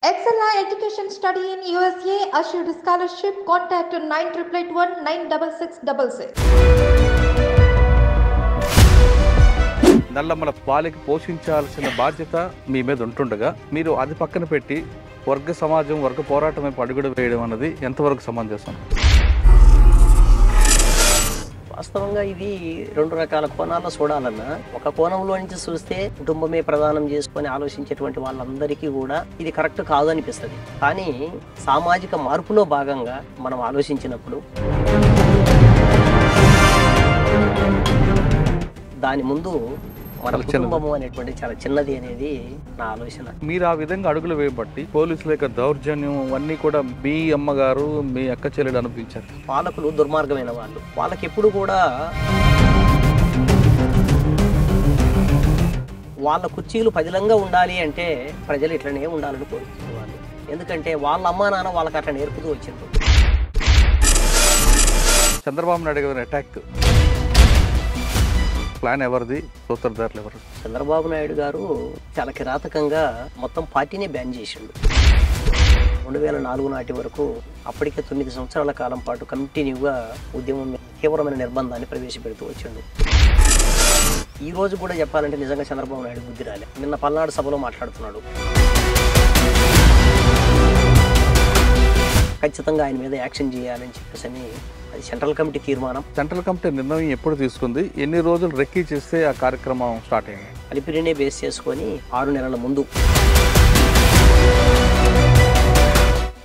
Excella Education Study in USA assured scholarship. Contact 9881 96666. నల్లమ్మల పాలికి పోషించాల్సిన బాధ్యత మీ మీద ఉంటుండగా మీరు అది పక్కన పెట్టి వర్గ సమాజం వర్గ పోరాటం వైపు అడుగుడు వేయడం అన్నది ఎంతవరకు సమంజసం? వాస్తవంగా ఇది రెండు రకాల కోణాల్లో చూడాలన్నా, ఒక కోణంలో నుంచి చూస్తే కుటుంబమే ప్రధానం చేసుకొని ఆలోచించేటువంటి వాళ్ళందరికీ కూడా ఇది కరెక్ట్ కాదు అనిపిస్తుంది. కానీ సామాజిక మార్పులో భాగంగా మనం ఆలోచించినప్పుడు దాని ముందు మన కుటుంబము అనేటువంటి చాలా చిన్నది అనేది నా ఆలోచన. మీరు ఆ విధంగా అడుగులు వేయబట్టి పోలీసుల యొక్క దౌర్జన్యం అన్నీ కూడా మీ అమ్మగారు మీ అక్క చెల్లెలు అనిపించారు. పాలకులు దుర్మార్గమైన వాళ్ళు. వాళ్ళకి ఎప్పుడు కూడా వాళ్ళ కుర్చీలు పదిలంగా ఉండాలి అంటే ప్రజలు ఇట్లనే ఉండాలని కోరుకునేవాళ్ళు. ఎందుకంటే వాళ్ళ అమ్మా నాన్న వాళ్ళకి అట్లా నేర్పుతూ వచ్చింది. చంద్రబాబు నాయుడు గారి అటాక్ ప్లాన్ ఎవరిది? సూత్రధారులు ఎవరు? చంద్రబాబు నాయుడు గారు చాలా కిరాతకంగా మొత్తం పార్టీనే బ్యాన్ చేసిండు. 2004 నాటి వరకు అప్పటికే 9 సంవత్సరాల కాలం పాటు కంటిన్యూగా ఉద్యమం తీవ్రమైన నిర్బంధాన్ని ప్రవేశపెడుతూ వచ్చిండు. ఈ రోజు కూడా చెప్పాలంటే నిజంగా చంద్రబాబు నాయుడు బుద్ధి రాలే. నిన్న పల్నాడు సభలో మాట్లాడుతున్నాడు. ఖచ్చితంగా ఆయన మీద యాక్షన్ చేయాలని చెప్పేసి అది సెంట్రల్ కమిటీ తీర్మానం. సెంట్రల్ కమిటీ నిర్ణయం ఎప్పుడు తీసుకుంది? ఎన్ని రోజులు రెక్కీ చేస్తే ఆ కార్యక్రమం స్టార్ట్ అయింది? అలిపిరినే బేస్ చేసుకొని 6 నెలల ముందు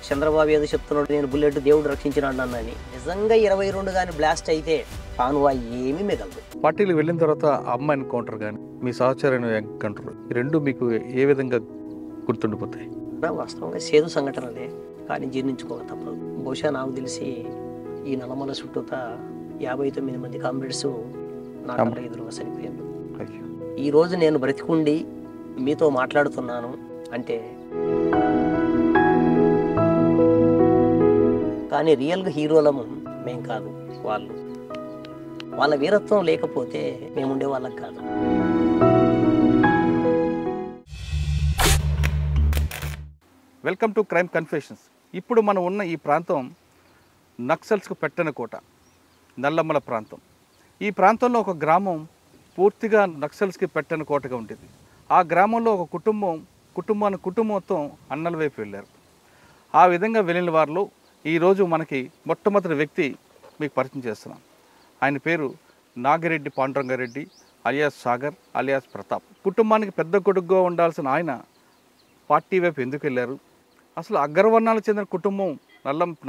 చంద్రబాబు ఏదో చెప్తున్నాడు, నేను బుల్లెట్ దేవుడు రక్షించినాడు అన్నని. నిజంగా 22 కానీ బ్లాస్ట్ అయితే కానువా ఏమీ మిగలదు. పార్టీలు వెళ్ళిన తర్వాత అమ్మ ఎన్కౌంటర్ కానీ మీ సహచర్య ఎన్కౌంటర్, ఈ రెండు మీకు ఏ విధంగా గుర్తుండిపోతాయి? వాస్తవంగా సేదు సంఘటనలే, కానీ జీర్ణించుకోక తప్పదు. బహుశా నాకు తెలిసి ఈ నల్లమల చుట్టూత 59 మంది కామ్రేడ్స్ నా కళ్ళ ఎదురుగా చనిపోయారు. ఈ రోజు నేను బ్రతికుండి మీతో మాట్లాడుతున్నాను అంటే కానీ రియల్గా హీరోలము మేం కాదు, వాళ్ళు. వాళ్ళ వీరత్వం లేకపోతే మేముండే వాళ్ళం కాదు. Welcome to crime confessions. ఇప్పుడు మనం ఉన్న ఈ ప్రాంతం నక్సల్స్కు పెట్టని కోట, నల్లమ్మల ప్రాంతం. ఈ ప్రాంతంలో ఒక గ్రామం పూర్తిగా నక్సల్స్కి పెట్టని కోటగా ఉంటుంది. ఆ గ్రామంలో ఒక కుటుంబం మొత్తం అన్నల వైపు వెళ్ళారు. ఆ విధంగా వెళ్ళిన వారిలో ఈరోజు మనకి మొట్టమొదటి వ్యక్తి మీకు పరిచయం చేస్తున్నాం. ఆయన పేరు నాగిరెడ్డి పాండురంగారెడ్డి అలియాస్ సాగర్ అలియాస్ ప్రతాప్. కుటుంబానికి పెద్ద కొడుకుగా ఉండాల్సిన ఆయన పార్టీ వైపు ఎందుకు వెళ్ళారు? అసలు అగ్రవర్ణాలకు చెందిన కుటుంబం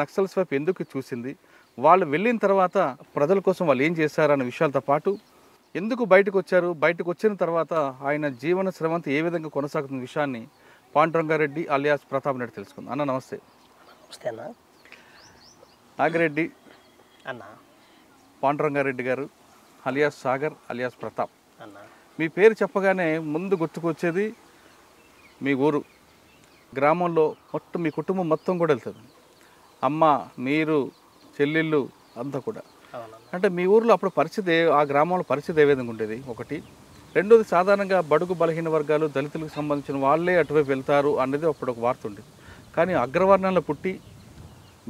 నక్సల్స్ వైపు ఎందుకు చూసింది? వాళ్ళు వెళ్ళిన తర్వాత ప్రజల కోసం వాళ్ళు ఏం చేశారన్న విషయాలతో పాటు ఎందుకు బయటకు వచ్చారు, బయటకు వచ్చిన తర్వాత ఆయన జీవన శ్రమంతా ఏ విధంగా కొనసాగుతున్న విషయాన్ని పాండురంగారెడ్డి అలియాస్ ప్రతాప్ నాయుడు తెలుసుకుందాం. అన్న నమస్తే. నమస్తే అన్న. నాగిరెడ్డి అన్న పాండురంగారెడ్డి గారు అలియాస్ సాగర్ అలియాస్ ప్రతాప్ అన్న, మీ పేరు చెప్పగానే ముందు గుర్తుకొచ్చేది మీ ఊరు. గ్రామంలో మొత్తం మీ కుటుంబం మొత్తం కూడా వెళ్తుంది. అమ్మ, మీరు, చెల్లెళ్ళు అంతా కూడా. అంటే మీ ఊర్లో అప్పుడు పరిస్థితి, ఆ గ్రామంలో పరిస్థితి ఏ విధంగా ఉండేది? ఒకటి. రెండోది, సాధారణంగా బడుగు బలహీన వర్గాలు దళితులకు సంబంధించిన వాళ్ళే అటువైపు వెళ్తారు అనేది అప్పుడు ఒక వార్త ఉండేది. కానీ అగ్రవర్ణంలో పుట్టి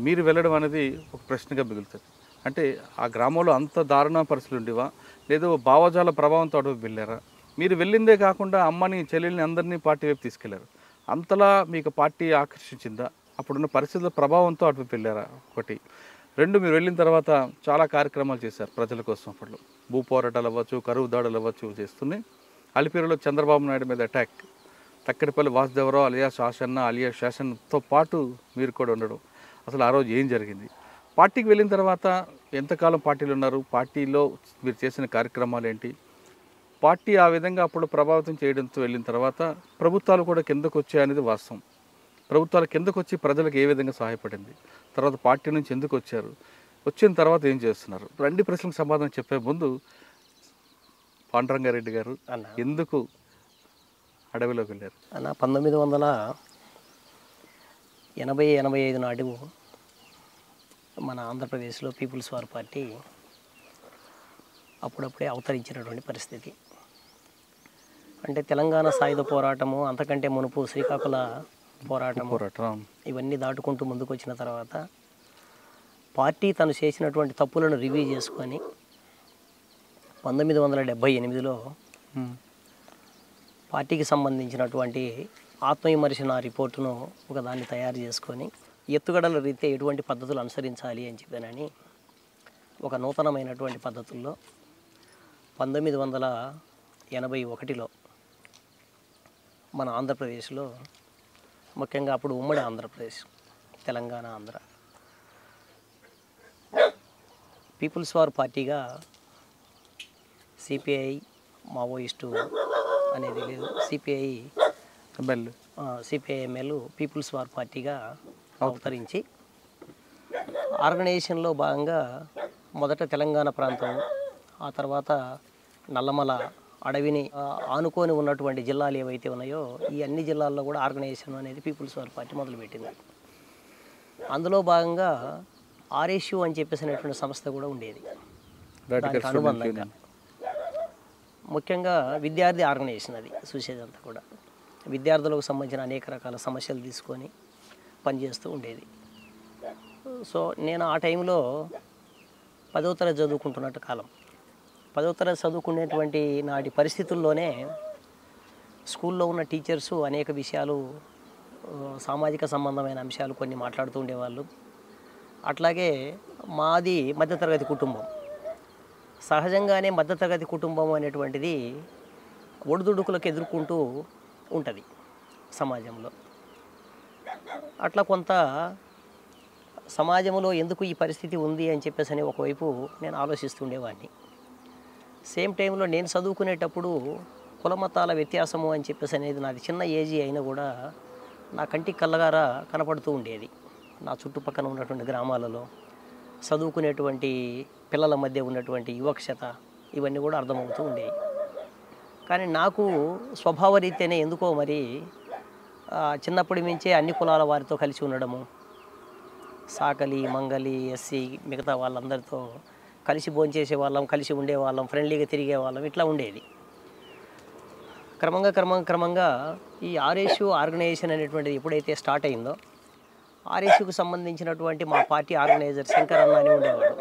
మీరు వెళ్ళడం అనేది ఒక ప్రశ్నగా మిగులుతుంది. అంటే ఆ గ్రామంలో అంత దారుణ పరిస్థితులు ఉండేవా, లేదో భావజాల ప్రభావంతో అటువైపు వెళ్ళారా? మీరు వెళ్ళిందే కాకుండా అమ్మని చెల్లెల్ని అందరినీ పార్టీ వైపు తీసుకెళ్లారు. అంతలా మీకు పార్టీ ఆకర్షించిందా? అప్పుడున్న పరిస్థితుల ప్రభావంతో అటువైపు వెళ్ళారా? ఒకటి. రెండు, మీరు వెళ్ళిన తర్వాత చాలా కార్యక్రమాలు చేశారు ప్రజల కోసం. అప్పట్లో భూ పోరాటాలు అవ్వచ్చు, కరువు దాడులు అవ్వచ్చు చేస్తున్నాయి. అలిపిరిలో చంద్రబాబు నాయుడు మీద attack, Thakkadipalli Vasudevarao alias Ashanna alias శాసన్తో పాటు మీరు కూడా ఉండడం, అసలు ఆ రోజు ఏం జరిగింది? పార్టీకి వెళ్ళిన తర్వాత ఎంతకాలం పార్టీలు ఉన్నారు? పార్టీలో మీరు చేసిన కార్యక్రమాలు ఏంటి? పార్టీ ఆ విధంగా అప్పుడు ప్రభావితం చేయడంతో వెళ్ళిన తర్వాత ప్రభుత్వాలు కూడా కిందకు వచ్చాయనేది వాస్తవం. ప్రభుత్వాలు కిందకు వచ్చి ప్రజలకు ఏ విధంగా సహాయపడింది? తర్వాత పార్టీ నుంచి ఎందుకు వచ్చారు? వచ్చిన తర్వాత ఏం చేస్తున్నారు? రెండు ప్రశ్నలకు సమాధానం చెప్పే ముందు పాండురంగారెడ్డి గారు ఎందుకు అడవిలోకి వెళ్ళారు? అన్న 1980-85 నాడు మన ఆంధ్రప్రదేశ్లో పీపుల్స్ వార్ పార్టీ అప్పుడప్పుడే అవతరించినటువంటి పరిస్థితి. అంటే తెలంగాణ సాయుధ పోరాటము అంతకంటే మునుపు శ్రీకాకుళ పోరాటం పోరాటం. ఇవన్నీ దాటుకుంటూ ముందుకు వచ్చిన తర్వాత పార్టీ తను చేసినటువంటి తప్పులను రివ్యూ చేసుకొని 1978లో పార్టీకి సంబంధించినటువంటి ఆత్మవిమర్శన రిపోర్టును ఒకదాన్ని తయారు చేసుకొని ఎత్తుగడల రీత్యా ఎటువంటి పద్ధతులు అనుసరించాలి అని చెప్పానని ఒక నూతనమైనటువంటి పద్ధతుల్లో 1981లో మన ఆంధ్రప్రదేశ్లో, ముఖ్యంగా అప్పుడు ఉమ్మడి ఆంధ్రప్రదేశ్, తెలంగాణ, ఆంధ్ర, పీపుల్స్ వార్ పార్టీగా సిపిఐ మావోయిస్టు అనేది లేదు, సిపిఐఎంఎల్ పీపుల్స్ వార్ పార్టీగా అవతరించి ఆర్గనైజేషన్లో భాగంగా మొదట తెలంగాణ ప్రాంతం, ఆ తర్వాత నల్లమల అడవిని ఆనుకొని ఉన్నటువంటి జిల్లాలు ఏవైతే ఉన్నాయో ఈ అన్ని జిల్లాల్లో కూడా ఆర్గనైజేషన్ అనేది పీపుల్స్ వార్ పార్టీ మొదలుపెట్టింది. అందులో భాగంగా ఆర్ఎస్యు అని చెప్పేసినటువంటి సంస్థ కూడా ఉండేది. దానికి అనుబంధంగా ముఖ్యంగా విద్యార్థి ఆర్గనైజేషన్ అది చూసేదంతా కూడా విద్యార్థులకు సంబంధించిన అనేక రకాల సమస్యలు తీసుకొని పనిచేస్తూ ఉండేది. సో నేను ఆ టైంలో 10వ తరగతి చదువుకుంటున్నట్టు కాలం, 10వ తరగతి చదువుకునేటువంటి నాటి పరిస్థితుల్లోనే స్కూల్లో ఉన్న టీచర్సు అనేక విషయాలు, సామాజిక సంబంధమైన అంశాలు కొన్ని మాట్లాడుతూ ఉండేవాళ్ళు. అట్లాగే మాది మధ్యతరగతి కుటుంబం. సహజంగానే మధ్యతరగతి కుటుంబం అనేటువంటిది ఒడిదుడుకులకు ఎదుర్కొంటూ ఉంటుంది సమాజంలో. అట్లా కొంత సమాజంలో ఎందుకు ఈ పరిస్థితి ఉంది అని చెప్పేసి అని ఒకవైపు నేను ఆలోచిస్తుండేవాడిని. సేమ్ టైంలో నేను చదువుకునేటప్పుడు కులమతాల వ్యత్యాసము అని చెప్పేసి అనేది నాది చిన్న ఏజీ అయినా కూడా నా కంటికి కళ్ళగారా కనపడుతూ ఉండేది. నా చుట్టుపక్కల ఉన్నటువంటి గ్రామాలలో చదువుకునేటువంటి పిల్లల మధ్య ఉన్నటువంటి యువక్షత ఇవన్నీ కూడా అర్థమవుతూ ఉండేవి. కానీ నాకు స్వభావరీత్యానే ఎందుకో మరి చిన్నప్పటి నుంచే అన్ని కులాల వారితో కలిసి ఉండడము, సాకలి, మంగలి, ఎస్సీ మిగతా వాళ్ళందరితో కలిసి భోంచేసే వాళ్ళం, కలిసి ఉండేవాళ్ళం, ఫ్రెండ్లీగా తిరిగే వాళ్ళం, ఇట్లా ఉండేది. క్రమంగా ఈ ఆర్ఎస్యు ఆర్గనైజేషన్ అనేటువంటిది ఎప్పుడైతే స్టార్ట్ అయిందో ఆర్ఎస్యుకు సంబంధించినటువంటి మా పార్టీ ఆర్గనైజర్ శంకరన్న అని ఉండేవాడు.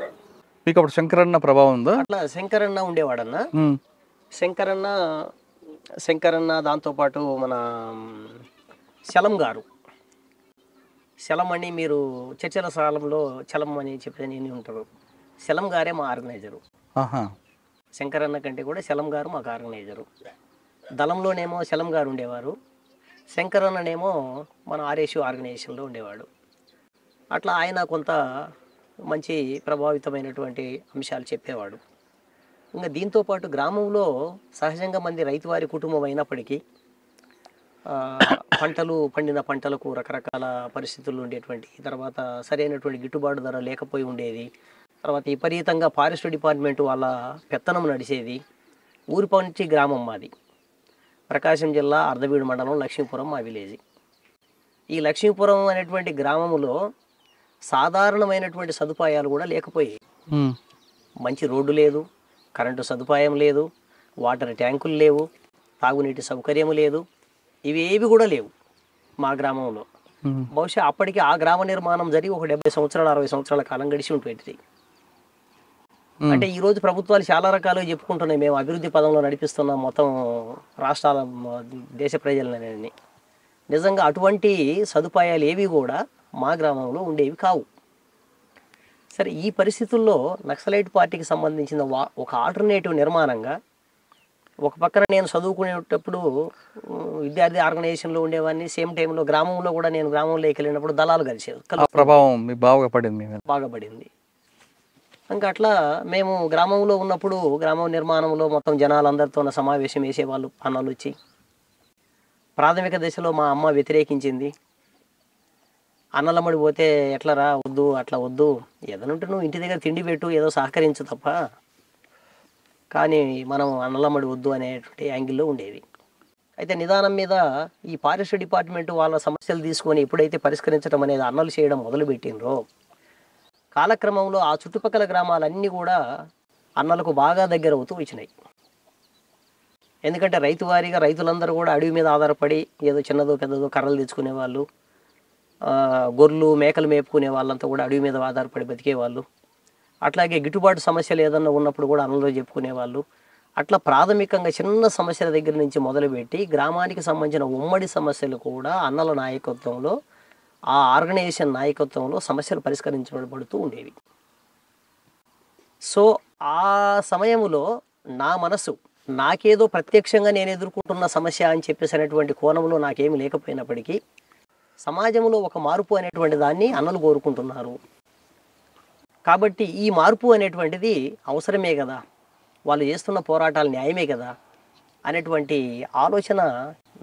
మీకు అప్పుడు శంకరన్న ప్రభావం ఉందా? అట్లా శంకరన్న ఉండేవాడన్న. శంకరన్న దాంతోపాటు మన శలం అని మీరు చర్చల స్థలంలో చలం అని చెప్పి నేను ఉంటారు. శలం గారే మా ఆర్గనైజరు. శంకరన్న కంటే కూడా శలం గారు మాకు ఆర్గనైజరు. దళంలోనేమో శలం గారు ఉండేవారు, శంకరన్ననేమో మన ఆర్ఎస్యు ఆర్గనైజేషన్లో ఉండేవాడు. అట్లా ఆయన కొంత మంచి ప్రభావితమైనటువంటి అంశాలు చెప్పేవాడు. ఇంకా దీంతోపాటు గ్రామంలో సహజంగా మంది రైతువారి కుటుంబం అయినప్పటికీ పండిన పంటలకు రకరకాల పరిస్థితులు ఉండేటువంటి, తర్వాత సరైనటువంటి గిట్టుబాటు ధర లేకపోయి ఉండేది, తర్వాత విపరీతంగా ఫారెస్ట్ డిపార్ట్మెంట్ వాళ్ళ పెత్తనం నడిచేది. ఊరి పంచి గ్రామం మాది, ప్రకాశం జిల్లా అర్ధవీడు మండలం, లక్ష్మీపురం మా విలేజ్. ఈ లక్ష్మీపురం అనేటువంటి గ్రామంలో సాధారణమైనటువంటి సదుపాయాలు కూడా లేకపోయాయి. మంచి రోడ్డు లేదు, కరెంటు సదుపాయం లేదు, వాటర్ ట్యాంకులు లేవు, తాగునీటి సౌకర్యం లేదు, ఇవేవి కూడా లేవు మా గ్రామంలో. బహుశా అప్పటికి ఆ గ్రామ నిర్మాణం జరిగి ఒక 70 సంవత్సరాలు 60 సంవత్సరాల కాలం గడిచి ఉంటుంది. అంటే ఈరోజు ప్రభుత్వాలు చాలా రకాలుగా చెప్పుకుంటున్నాయి, మేము అభివృద్ధి పదంలో నడిపిస్తున్నాం మొత్తం రాష్ట్రాల దేశ ప్రజలని. నిజంగా అటువంటి సదుపాయాలు ఏవి కూడా మా గ్రామంలో ఉండేవి కావు. సరే, ఈ పరిస్థితుల్లో నక్సలైట్ పార్టీకి సంబంధించిన ఒక ఆల్టర్నేటివ్ నిర్మాణంగా ఒక పక్కన నేను చదువుకునేటప్పుడు విద్యార్థి ఆర్గనైజేషన్లో ఉండేవాడిని, సేమ్ టైంలో గ్రామంలో కూడా నేను గ్రామంలోకి వెళ్ళినప్పుడు దళాలు కలిసేది. ప్రభావం బాగా పడింది. ఇంకా అట్లా మేము గ్రామంలో ఉన్నప్పుడు గ్రామం నిర్మాణంలో మొత్తం జనాలందరితో సమావేశం వేసేవాళ్ళు. అన్నలు వచ్చి ప్రాథమిక దశలో మా అమ్మ వ్యతిరేకించింది. అన్నలమ్మడి పోతే ఎట్లరా, వద్దు, అట్లా వద్దు, ఏదనంటే నువ్వు ఇంటి దగ్గర తిండి పెట్టు, ఏదో సహకరించు తప్ప, కానీ మనం అన్నలమ్మడి వద్దు అనేటువంటి యాంగిల్లో ఉండేది. అయితే నిదానం మీద ఈ ఫారెస్ట్ డిపార్ట్మెంట్ వాళ్ళ సమస్యలు తీసుకొని ఎప్పుడైతే పరిష్కరించడం అనేది అన్నలు చేయడం మొదలుపెట్టినరో కాలక్రమంలో ఆ చుట్టుపక్కల గ్రామాలన్నీ కూడా అన్నలకు బాగా దగ్గర అవుతూ వచ్చినాయి. ఎందుకంటే రైతు వారీగా రైతులందరూ కూడా అడవి మీద ఆధారపడి ఏదో చిన్నదో పెద్దదో కర్రలు తెచ్చుకునే వాళ్ళు, గొర్రెలు మేకలు మేపుకునే వాళ్ళంతా కూడా అడవి మీద ఆధారపడి బతికేవాళ్ళు. అట్లాగే గిట్టుబాటు సమస్యలు ఏదన్నా ఉన్నప్పుడు కూడా అన్నలో చెప్పుకునేవాళ్ళు. అట్లా ప్రాథమికంగా చిన్న సమస్యల దగ్గర నుంచి మొదలుపెట్టి గ్రామానికి సంబంధించిన ఉమ్మడి సమస్యలు కూడా అన్నల నాయకత్వంలో, ఆ ఆర్గనైజేషన్ నాయకత్వంలో సమస్యలు పరిష్కరించబడుతూ ఉండేవి. సో ఆ సమయంలో నా మనసు నాకేదో ప్రత్యక్షంగా నేను ఎదుర్కొంటున్న సమస్య అని చెప్పేసినటువంటి కోణంలో నాకేమీ లేకపోయినప్పటికీ సమాజంలో ఒక మార్పు అనేటువంటి దాన్ని అన్నలు కోరుకుంటున్నారు. కాబట్టి ఈ మార్పు అనేటువంటిది అవసరమే కదా, వాళ్ళు చేస్తున్న పోరాటాలు న్యాయమే కదా అనేటువంటి ఆలోచన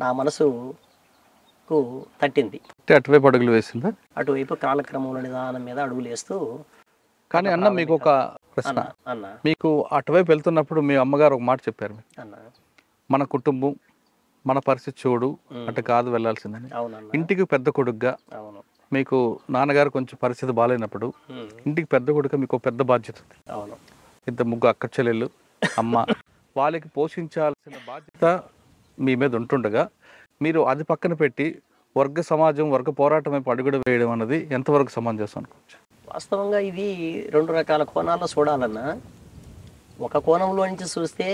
నా మనసుకు తట్టింది. అటువైపు అడుగులు వేసిందా? అటువైపు కాలక్రమంలో నిదానం మీద అడుగులు వేస్తూ. కానీ అన్న మీకు ఒక ప్రశ్న, అన్న మీకు అటువైపు వెళ్తున్నప్పుడు మీ అమ్మగారు ఒక మాట చెప్పారు, అన్న మన కుటుంబం మన పరిస్థితి చూడు, అటు కాదు వెళ్ళాల్సిందని. అవునన్న. ఇంటికి పెద్ద కొడుకుగా అవును. మీకు నాన్నగారు కొంచెం పరిస్థితి బాగాలేనప్పుడు ఇంటికి పెద్ద కొడుకు మీకు పెద్ద బాధ్యత ఉంది. అవును. ఇద్దరు ముగ్గురు అక్క చెల్లెళ్ళు, అమ్మ, వాళ్ళకి పోషించాల్సిన బాధ్యత మీ మీద ఉంటుండగా మీరు అది పక్కన పెట్టి వర్గ సమాజం, వర్గ పోరాటం వైపు అడుగుడు వేయడం అన్నది ఎంతవరకు సమంజసం అనుకోవచ్చు? వాస్తవంగా ఇది రెండు రకాల కోణాల్లో చూడాలన్నా. ఒక కోణంలో నుంచి చూస్తే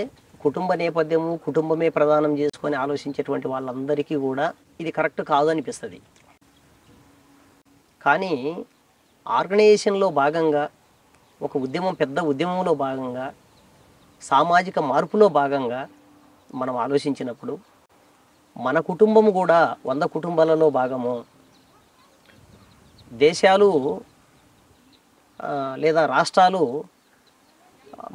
కుటుంబ నేపథ్యము, కుటుంబమే ప్రధానం చేసుకొని ఆలోచించేటువంటి వాళ్ళందరికీ కూడా ఇది కరెక్ట్ కాదు అనిపిస్తుంది. కానీ ఆర్గనైజేషన్లో భాగంగా, ఒక ఉద్యమం, పెద్ద ఉద్యమంలో భాగంగా, సామాజిక మార్పులో భాగంగా మనం ఆలోచించినప్పుడు మన కుటుంబం కూడా 100 కుటుంబాలలో భాగము. దేశాలు లేదా రాష్ట్రాలు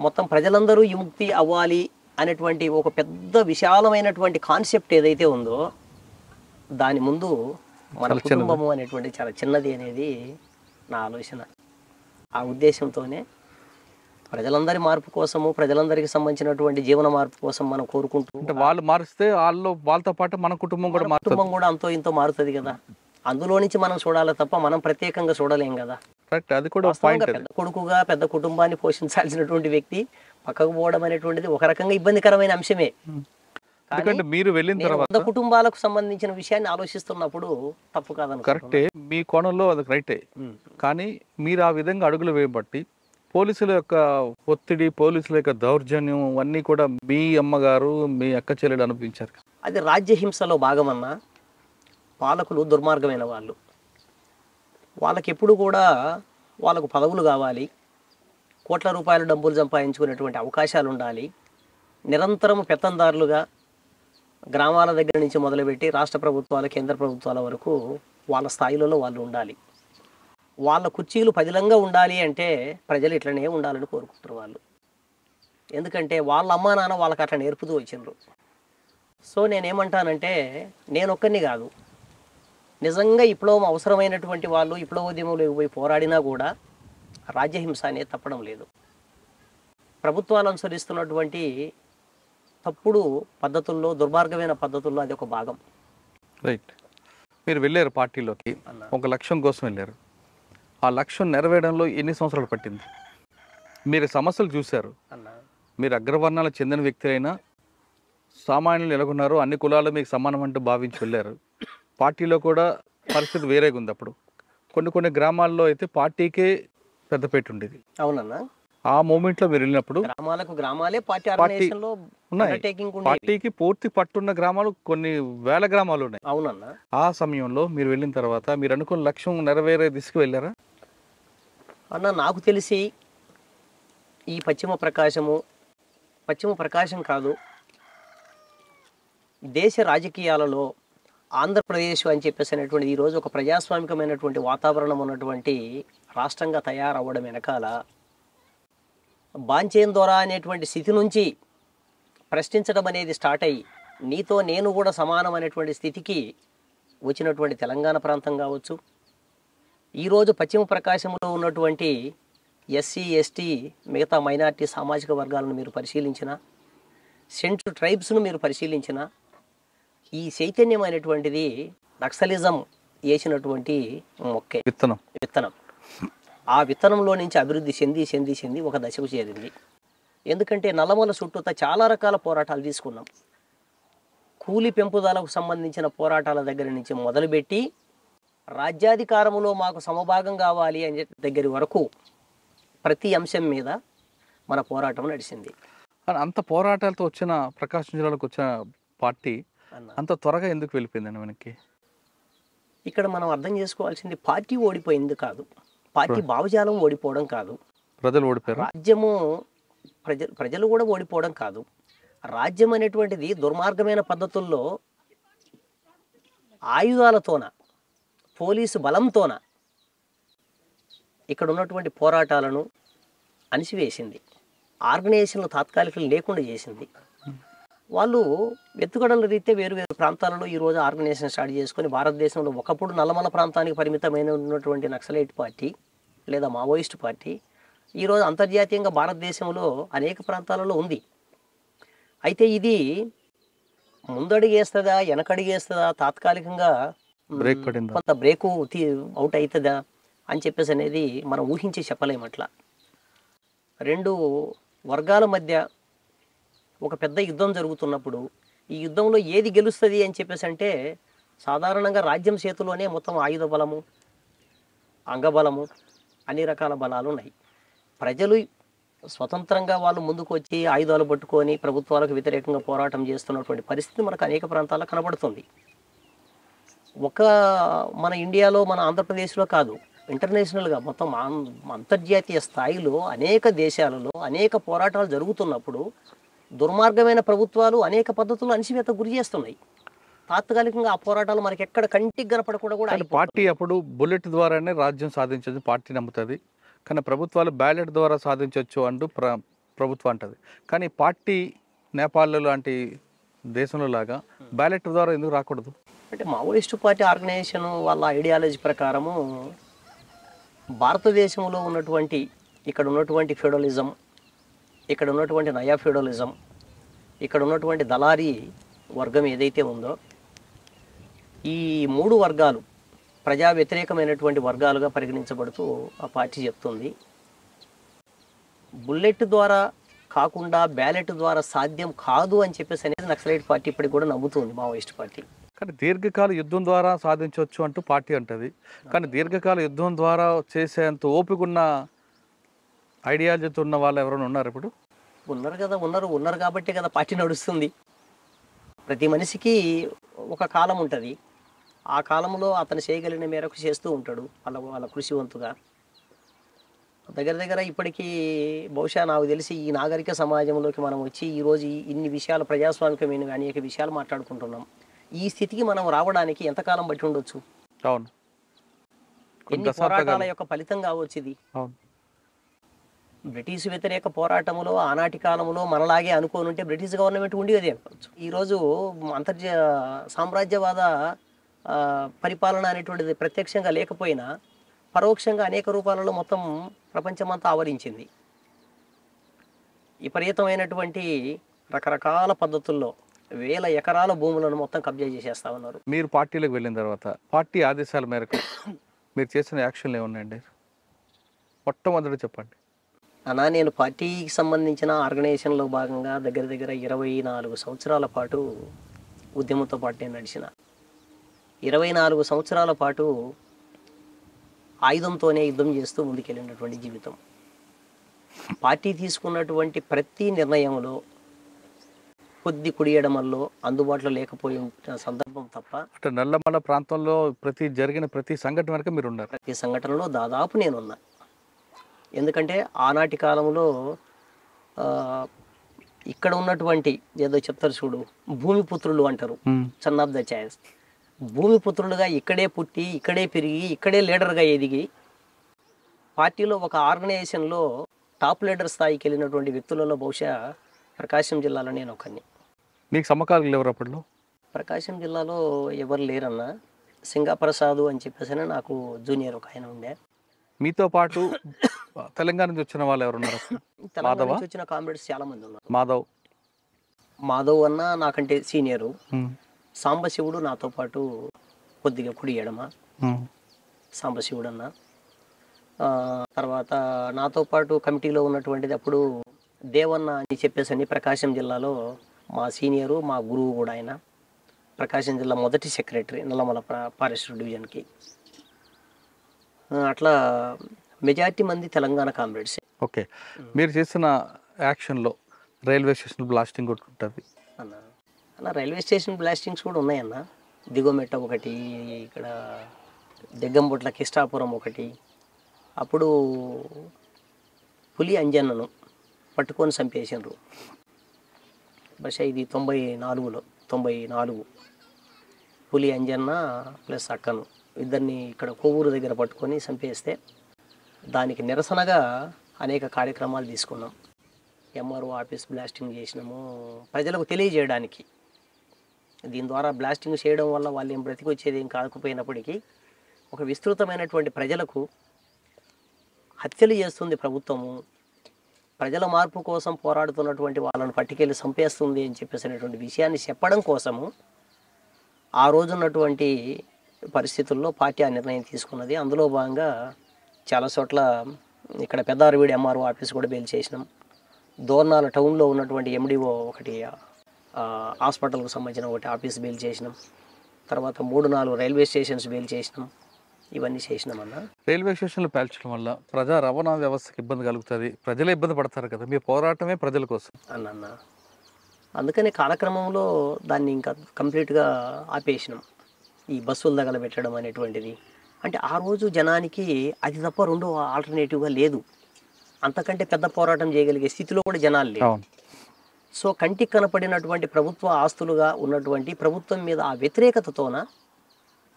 మొత్తం ప్రజలందరూ విముక్తి అవ్వాలి అనేటువంటి ఒక పెద్ద విశాలమైనటువంటి కాన్సెప్ట్ ఏదైతే ఉందో దాని ముందు మన కుటుంబము అనేటువంటి చాలా చిన్నది అనేది నా ఆలోచన. ఆ ఉద్దేశంతోనే ప్రజలందరి మార్పు కోసము, ప్రజలందరికీ సంబంధించినటువంటి జీవన మార్పు కోసం మనం కోరుకుంటూ, అంటే వాళ్ళు మారిస్తే వాళ్ళతో పాటు మన కుటుంబం కూడా కుటుంబం కూడా అంతో ఇంతో మారుతుంది కదా. అందులో నుంచి మనం చూడాలి తప్ప మనం ప్రత్యేకంగా చూడలేం కదా. అది కూడా పెద్ద కొడుకుగా పెద్ద కుటుంబాన్ని పోషించాల్సినటువంటి వ్యక్తి పక్కకు పోవడం అనేటువంటిది ఒక రకంగా ఇబ్బందికరమైన అంశమే. మీరు వెళ్ళిన తర్వాత కుటుంబాలకు సంబంధించిన విషయాన్ని ఆలోచిస్తున్నప్పుడు తప్పు కాదని కరెక్టే, మీ కోణంలో అది రైటే. కానీ మీరు ఆ విధంగా అడుగులు వేయబట్టి పోలీసుల యొక్క ఒత్తిడి, పోలీసుల యొక్క దౌర్జన్యం అన్నీ కూడా మీ అమ్మగారు, మీ అక్క చెల్లెలు అనిపించారు. అది రాజ్యహింసలో భాగమన్నా. పాలకులు దుర్మార్గమైన వాళ్ళు. వాళ్ళకి ఎప్పుడు కూడా వాళ్ళకు పదవులు కావాలి, కోట్ల రూపాయల డబ్బులు సంపాదించుకునేటువంటి అవకాశాలు ఉండాలి. నిరంతరం పెత్తందారులుగా గ్రామాల దగ్గర నుంచి మొదలుపెట్టి రాష్ట్ర ప్రభుత్వాల, కేంద్ర ప్రభుత్వాల వరకు వాళ్ళ స్థాయిలలో వాళ్ళు ఉండాలి. వాళ్ళ కుర్చీలు పదిలంగా ఉండాలి అంటే ప్రజలు ఇట్లనే ఉండాలని కోరుకుంటారు వాళ్ళు. ఎందుకంటే వాళ్ళ అమ్మా నాన్న వాళ్ళకి అట్లా నేర్పుతూ వచ్చిండ్రు. సో నేనేమంటానంటే, నేనొక్కరిని కాదు, నిజంగా విప్లవం అవసరమైనటువంటి వాళ్ళు విప్లవోద్యమంలో పోయి పోరాడినా కూడా రాజ్యహింస అనేది తప్పడం లేదు. ప్రభుత్వాలు అనుసరిస్తున్నటువంటి తప్పుడు పద్ధతుల్లో, దుర్మార్గమైన పద్ధతుల్లో అది ఒక భాగం. రైట్. మీరు వెళ్ళారు పార్టీలోకి, ఒక లక్ష్యం కోసం వెళ్ళారు. ఆ లక్ష్యం నెరవేరడంలో ఎన్ని సంవత్సరాలు పట్టింది? మీరు సమస్యలు చూశారు. మీరు అగ్రవర్ణాలకు చెందిన వ్యక్తి అయినా సామాన్యులు ఎలాగున్నారో అన్ని కులాలు మీకు సమానం అంటూ భావించి వెళ్ళారు. పార్టీలో కూడా పరిస్థితి వేరేగా ఉంది. అప్పుడు కొన్ని గ్రామాల్లో అయితే పార్టీకే పెద్దపేట ఉండేది. అవునన్నా. ఆ మూమెంట్లో మీరు వెళ్ళినప్పుడు గ్రామాలే పార్టీకి పూర్తి పట్టున్న గ్రామాలు కొన్ని వేల గ్రామాలు ఉన్నాయి. అవునన్నా. ఆ సమయంలో మీరు వెళ్ళిన తర్వాత మీరు అనుకున్న లక్ష్యం నెరవేరే దిశకు వెళ్ళారా? అన్న, నాకు తెలిసి ఈ పశ్చిమ ప్రకాశం కాదు, దేశ రాజకీయాలలో ఆంధ్రప్రదేశ్ అని చెప్పేసి అనేటువంటి ఈరోజు ఒక ప్రజాస్వామికమైనటువంటి వాతావరణం ఉన్నటువంటి రాష్ట్రంగా తయారవ్వడం వెనకాల బాంచేన్ దొరా అనేటువంటి స్థితి నుంచి ప్రశ్నించడం అనేది స్టార్ట్ అయ్యి నీతో నేను కూడా సమానం అనేటువంటి స్థితికి వచ్చినటువంటి తెలంగాణ ప్రాంతం కావచ్చు, ఈరోజు పశ్చిమ ప్రకాశంలో ఉన్నటువంటి ఎస్సీ, ఎస్టీ, మిగతా మైనార్టీ సామాజిక వర్గాలను మీరు పరిశీలించిన, సెంట్రల్ ట్రైబ్స్ను మీరు పరిశీలించిన, ఈ చైతన్యం అనేటువంటిది నక్సలిజం వేసినటువంటి మొక్కే, విత్తనం. ఆ విత్తనంలో నుంచి అభివృద్ధి చెంది ఒక దశకు చేరింది. ఎందుకంటే నల్లమల చుట్టూతా చాలా రకాల పోరాటాలు తీసుకున్నాం. కూలి పెంపుదలకు సంబంధించిన పోరాటాల దగ్గర నుంచి మొదలుపెట్టి రాజ్యాధికారంలో మాకు సమభాగం కావాలి అని దగ్గర వరకు ప్రతి అంశం మీద మన పోరాటం నడిచింది. కానీ అంత పోరాటాలతో వచ్చిన ప్రకాశం జిల్లాలోకి వచ్చిన పార్టీ అంత త్వరగా ఎందుకు వెళ్ళిపోయిందండి మనకి? ఇక్కడ మనం అర్థం చేసుకోవాల్సింది పార్టీ ఓడిపోయింది కాదు, పార్టీ భావజాలం ఓడిపోవడం కాదు, ప్రజలు ఓడిపోయారు, రాజ్యము ప్రజలు కూడా ఓడిపోవడం కాదు. రాజ్యం అనేటువంటిది దుర్మార్గమైన పద్ధతుల్లో ఆయుధాలతోన పోలీసు బలంతోన ఇక్కడ ఉన్నటువంటి పోరాటాలను అణిసివేసింది, ఆర్గనైజేషన్లు తాత్కాలికలు లేకుండా చేసింది. వాళ్ళు ఎత్తుగడల రీత్యా వేరు వేరు ప్రాంతాలలో ఈరోజు ఆర్గనైజేషన్ స్టార్ట్ చేసుకొని భారతదేశంలో ఒకప్పుడు నల్లమల ప్రాంతానికి పరిమితమైన ఉన్నటువంటి నక్సలైట్ పార్టీ లేదా మావోయిస్ట్ పార్టీ ఈరోజు అంతర్జాతీయంగా భారతదేశంలో అనేక ప్రాంతాలలో ఉంది. అయితే ఇది ముందడుగేస్తుందా వెనకడుగేస్తుందా, తాత్కాలికంగా బ్రేక్ పడిందా, కొంత బ్రేకు అవుట్ అవుతుందా అని చెప్పేసి అనేది మనం ఊహించి చెప్పలేము. అట్లా రెండు వర్గాల మధ్య ఒక పెద్ద యుద్ధం జరుగుతున్నప్పుడు ఈ యుద్ధంలో ఏది గెలుస్తుంది అని చెప్పేసి అంటే సాధారణంగా రాజ్యం చేతిలోనే మొత్తం ఆయుధ బలము, అంగబలము, అన్ని రకాల బలాలు ఉన్నాయి. ప్రజలు స్వతంత్రంగా వాళ్ళు ముందుకు వచ్చి ఆయుధాలు పట్టుకొని ప్రభుత్వాలకు వ్యతిరేకంగా పోరాటం చేస్తున్నటువంటి పరిస్థితి మనకు అనేక ప్రాంతాల్లో కనబడుతుంది. మన ఇండియాలో, మన ఆంధ్రప్రదేశ్లో కాదు, ఇంటర్నేషనల్గా మొత్తం అంతర్జాతీయ స్థాయిలో అనేక దేశాలలో అనేక పోరాటాలు జరుగుతున్నప్పుడు దుర్మార్గమైన ప్రభుత్వాలు అనేక పద్ధతులు అణిచివేత గురి చేస్తున్నాయి. తాత్కాలికంగా ఆ పోరాటాలు మనకి ఎక్కడ కంటికి కనపడకుండా కూడా పార్టీ అప్పుడు బుల్లెట్ ద్వారానే రాజ్యం సాధించదు పార్టీ నమ్ముతుంది, కానీ ప్రభుత్వాలు బ్యాలెట్ ద్వారా సాధించవచ్చు అంటూ ప్రభుత్వం అంటది. కానీ పార్టీ నేపాల్ లాంటి దేశంలో లాగా బ్యాలెట్ ద్వారా ఎందుకు రాకూడదు? అంటే మావోయిస్టు పార్టీ ఆర్గనైజేషన్ వాళ్ళ ఐడియాలజీ ప్రకారము భారతదేశంలో ఉన్నటువంటి ఇక్కడ ఉన్నటువంటి ఫ్యూడలిజం, ఇక్కడ ఉన్నటువంటి నయా ఫ్యూడలిజం, ఇక్కడ ఉన్నటువంటి దళారీ వర్గం ఏదైతే ఉందో ఈ మూడు వర్గాలు ప్రజా వ్యతిరేకమైనటువంటి వర్గాలుగా పరిగణించబడుతూ ఆ పార్టీ చెప్తుంది. బుల్లెట్ ద్వారా కాకుండా బ్యాలెట్ ద్వారా సాధ్యం కాదు అని చెప్పేసి అనేది నక్సలైట్ పార్టీ ఇప్పటికి కూడా నమ్ముతుంది, మావోయిస్ట్ పార్టీ. కానీ దీర్ఘకాల యుద్ధం ద్వారా సాధించవచ్చు అంటూ పార్టీ అంటది. కానీ దీర్ఘకాల యుద్ధం ద్వారా చేసేంత ఓపిక ఉన్న ఐడియాలజీతో ఉన్న వాళ్ళు ఎవరైనా ఉన్నారు ఇప్పుడు? ఉన్నారు కదా, ఉన్నారు కాబట్టి కదా పార్టీ నడుస్తుంది. ప్రతి మనిషికి ఒక కాలం ఉంటుంది, ఆ కాలంలో అతను చేయగలిగిన మేరకు చేస్తూ ఉంటాడు వాళ్ళ కృషివంతుగా. దగ్గర ఇప్పటికీ బహుశా నాకు తెలిసి ఈ నాగరిక సమాజంలోకి మనం వచ్చి ఈరోజు ఇన్ని విషయాలు ప్రజాస్వామికమైన అనేక విషయాలు మాట్లాడుకుంటున్నాం. ఈ స్థితికి మనం రావడానికి ఎంతకాలం బట్టి ఉండొచ్చు? అవును, ఎన్ని పోరాటాల యొక్క ఫలితం కావచ్చు ఇది. అవును, బ్రిటిష్ వ్యతిరేక పోరాటంలో ఆనాటి కాలంలో మనలాగే అనుకోని ఉంటే బ్రిటిష్ గవర్నమెంట్ ఉండేది అనుకోవచ్చు. ఈరోజు సామ్రాజ్యవాద పరిపాలన అనేటువంటిది ప్రత్యక్షంగా లేకపోయినా పరోక్షంగా అనేక రూపాలలో మొత్తం ప్రపంచమంతా ఆవరించింది. విపరీతమైనటువంటి రకరకాల పద్ధతుల్లో వేల ఎకరాల భూములను మొత్తం కబ్జా చేసేస్తా ఉన్నారు. మీరు పార్టీలోకి వెళ్ళిన తర్వాత పార్టీ ఆదేశాల మేరకు మీరు చేసిన యాక్షన్లు ఏమున్నాయండి? మొట్టమొదటి చెప్పండి. నేను పార్టీకి సంబంధించిన ఆర్గనైజేషన్లో భాగంగా దగ్గర 24 సంవత్సరాల పాటు ఉద్యమంతో పాటు నేను నడిచిన. 24 సంవత్సరాల పాటు ఆయుధంతోనే యుద్ధం చేస్తూ ముందుకెళ్ళినటువంటి జీవితం. పార్టీ తీసుకున్నటువంటి ప్రతి నిర్ణయంలో కొద్ది కుడియడమల్లో అందుబాటులో లేకపోయి సందర్భం తప్ప అంటే నల్లమల ప్రాంతంలో జరిగిన ప్రతి సంఘటన వరకు మీరు ఉన్నారు. ప్రతి సంఘటనలో దాదాపు నేనున్నా. ఎందుకంటే ఆనాటి కాలంలో ఇక్కడ ఉన్నటువంటి ఏదో చెప్తారు చూడు, భూమిపుత్రులు అంటారు, సన్ ఆఫ్ ద ఛాన్స్. భూమిపుత్రులుగా ఇక్కడే పుట్టి, ఇక్కడే పెరిగి, ఇక్కడే లీడర్గా ఎదిగి పార్టీలో ఒక ఆర్గనైజేషన్లో టాప్ లీడర్ స్థాయికి వెళ్ళినటువంటి వ్యక్తులలో బహుశా ప్రకాశం జిల్లాలో నేను ఒకరిని. మీకు సమకాలీకులు ఎవరు అప్పట్లో? ప్రకాశం జిల్లాలో ఎవరు లేరన్నా. సింగాప్రసాద్ అని చెప్పేసి నాకు జూనియర్ ఒక ఆయన ఉండే. మీతో పాటు తెలంగాణ నుంచి వచ్చిన వాళ్ళు ఎవరున్నారు? తెలంగాణ నుంచి వచ్చిన కామ్రేడ్స్ చాలా మంది ఉన్నారు. మాధవ్ అన్న నాకంటే సీనియరు. సాంబశివుడు నాతో పాటు కొద్దిగా కుడి ఎడమ సాంబశివుడు అన్న. తర్వాత నాతో పాటు కమిటీలో ఉన్నటువంటిది అప్పుడు దేవన్న అని చెప్పేసి ప్రకాశం జిల్లాలో మా సీనియరు, మా గురువు కూడా ఆయన. ప్రకాశం జిల్లా మొదటి సెక్రటరీ నల్లమల ఫారెస్ట్ డివిజన్కి. అట్లా మెజారిటీ మంది తెలంగాణ కామ్రేడ్సే. ఓకే, మీరు చేసిన యాక్షన్లో రైల్వే స్టేషన్ బ్లాస్టింగ్ కూడా ఉంటుంది అన్న. రైల్వే స్టేషన్ బ్లాస్టింగ్స్ కూడా ఉన్నాయన్న. దిగుమెట్ట ఒకటి, ఇక్కడ దెగ్గంబొట్ల కిష్టాపురం ఒకటి. అప్పుడు పులి అంజన్నను పట్టుకొని చంపేసినారు. బహుశా ఇది 94 పులి అంజన్న ప్లస్ అక్కను ఇద్దరిని ఇక్కడ కొవ్వూరు దగ్గర పట్టుకొని చంపేస్తే దానికి నిరసనగా అనేక కార్యక్రమాలు తీసుకున్నాం. ఎంఆర్ఓ ఆఫీస్ బ్లాస్టింగ్ చేసినాము ప్రజలకు తెలియజేయడానికి. దీని ద్వారా బ్లాస్టింగ్ చేయడం వల్ల వాళ్ళు ఏం బ్రతికొచ్చేది ఏం కాకపోయినప్పటికీ ఒక విస్తృతమైనటువంటి ప్రజలకు హత్యలు చేస్తుంది ప్రభుత్వము, ప్రజల మార్పు కోసం పోరాడుతున్నటువంటి వాళ్ళను పట్టుకెళ్ళి చంపేస్తుంది అని చెప్పేసినటువంటి విషయాన్ని చెప్పడం కోసము ఆ రోజున్నటువంటి పరిస్థితుల్లో పార్టీ ఆ నిర్ణయం తీసుకున్నది. అందులో భాగంగా చాలా చోట్ల ఇక్కడ పెద్దారవీడి ఎంఆర్ఓ ఆఫీస్ కూడా బెయిల్ చేసినాం. దోర్నాల టౌన్లో ఉన్నటువంటి ఎండిఓ ఒకటి హాస్పిటల్కు సంబంధించిన ఒకటి ఆఫీస్ బెయిల్ చేసినాం. తర్వాత 3-4 రైల్వే స్టేషన్స్ బెయిల్ చేసినాం. ఇవన్నీ చేసినామన్నా. రైల్వే స్టేషన్లు పేల్చడం వల్ల ప్రజా రవాణా వ్యవస్థకి ఇబ్బంది కలుగుతుంది, ప్రజలే ఇబ్బంది పడతారు కదా. మీ పోరాటమే ప్రజల కోసం అన్న. అందుకని కాలక్రమంలో దాన్ని ఇంకా కంప్లీట్గా ఆపేసినాం. ఈ బస్సులు తగలబెట్టడం అనేటువంటిది అంటే ఆ రోజు జనానికి అది తప్ప రెండో ఆల్టర్నేటివ్గా లేదు. అంతకంటే పెద్ద పోరాటం చేయగలిగే స్థితిలో కూడా జనాలు లేవు. సో కంటికి కనపడినటువంటి ప్రభుత్వ ఆస్తులుగా ఉన్నటువంటి ప్రభుత్వం మీద ఆ వ్యతిరేకతతోన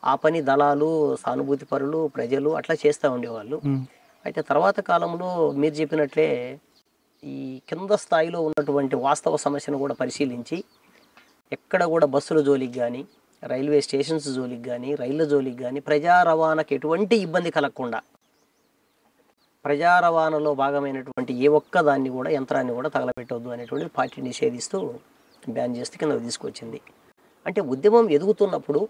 ఆ పని దళాలు, సానుభూతి పరులు, ప్రజలు అట్లా చేస్తూ ఉండేవాళ్ళు. అయితే తర్వాత కాలంలో మీరు చెప్పినట్లే ఈ కింద స్థాయిలో ఉన్నటువంటి వాస్తవ సమస్యను కూడా పరిశీలించి ఎక్కడ కూడా బస్సుల జోలికి కానీ, రైల్వే స్టేషన్స్ జోలికి కానీ, రైళ్ళ జోలికి కానీ ప్రజా రవాణాకి ఎటువంటి ఇబ్బంది కలగకుండా ప్రజా రవాణాలో భాగమైనటువంటి ఏ ఒక్క దాన్ని కూడా యంత్రాన్ని కూడా తగలబెట్టవద్దు అనేటువంటి పార్టీ నిషేధిస్తూ బ్యాన్ చేస్తే కిందకు తీసుకొచ్చింది. అంటే ఉద్యమం ఎదుగుతున్నప్పుడు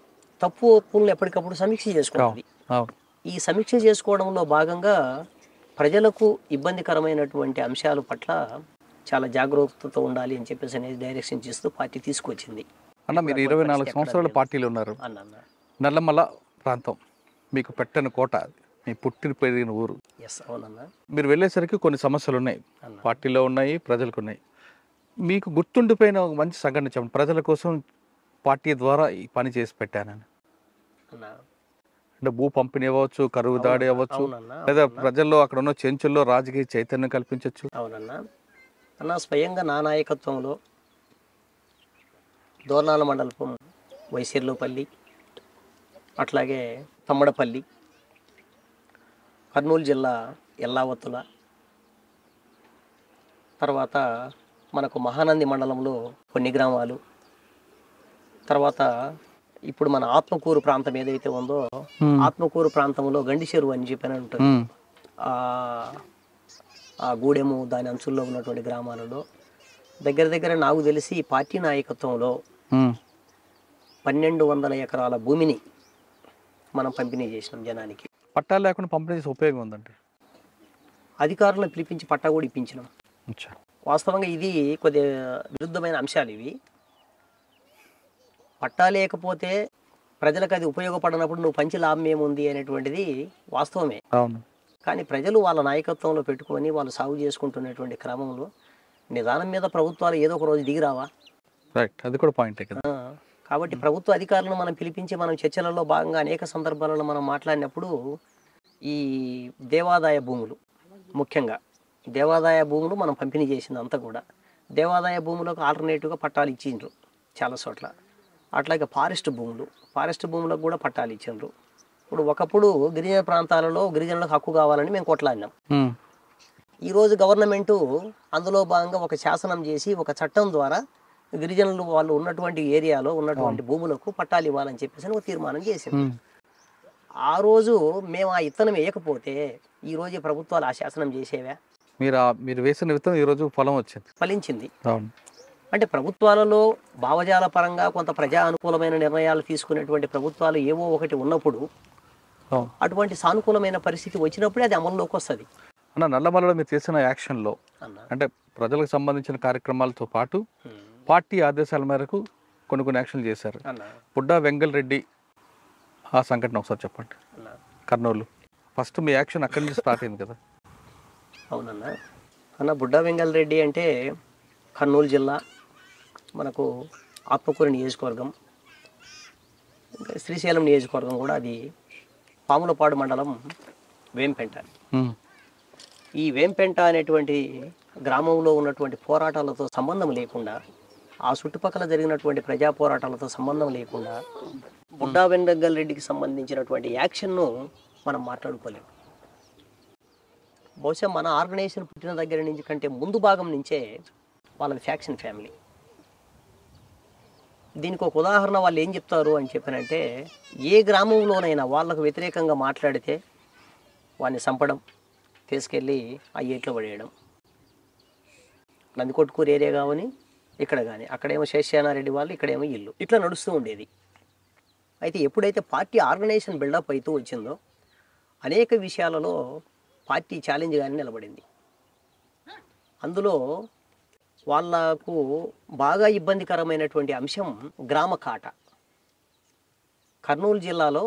తప్పు ఒప్పులను ఎప్పటికప్పుడు సమీక్ష చేసుకోవాలి. ఈ సమీక్ష చేసుకోవడంలో భాగంగా ప్రజలకు ఇబ్బందికరమైనటువంటి అంశాల పట్ల చాలా జాగ్రత్తతో ఉండాలి అని చెప్పేసి అనేది డైరెక్షన్ చేస్తూ పార్టీ తీసుకొచ్చింది. అన్న, మీరు 24 సంవత్సరాల పార్టీలో ఉన్నారు. నల్లమల ప్రాంతం మీకు పెట్టని కోట, మీ పుట్టిన పెరిగిన ఊరు. అవునన్నా. మీరు వెళ్ళేసరికి కొన్ని సమస్యలు ఉన్నాయి, పార్టీలో ఉన్నాయి, ప్రజలకు ఉన్నాయి. మీకు గుర్తుండిపోయిన ఒక మంచి సంఘటన చెప్పండి. ప్రజల కోసం పార్టీ ద్వారా ఈ పని చేసి పెట్టానని. అంటే భూ పంపిణీ అవ్వచ్చు, కరువు దాడి అవ్వచ్చు, లేదా ప్రజల్లో అక్కడ ఉన్న చెంచుల్లో రాజకీయ చైతన్యం కల్పించవచ్చు. అవునన్నా. అన్న స్వయంగా నా నాయకత్వంలో దోర్నాల మండలం వైసిర్లోపల్లి, అట్లాగే తమ్మడపల్లి, కర్నూలు జిల్లా ఎల్లావత్తుల, తర్వాత మనకు మహానంది మండలంలో కొన్ని గ్రామాలు, తర్వాత ఇప్పుడు మన ఆత్మకూరు ప్రాంతం ఏదైతే ఉందో ఆత్మకూరు ప్రాంతంలో గండిచెరువు అని చెప్పని ఉంటుంది. ఆ గూడెము దాని అంచుల్లో ఉన్నటువంటి గ్రామాలలో దగ్గర నాకు తెలిసి పార్టీ నాయకత్వంలో 1200 ఎకరాల భూమిని మనం పంపిణీ చేసినాం జనానికి. పట్టాలు లేకుండా పంపిణీ చేసే ఉపయోగం ఉందండి. అధికారులను పిలిపించి పట్టా కూడా ఇప్పించినాం. వాస్తవంగా ఇది కొద్దిగా విరుద్ధమైన అంశాలు ఇవి. పట్టా లేకపోతే ప్రజలకు అది ఉపయోగపడినప్పుడు నువ్వు పంచి లాభం ఏముంది అనేటువంటిది వాస్తవమే. కానీ ప్రజలు వాళ్ళ నాయకత్వంలో పెట్టుకొని వాళ్ళు సాగు చేసుకుంటున్నటువంటి క్రమంలో నిదానం మీద ప్రభుత్వాలు ఏదో ఒక రోజు దిగిరావా? అది కూడా పాయింటే కదా. కాబట్టి ప్రభుత్వ అధికారులను మనం పిలిపించి మనం చర్చలలో భాగంగా అనేక సందర్భాలలో మనం మాట్లాడినప్పుడు ఈ దేవాదాయ భూములు, ముఖ్యంగా దేవాదాయ భూములు మనం పంపిణీ చేసింది అంతా కూడా దేవాదాయ భూములకు ఆల్టర్నేటివ్గా పట్టాలు ఇచ్చిండ్రు చాలా చోట్ల. అట్లాగే ఫారెస్ట్ భూములకు కూడా పట్టాలు ఇచ్చిండ్రు. ఇప్పుడు ఒకప్పుడు గిరిజన ప్రాంతాలలో గిరిజనులకు హక్కు కావాలని మేము కొట్లాడినాం. ఈరోజు గవర్నమెంటు అందులో భాగంగా ఒక శాసనం చేసి ఒక చట్టం ద్వారా గిరిజనులు వాళ్ళు ఉన్నటువంటి ఏరియాలో ఉన్నటువంటి భూములకు పట్టాలు ఇవ్వాలని చెప్పేసి ఒక తీర్మానం చేసింది. ఆ రోజు మేము ఆ ఇత్తనం వేయకపోతే ఈ రోజు ప్రభుత్వాలు ఆ శాసనం చేసేవా? మీరు వేసిన విత్తనం ఈ రోజు ఫలించింది. అంటే ప్రభుత్వాలలో భావజాల పరంగా కొంత ప్రజా అనుకూలమైన నిర్ణయాలు తీసుకునేటువంటి ప్రభుత్వాలు ఏవో ఒకటి ఉన్నప్పుడు అటువంటి సానుకూలమైన పరిస్థితి వచ్చినప్పుడే అది అమల్లోకి వస్తుంది. అన్న, నల్లమలలో మీరు చేసిన యాక్షన్లో అంటే ప్రజలకు సంబంధించిన కార్యక్రమాలతో పాటు పార్టీ ఆదేశాల మేరకు కొన్ని కొన్ని యాక్షన్లు చేశారు. అన్న బుడ్డా వెంగల్ రెడ్డి ఆ సంఘటన ఒకసారి చెప్పండి. అన్న కర్నూలు ఫస్ట్ మీ యాక్షన్ అక్కడి నుంచి స్టార్ట్ అయింది కదా. అవునన్న. అన్న బుడ్డా వెంగల్ రెడ్డి అంటే కర్నూలు జిల్లా, మనకు ఆత్మకూరు నియోజకవర్గం, ఇంకా శ్రీశైలం నియోజకవర్గం కూడా, అది పాములపాడు మండలం వేంపెంట. ఈ వేంపెంట అనేటువంటి గ్రామంలో ఉన్నటువంటి పోరాటాలతో సంబంధం లేకుండా, ఆ చుట్టుపక్కల జరిగినటువంటి ప్రజా పోరాటాలతో సంబంధం లేకుండా బుడ్డా వెంగల్ రెడ్డికి సంబంధించినటువంటి యాక్షన్ను మనం మాట్లాడుకోలేము. బహుశా మన ఆర్గనైజేషన్ పుట్టిన దగ్గర నుంచి కంటే ముందు భాగం నుంచే వాళ్ళది ఫ్యాక్షన్ ఫ్యామిలీ. దీనికి ఒక ఉదాహరణ వాళ్ళు ఏం చెప్తారు అని చెప్పానంటే, ఏ గ్రామంలోనైనా వాళ్ళకు వ్యతిరేకంగా మాట్లాడితే వాడిని చంపడం, తీసుకెళ్ళి ఆ ఏట్లో పడేయడం. నందికొట్కూరు ఏరియా కావని ఇక్కడ కానీ, అక్కడేమో శేషానారెడ్డి వాళ్ళు, ఇక్కడేమో ఇల్లు, ఇట్లా నడుస్తూ ఉండేది. అయితే ఎప్పుడైతే పార్టీ ఆర్గనైజేషన్ బిల్డప్ అవుతూ వచ్చిందో, అనేక విషయాలలో పార్టీ ఛాలెంజ్గానే నిలబడింది. అందులో వాళ్ళకు బాగా ఇబ్బందికరమైనటువంటి అంశం గ్రామ కాట. కర్నూలు జిల్లాలో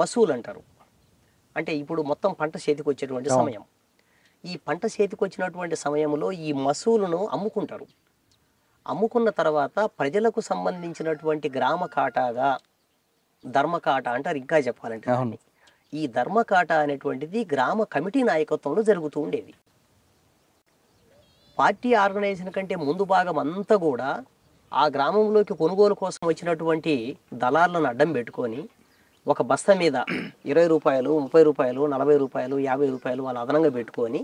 మసూలు అంటారు, అంటే ఇప్పుడు మొత్తం పంట చేతికి వచ్చేటువంటి సమయం. ఈ పంట చేతికి వచ్చినటువంటి సమయంలో ఈ మసూలును అమ్ముకుంటారు. అమ్ముకున్న తర్వాత ప్రజలకు సంబంధించినటువంటి గ్రామ కాటాగా ధర్మకాట అంటారు. ఇంకా చెప్పాలంటే ఈ ధర్మకాట అనేటువంటిది గ్రామ కమిటీ నాయకత్వంలో జరుగుతూ ఉండేది. పార్టీ ఆర్గనైజేషన్ కంటే ముందు భాగం అంతా కూడా ఆ గ్రామంలోకి కొనుగోలు కోసం వచ్చినటువంటి దళాలను అడ్డం పెట్టుకొని, ఒక బస్తా మీద 20 రూపాయలు, 30 రూపాయలు, 40 రూపాయలు, 50 రూపాయలు వాళ్ళు అదనంగా పెట్టుకొని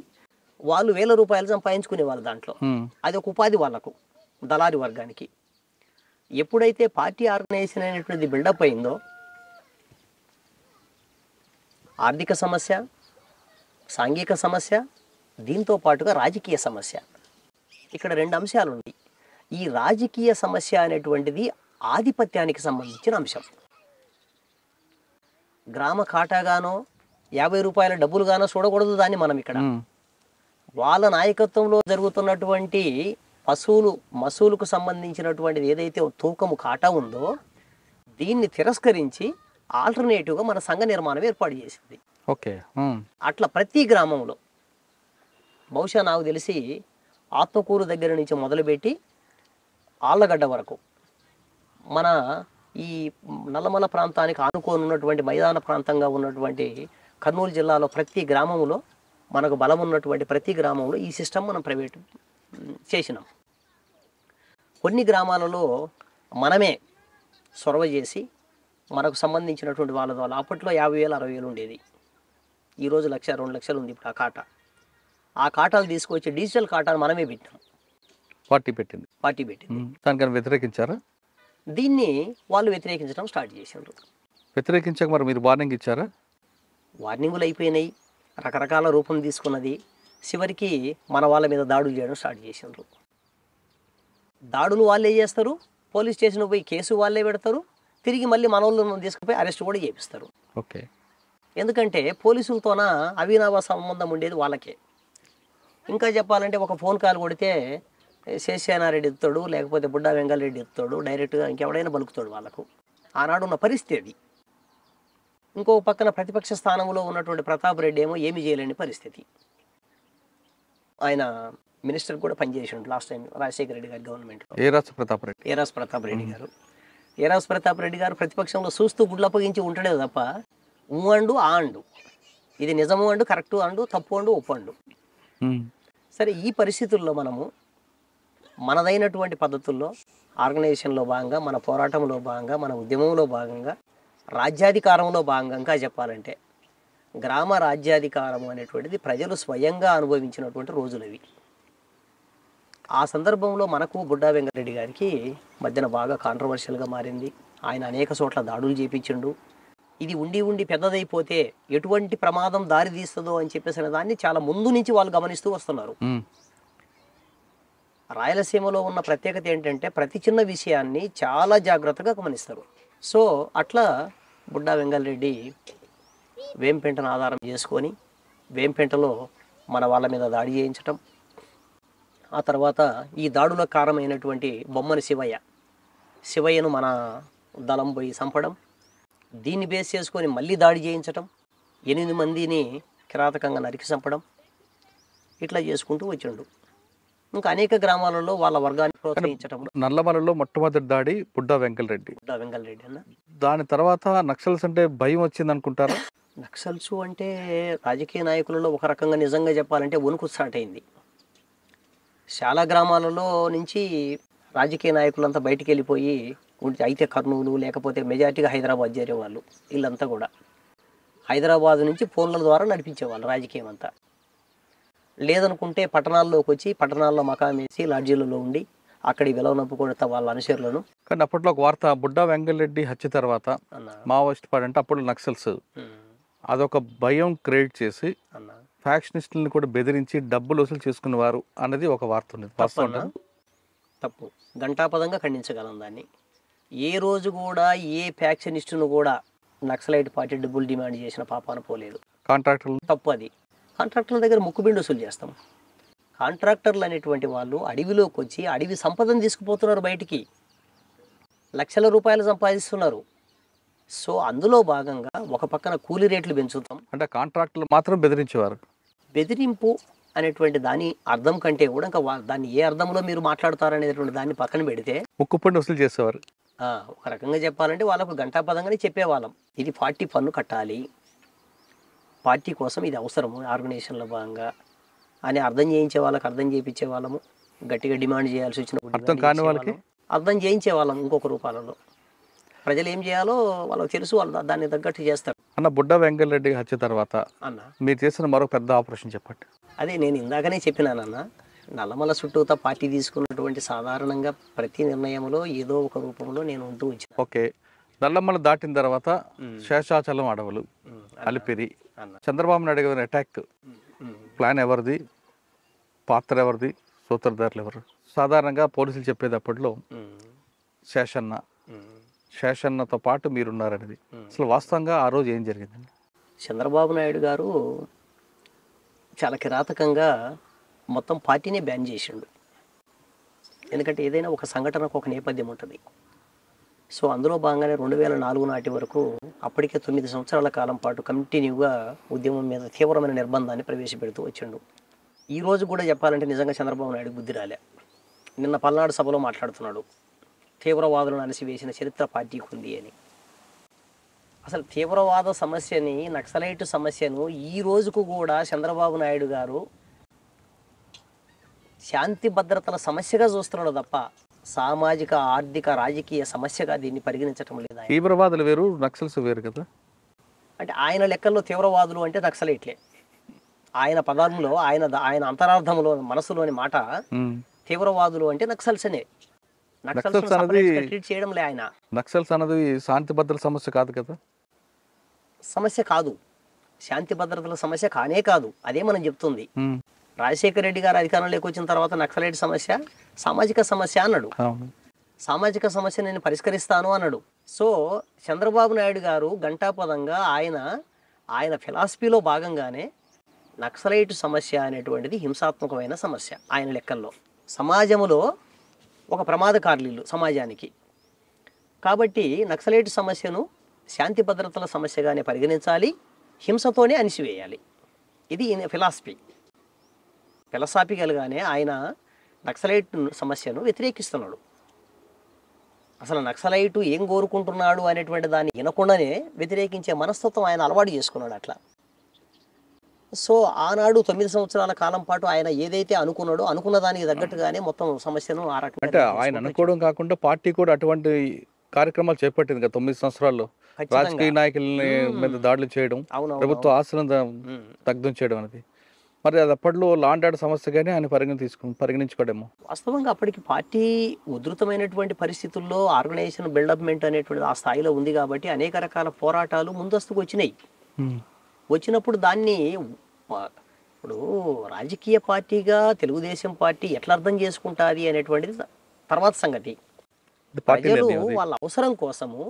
వాళ్ళు 1000 రూపాయలు సంపాదించుకునే వాళ్ళు. దాంట్లో అది ఒక ఉపాధి వాళ్ళకు, దళారి వర్గానికి. ఎప్పుడైతే పార్టీ ఆర్గనైజేషన్ అనేటువంటిది బిల్డప్ అయిందో, ఆర్థిక సమస్య, సాంఘిక సమస్య, దీంతో పాటుగా రాజకీయ సమస్య, ఇక్కడ 2 అంశాలు ఉన్నాయి. ఈ రాజకీయ సమస్య అనేటువంటిది ఆధిపత్యానికి సంబంధించిన అంశం. గ్రామ కాటాగానో 50 రూపాయల డబ్బులుగానో చూడకూడదు దాన్ని మనం ఇక్కడ. వాళ్ళ నాయకత్వంలో జరుగుతున్నటువంటి మసూలుకు సంబంధించినటువంటిది ఏదైతే తూకము కాటా ఉందో, దీన్ని తిరస్కరించి ఆల్టర్నేటివ్గా మన సంఘ నిర్మాణం ఏర్పాటు చేసింది. ఓకే. అట్లా ప్రతి గ్రామంలో, బహుశా నాకు తెలిసి ఆత్మకూరు దగ్గర నుంచి మొదలుపెట్టి ఆళ్ళగడ్డ వరకు, మన ఈ నల్లమల ప్రాంతానికి ఆనుకొని ఉన్నటువంటి మైదాన ప్రాంతంగా ఉన్నటువంటి కర్నూలు జిల్లాలో ప్రతి గ్రామంలో, మనకు బలం ఉన్నటువంటి ప్రతి గ్రామంలో ఈ సిస్టమ్ మనం ప్రైవేట్ చేసినాం. కొన్ని గ్రామాలలో మనమే చొరవ చేసి మనకు సంబంధించినటువంటి వాళ్ళ ద్వారా, అప్పట్లో 50,000 60,000 ఉండేది, ఈరోజు 1,00,000 2 లక్షలు ఉంది ఇప్పుడు ఆ కాటా. ఆ కాటాలు తీసుకొచ్చి డిజిటల్ కాటాను మనమే పెట్టాం. పార్టీ పెట్టింది. దానికన్నా వ్యతిరేకించారా? దీన్ని వాళ్ళు వ్యతిరేకించడం స్టార్ట్ చేశారు. వ్యతిరేకించాక మరి మీరు వార్నింగ్ ఇచ్చారా? వార్నింగులు అయిపోయినాయి, రకరకాల రూపం తీసుకున్నది. చివరికి మన వాళ్ళ మీద దాడులు చేయడం స్టార్ట్ చేశారు. దాడులు వాళ్ళే చేస్తారు, పోలీస్ స్టేషన్ పోయి కేసు వాళ్ళే పెడతారు, తిరిగి మళ్ళీ మన వాళ్ళను తీసుకుపోయి అరెస్ట్ కూడా చేపిస్తారు. ఓకే. ఎందుకంటే పోలీసులతోన అవినాభ సంబంధం ఉండేది వాళ్ళకే. ఇంకా చెప్పాలంటే ఒక ఫోన్ కాల్ కొడితే శేషానారెడ్డి ఎత్తాడు, లేకపోతే బుడ్డా వెంగల్ రెడ్డి ఎత్తాడు, డైరెక్ట్గా ఇంకెవడైనా బలుకుతాడు వాళ్ళకు. ఆనాడు ఉన్న పరిస్థితి అది. ఇంకో పక్కన ప్రతిపక్ష స్థానంలో ఉన్నటువంటి ప్రతాప్ రెడ్డి ఏమో ఏమి చేయలేని పరిస్థితి. ఆయన మినిస్టర్ కూడా పనిచేసిండు లాస్ట్ టైం రాజశేఖర రెడ్డి గారి గవర్నమెంట్లో. ఏరాస్ ప్రతాప్ రెడ్డి గారు ప్రతిపక్షంలో చూస్తూ గుడ్లప్పగించి ఉంటాడే తప్ప అండు ఆ అండు, ఇది నిజము అండు, కరెక్టు అండు, తప్పు అండు, ఒప్పండు. సరే, ఈ పరిస్థితుల్లో మనము మనదైనటువంటి పద్ధతుల్లో ఆర్గనైజేషన్లో భాగంగా, మన పోరాటంలో భాగంగా, మన ఉద్యమంలో భాగంగా, రాజ్యాధికారంలో భాగంగా చెప్పాలంటే గ్రామ రాజ్యాధికారం అనేటువంటిది ప్రజలు స్వయంగా అనుభవించినటువంటి రోజులవి. ఆ సందర్భంలో మనకు బుడ్డా వెంకటరెడ్డి గారికి మధ్యన బాగా కాంట్రవర్షియల్గా మారింది. ఆయన అనేక చోట్ల దాడులు చేపించిండు. ఇది ఉండి పెద్దదైపోతే ఎటువంటి ప్రమాదం దారి తీస్తుందో అని చెప్పేసిన దాన్ని చాలా ముందు నుంచి వాళ్ళు గమనిస్తూ వస్తున్నారు. రాయలసీమలో ఉన్న ప్రత్యేకత ఏంటంటే ప్రతి చిన్న విషయాన్ని చాలా జాగ్రత్తగా గమనిస్తారు. సో అట్లా బుడ్డా వెంగల్ రెడ్డి వేంపెంటను ఆధారం చేసుకొని వేంపెంటలో మన వాళ్ళ మీద దాడి చేయించటం, ఆ తర్వాత ఈ దాడులకు కారణమైనటువంటి బొమ్మని శివయ్యను మన దళం పోయి చంపడం, దీన్ని బేస్ చేసుకొని మళ్ళీ దాడి చేయించటం, 8 మందిని కిరాతకంగా నరికి చంపడం, ఇట్లా చేసుకుంటూ వచ్చిండు. ఇంకా అనేక గ్రామాలలో వాళ్ళ వర్గాన్ని ప్రోత్సహించడం. నల్లమలలో మొట్టమొదటి దాడి బుడ్డా వెంకటరెడ్డి. వెంకటరెడ్డి అన్న. దాని తర్వాత నక్సల్స్ అంటే భయం వచ్చింది అనుకుంటారా? నక్సల్స్ అంటే రాజకీయ నాయకులలో ఒక రకంగా నిజంగా చెప్పాలంటే వణుకు స్టార్ట్ అయింది. చాలా గ్రామాలలో నుంచి రాజకీయ నాయకులంతా బయటికి వెళ్ళిపోయి అయితే కర్నూలు లేకపోతే మెజార్టీగా హైదరాబాద్ చేరేవాళ్ళు. వీళ్ళంతా కూడా హైదరాబాద్ నుంచి ఫోన్ల ద్వారా నడిపించేవాళ్ళు రాజకీయం అంతా. లేదనుకుంటే పట్టణాల్లోకి వచ్చి పట్టణాల్లో మకాం వేసి లాడ్జీలలో ఉండి అక్కడి వెలవనప్పుకొడతా వాళ్ళ అనుచరులను. కానీ అప్పట్లో ఒక వార్త, బుడ్డా వెంకటరెడ్డి హత్య తర్వాత మావోయిస్ట్ పార్టీ అంటే అప్పుడు నక్సల్స్ అదొక భయం క్రియేట్ చేసి ఫ్యాక్షనిస్టులను కూడా బెదిరించి డబ్బులు వసూలు చేసుకునేవారు అనేది ఒక వార్త ఉంది. తప్పు, ఘంటాపదంగా ఖండించగలం దాన్ని. ఏ రోజు కూడా ఏ ఫ్యాక్షనిస్టును కూడా నక్సలైట్ పార్టీ డబ్బులు డిమాండ్ చేసిన పాపాన పోలేదు. కాంట్రాక్టర్లు తప్పు. అది కాంట్రాక్టర్ల దగ్గర ముక్కుబిండి వసూలు చేస్తాం. కాంట్రాక్టర్లు అనేటువంటి వాళ్ళు అడవిలోకి వచ్చి అడవి సంపదను తీసుకుపోతున్నారు, బయటికి లక్షల రూపాయలు సంపాదిస్తున్నారు. సో అందులో భాగంగా ఒక పక్కన కూలీ రేట్లు పెంచుతాం అంటే కాంట్రాక్టర్లు మాత్రం బెదిరించేవారు. బెదిరింపు అనేటువంటి దాని అర్థం కంటే కూడా ఇంకా దాన్ని ఏ అర్థంలో మీరు మాట్లాడతారనేటువంటి దాన్ని పక్కన పెడితే ముక్కుపండి వసూలు చేసేవారు. ఒక రకంగా చెప్పాలంటే వాళ్ళకు ఘంటాపదంగానే చెప్పేవాళ్ళం, ఇది పార్టీ పన్ను కట్టాలి, పార్టీ కోసం ఇది అవసరము ఆర్గనైజేషన్లో భాగంగా అని అర్థం చేయించే వాళ్ళకి అర్థం చేయించే వాళ్ళము. గట్టిగా డిమాండ్ చేయాల్సి వచ్చిన అర్థం కాని వాళ్ళకి అర్థం చేయించే వాళ్ళం. ఇంకొక రూపాలలో ప్రజలు ఏం చేయాలో వాళ్ళకి తెలుసు, వాళ్ళు దాన్ని తగ్గట్టు చేస్తారు. అన్న, బుడ్డా వెంకటరెడ్డి హత్య తర్వాత అన్న మీరు చేసిన మరో పెద్ద ఆపరేషన్ చెప్పండి. అదే నేను ఇందాకనే చెప్పినానన్న, నల్లమల చుట్టూతా పార్టీ తీసుకున్నటువంటి సాధారణంగా ప్రతి నిర్ణయంలో ఏదో ఒక రూపంలో నేను ఉంటూ వచ్చాను. ఓకే, నల్లమల దాటిన తర్వాత శేషాచలం అడవులు, అలిపిరి, చంద్రబాబు నాయుడు గారి అటాక్ ప్లాన్ ఎవరిది, పాత్ర ఎవరిది, సూత్రధారులు ఎవరు? సాధారణంగా పోలీసులు చెప్పేటప్పట్లో శేషన్నతో పాటు మీరున్నారనేది. అసలు వాస్తవంగా ఆ రోజు ఏం జరిగిందండి? చంద్రబాబు నాయుడు గారు చాలా కిరాతకంగా మొత్తం పార్టీనే బ్యాన్ చేసిండు. ఎందుకంటే ఏదైనా ఒక సంఘటనకు ఒక నేపథ్యం ఉంటుంది. సో అందులో భాగంగానే 2004 నాటి వరకు అప్పటికే 9 సంవత్సరాల కాలం పాటు కంటిన్యూగా ఉద్యమం మీద తీవ్రమైన నిర్బంధాన్ని ప్రవేశపెడుతూ వచ్చిండు. ఈ రోజు కూడా చెప్పాలంటే నిజంగా చంద్రబాబు నాయుడు బుద్ధి రాలే. నిన్న పల్నాడు సభలో మాట్లాడుతున్నాడు, తీవ్రవాదులను అలసివేసిన చరిత్ర పార్టీకి ఉంది అని. అసలు తీవ్రవాద సమస్యని, నక్సలైట్ సమస్యను ఈ రోజుకు కూడా చంద్రబాబు నాయుడు గారు శాంతి భద్రతల సమస్యగా చూస్తున్నాడు తప్ప సామాజిక, ఆర్థిక, రాజకీయ సమస్యగా దీన్ని పరిగణించటం లేదు. తీవ్రవాదులు వేరు, నక్సల్స్ వేరు కదా. అంటే ఆయన లెక్కల్లో తీవ్రవాదులు అంటే నక్సలైట్లే. ఆయన పదంలో, ఆయన అంతరార్థంలో, మనసులోని మాట తీవ్రవాదులు అంటే నక్సల్స్ అనే. నక్సల్స్ ట్రీట్ చేయడంలే ఆయన. నక్సల్స్ అన్నది శాంతి భద్రతల సమస్య కాదు కదా. సమస్య కాదు, శాంతి భద్రతల సమస్య కానే కాదు. అదే మనం చెప్తుంది. రాజశేఖర రెడ్డి గారు అధికారంలోకి వచ్చిన తర్వాత నక్సలైట్ సమస్య సామాజిక సమస్య అన్నాడు. సామాజిక సమస్య నేను పరిష్కరిస్తాను అన్నాడు. సో చంద్రబాబు నాయుడు గారు ఘంటాపదంగా ఆయన ఫిలాసఫీలో భాగంగానే నక్సలైట్ సమస్య అనేటువంటిది హింసాత్మకమైన సమస్య ఆయన లెక్కల్లో. సమాజంలో ఒక ప్రమాదకారులు సమాజానికి. కాబట్టి నక్సలైట్ సమస్యను శాంతి భద్రతల సమస్యగానే పరిగణించాలి, హింసతోనే అణిసివేయాలి. ఇది ఫిలాసాఫికల్గానే ఆయన నక్సలైట్ సమస్యను వ్యతిరేకిస్తున్నాడు. అసలు నక్సలైటు ఏం కోరుకుంటున్నాడు అనేటువంటి దాన్ని వినకుండానే వ్యతిరేకించే మనస్తత్వం ఆయన అలవాటు చేసుకున్నాడు అట్లా. సో ఆనాడు 9 సంవత్సరాల కాలం పాటు ఆయన ఏదైతే అనుకున్నాడో అనుకున్న దానికి తగ్గట్టుగానే మొత్తం సమస్యను ఆ రకంగా అంటే ఆయన అనుకోవడం కాకుండా పార్టీ కూడా అటువంటి కార్యక్రమాలు చేపట్టింది కదా 9 సంవత్సరాల్లో. రాజకీయ నాయకులని మీద దాడులు చేయడం, ప్రభుత్వ ఆస్తులను దగ్ధం చేయడం అనేది. మరి అది అప్పట్లో లాండ్ ఆర్డర్ సమస్యగానే ఆయన పరిగణించుకోవడము. వాస్తవంగా అప్పటికి పార్టీ ఉధృతమైనటువంటి పరిస్థితుల్లో ఆర్గనైజేషన్ బిల్డప్మెంట్ అనేటువంటి ఆ స్థాయిలో ఉంది కాబట్టి అనేక రకాల పోరాటాలు ముందస్తుకు వచ్చినాయి. వచ్చినప్పుడు దాన్ని ఇప్పుడు రాజకీయ పార్టీగా తెలుగుదేశం పార్టీ ఎట్లా అర్థం చేసుకుంటుంది అనేటువంటిది తర్వాత సంగతి. ప్రజలు వాళ్ళ అవసరం కోసము,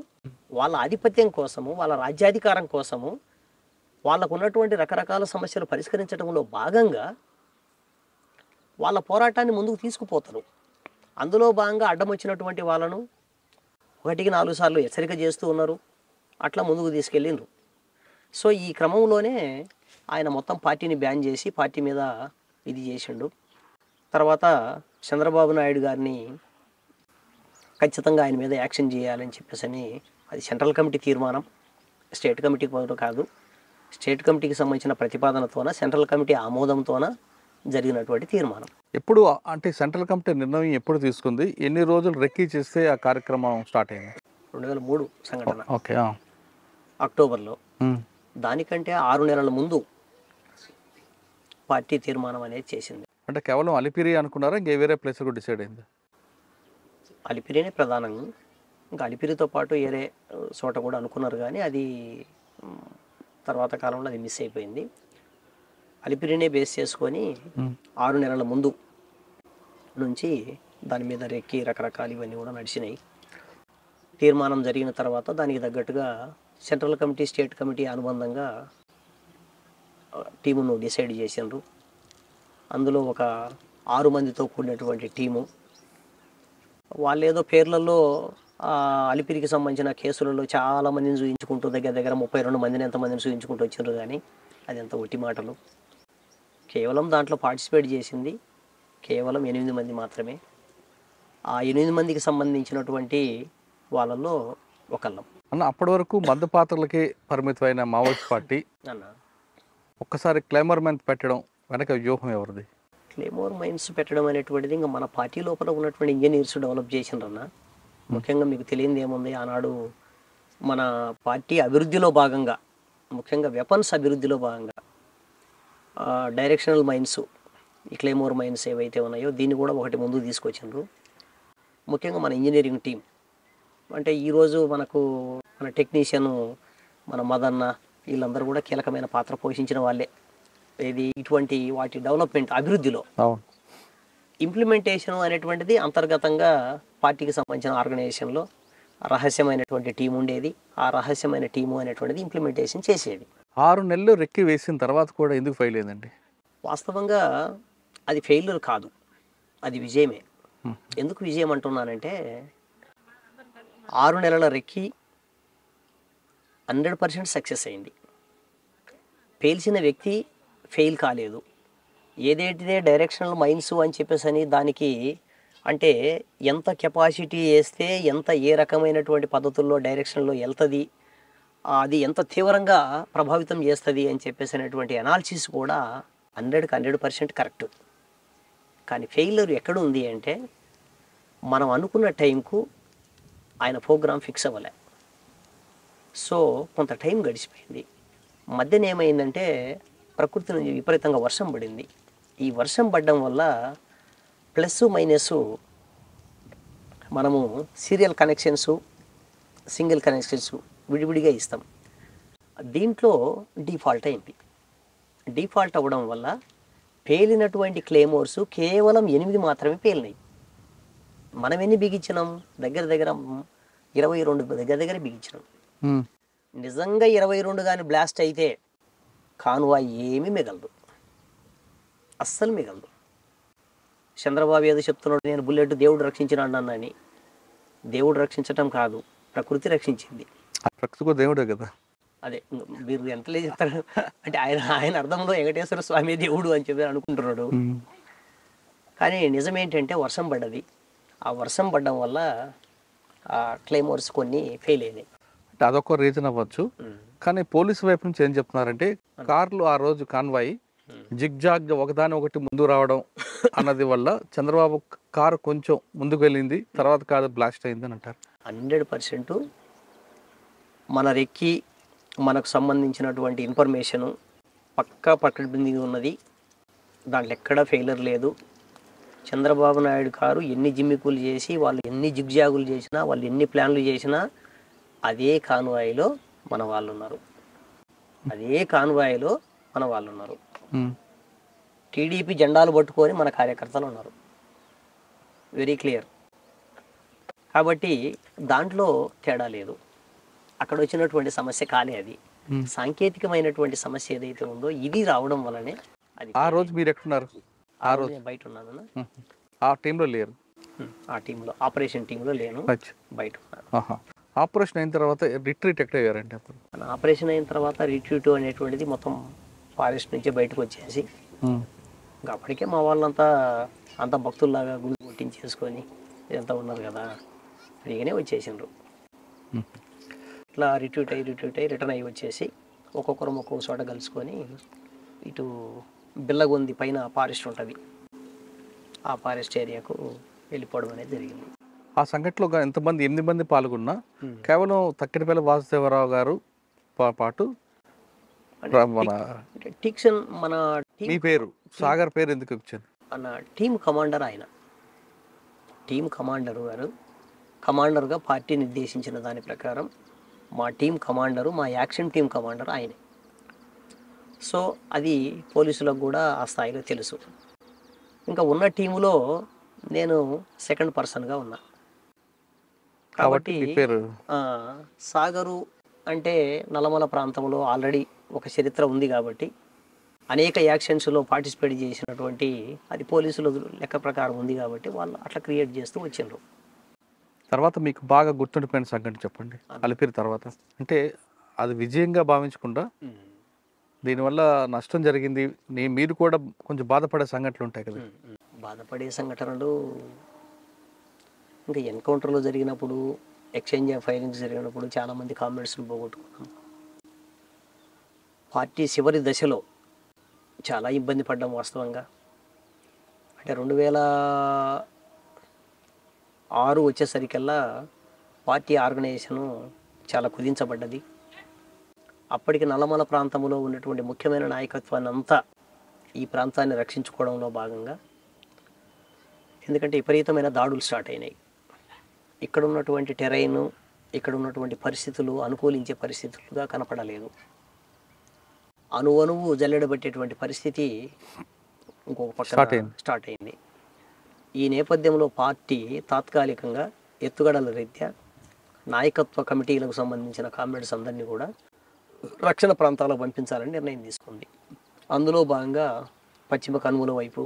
వాళ్ళ ఆధిపత్యం కోసము, వాళ్ళ రాజ్యాధికారం కోసము, వాళ్ళకు ఉన్నటువంటి రకరకాల సమస్యలు పరిష్కరించడంలో భాగంగా వాళ్ళ పోరాటాన్ని ముందుకు తీసుకుపోతారు. అందులో భాగంగా అడ్డం వచ్చినటువంటి వాళ్ళను 1కి 4 సార్లు హెచ్చరిక చేస్తూ ఉన్నారు, అట్లా ముందుకు తీసుకెళ్ళిండ్రు. సో ఈ క్రమంలోనే ఆయన మొత్తం పార్టీని బ్యాన్ చేసి పార్టీ మీద ఇది చేసిండు. తర్వాత చంద్రబాబు నాయుడు గారిని ఖచ్చితంగా ఆయన మీద యాక్షన్ చేయాలని చెప్పేసి అని, అది సెంట్రల్ కమిటీ తీర్మానం, స్టేట్ కమిటీ కాదు, స్టేట్ కమిటీకి సంబంధించిన ప్రతిపాదనతోన సెంట్రల్ కమిటీ ఆమోదంతోన జరిగినటువంటి తీర్మానం. ఎప్పుడు అంటే సెంట్రల్ కమిటీ నిర్ణయం ఎప్పుడు తీసుకుంది, ఎన్ని రోజులు రెక్కీ చేస్తే ఆ కార్యక్రమం స్టార్ట్ అయింది? 2003 సంఘటన, ఓకే, అక్టోబర్లో. దానికంటే 6 నెలల ముందు పార్టీ తీర్మానం అనేది చేసింది. అంటే కేవలం అలిపిరి అనుకున్నారా, ఇంకే వేరే ప్లేస్ కూడా డిసైడ్ అయింది? అలిపిరినే ప్రధానంగా, ఇంకా అలిపిరితో పాటు వేరే చోట కూడా అనుకున్నారు, కానీ అది తర్వాత కాలంలో అది మిస్ అయిపోయింది. అలిపిరినే బేస్ చేసుకొని 6 నెలల ముందు నుంచి దాని మీద రెక్కి రకరకాలు ఇవన్నీ కూడా నడిచినాయి. తీర్మానం జరిగిన తర్వాత దానికి తగ్గట్టుగా సెంట్రల్ కమిటీ స్టేట్ కమిటీ అనుబంధంగా టీమును డిసైడ్ చేసిండ్రు. అందులో ఒక 6 మందితో కూడినటువంటి టీము. వాళ్ళు ఏదో పేర్లలో అలిపిరికి సంబంధించిన కేసులలో చాలా మందిని చూపించుకుంటూ దగ్గర దగ్గర 32 మందిని ఎంతమందిని చూపించుకుంటూ వచ్చిండ్రు, కానీ అది ఎంత ఒట్టి మాటలు. కేవలం దాంట్లో పార్టిసిపేట్ చేసింది కేవలం 8 మంది మాత్రమే. ఆ 8 మందికి సంబంధించినటువంటి వాళ్ళల్లో ఒకళ్ళం. అన్న, అప్పటి వరకు మద్దు పాత్రలకి పరిమితమైన మావోయిస్ట్ పార్టీ అన్న ఒక్కసారి క్లైమర్ మైన్స్ పెట్టడం వెనక వ్యూహం ఎవరిది? క్లేమోర్ మైన్స్ పెట్టడం అనేటువంటిది ఇంకా మన పార్టీ లోపల ఉన్నటువంటి ఇంజనీర్స్ డెవలప్ చేసిండ్రన్న. ముఖ్యంగా మీకు తెలియంది ఏముంది, ఆనాడు మన పార్టీ అభివృద్ధిలో భాగంగా, ముఖ్యంగా వెపన్స్ అభివృద్ధిలో భాగంగా డైరెక్షనల్ మైన్స్, ఈ క్లేమోర్ మైన్స్ ఏవైతే ఉన్నాయో దీన్ని కూడా ఒకటి ముందుకు తీసుకొచ్చిండ్రు. ముఖ్యంగా మన ఇంజనీరింగ్ టీం, అంటే ఈరోజు మనకు మన టెక్నీషియన్ మన మదన్న వీళ్ళందరూ కూడా కీలకమైన పాత్ర పోషించిన వాళ్ళే. ఇది ఇటువంటి వాటి డెవలప్మెంట్ అభివృద్ధిలో. ఇంప్లిమెంటేషన్ అనేటువంటిది అంతర్గతంగా పార్టీకి సంబంధించిన ఆర్గనైజేషన్లో రహస్యమైనటువంటి టీం ఉండేది. ఆ రహస్యమైన టీము అనేటువంటిది ఇంప్లిమెంటేషన్ చేసేది. 6 నెలలు రెక్కి వేసిన తర్వాత కూడా ఎందుకు ఫెయిల్ అయిందండి? వాస్తవంగా అది ఫెయిల్యూర్ కాదు, అది విజయమే. ఎందుకు విజయం అంటున్నానంటే 6 నెలల రెక్కి 100% సక్సెస్ అయింది. పేల్చిన వ్యక్తి ఫెయిల్ కాలేదు. ఏదైతే డైరెక్షనల్ మైన్స్ అని చెప్పేసి అని దానికి అంటే ఎంత కెపాసిటీ వేస్తే ఎంత ఏ రకమైనటువంటి పద్ధతుల్లో డైరెక్షన్లో వెళ్తుంది, అది ఎంత తీవ్రంగా ప్రభావితం చేస్తుంది అని చెప్పేసి అనేటువంటి అనాలిసిస్ కూడా 100% కరెక్ట్. కానీ ఫెయిల్యూర్ ఎక్కడ ఉంది అంటే మనం అనుకున్న టైంకు ఆయన ప్రోగ్రామ్ ఫిక్స్ అవ్వలే. సో కొంత టైం గడిచిపోయింది. మధ్యన ఏమైందంటే ప్రకృతి నుంచి విపరీతంగా వర్షం పడింది. ఈ వర్షం పడడం వల్ల ప్లస్ మైనస్ మనము సీరియల్ కనెక్షన్స్, సింగిల్ కనెక్షన్స్ విడివిడిగా ఇస్తాం. దీంట్లో డిఫాల్ట్ అయింది. డిఫాల్ట్ అవ్వడం వల్ల పేలినటువంటి క్లేమోర్స్ కేవలం 8 మాత్రమే పేలినాయి. మనం ఎన్ని బిగించినాం? దగ్గర దగ్గర 22 దగ్గర బిగించినాం. నిజంగా 22 కానీ బ్లాస్ట్ అయితే కాన్వాయ్ ఏమీ మిగలదు, అస్సలు మిగలదు. చంద్రబాబు ఏదో చెప్తున్నాడు, నేను బుల్లెట్ దేవుడు రక్షించినాడు అన్నని. దేవుడు రక్షించటం కాదు, ప్రకృతి రక్షించింది. ప్రకృతి దేవుడే కదా. అదే మీరు ఎంతలే చెప్తారు అంటే ఆయన అర్థంలో వెంకటేశ్వర స్వామి దేవుడు అని చెప్పి అనుకుంటున్నాడు. కానీ నిజమేంటంటే వర్షం పడ్డది. ఆ వర్షం పడడం వల్ల ఆ క్లైమోర్స్ కొన్ని ఫెయిల్ అయినాయి. అంటే అదొక రీజన్ అవ్వచ్చు. కానీ పోలీసు వైపు నుంచి ఏం చెప్తున్నారంటే కార్లు ఆ రోజు కాన్వాయ్ జిగ్జాగ్ ఒకదాని ఒకటి ముందు రావడం అన్నది వల్ల చంద్రబాబు కారు కొంచెం ముందుకు వెళ్ళింది, తర్వాత కారు బ్లాస్ట్ అయింది అని అంటారు. 100% మన రెక్కి మనకు సంబంధించినటువంటి ఇన్ఫర్మేషను పక్కా పక్కన ఉన్నది. దాంట్లో ఎక్కడా ఫెయిలర్ లేదు. చంద్రబాబు నాయుడు గారు ఎన్ని జిమ్మికులు చేసి, వాళ్ళు ఎన్ని జిగ్జాగులు చేసినా, వాళ్ళు ఎన్ని ప్లాన్లు చేసినా అదే కాన్వాయిలో మన వాళ్ళు ఉన్నారు. అదే కాన్వాయిలో మన వాళ్ళు ఉన్నారు. టీడీపీ జెండాలు పట్టుకొని మన కార్యకర్తలు ఉన్నారు. Very clear. కాబట్టి దాంట్లో తేడా లేదు. అక్కడ వచ్చినటువంటి సమస్య కాలే అది. సాంకేతికమైనటువంటి సమస్య ఏదైతే ఉందో ఇది రావడం వల్లనే అది. ఆ రోజు మీరు ఎక్కడున్నారు? ఆ రోజు నేను బయట ఉన్నాను అన్న. ఆ టీంలో లేరు? ఆ టీంలో ఆపరేషన్ టీంలో లేను, అచ్చా. బయట ఉన్నాను. ఆహా. ఆపరేషన్ అయిన తర్వాత రిట్రీట్ ఎక్కడ అయ్యారండి అప్పుడు? మన ఆపరేషన్ అయిన తర్వాత రిట్రీట్ అనేటువంటిది మొత్తం ఫారెస్ట్ నుంచి బయటకు వచ్చేసి, ఇంకా అప్పటికే మా వాళ్ళంతా అంత భక్తుల్లాగా గుడి కొట్టించేసుకొని ఇదంతా ఉన్నారు కదా, ఫ్రీగానే వచ్చేసిండ్రు. ఇట్లా రిట్రీట్ అయ్యి రిటర్న్ అయ్యి వచ్చేసి ఒక్కొక్కరం ఒక్కొక్క చోట కలుసుకొని ఇటు బిల్లగొంది పైన ఫారెస్ట్ ఉంటుంది, ఆ ఫారెస్ట్ ఏరియాకు వెళ్ళిపోవడం అనేది జరిగింది. ఆ సంఘటనలో ఎంతమంది 8 మంది పాల్గొన్నా కేవలం తక్కిడిపల్లి వాసుదేవరావు గారు పాటు మన టిక్సన్ మన మీ పేరు సాగర్ పేరు ఎందుకు వచ్చింది అన్న టీమ్ కమాండర్ ఆయన, టీమ్ కమాండరు గారు కమాండర్గా పార్టీ నిర్దేశించిన దాని ప్రకారం మా టీం కమాండరు, మా యాక్షన్ టీం కమాండర్ ఆయనే. సో అది పోలీసులకు కూడా ఆ స్థాయిలో తెలుసు. ఇంకా ఉన్న టీములో నేను సెకండ్ పర్సన్గా ఉన్నా కాబట్టి పేరు సాగరు అంటే నల్లమల ప్రాంతంలో ఆల్రెడీ ఒక చరిత్ర ఉంది కాబట్టి అనేక యాక్షన్స్లో పార్టిసిపేట్ చేసినటువంటి అది పోలీసుల లెక్క ప్రకారం ఉంది కాబట్టి వాళ్ళు అట్లా క్రియేట్ చేస్తూ వచ్చిండ్రు. తర్వాత మీకు బాగా గుర్తుండిపోయిన సంఘటన చెప్పండి అలిపిరి తర్వాత. అంటే అది విజయంగా భావించకుండా దీనివల్ల నష్టం జరిగింది, మీరు కూడా కొంచెం బాధపడే సంఘటనలు ఉంటాయి కదా? బాధపడే సంఘటనలు ఇంకా ఎన్కౌంటర్లో జరిగినప్పుడు, ఎక్స్చేంజ్ ఆఫ్ ఫైరింగ్స్ జరిగినప్పుడు చాలామంది కామ్రేడ్స్ని పోగొట్టుకున్నాం. పార్టీ చివరి దశలో చాలా ఇబ్బంది పడ్డాం వాస్తవంగా. అంటే 2006 వచ్చేసరికల్లా పార్టీ ఆర్గనైజేషను చాలా కుదించబడ్డది. అప్పటికి నల్లమల ప్రాంతంలో ఉన్నటువంటి ముఖ్యమైన నాయకత్వాన్ని అంతా ఈ ప్రాంతాన్ని రక్షించుకోవడంలో భాగంగా, ఎందుకంటే విపరీతమైన దాడులు స్టార్ట్ అయినాయి. ఇక్కడ ఉన్నటువంటి టెరైను, ఇక్కడ ఉన్నటువంటి పరిస్థితులు అనుకూలించే పరిస్థితులుగా కనపడలేదు. అణువు జల్లెడబట్టేటువంటి పరిస్థితి ఇంకొక పక్కన స్టార్ట్ అయింది. ఈ నేపథ్యంలో పార్టీ తాత్కాలికంగా ఎత్తుగడల రీత్యా నాయకత్వ కమిటీలకు సంబంధించిన కామ్రేడ్స్ అందరినీ కూడా రక్షణ ప్రాంతాలకు పంపించాలని నిర్ణయం తీసుకుంది. అందులో భాగంగా పశ్చిమ కనుమల వైపు,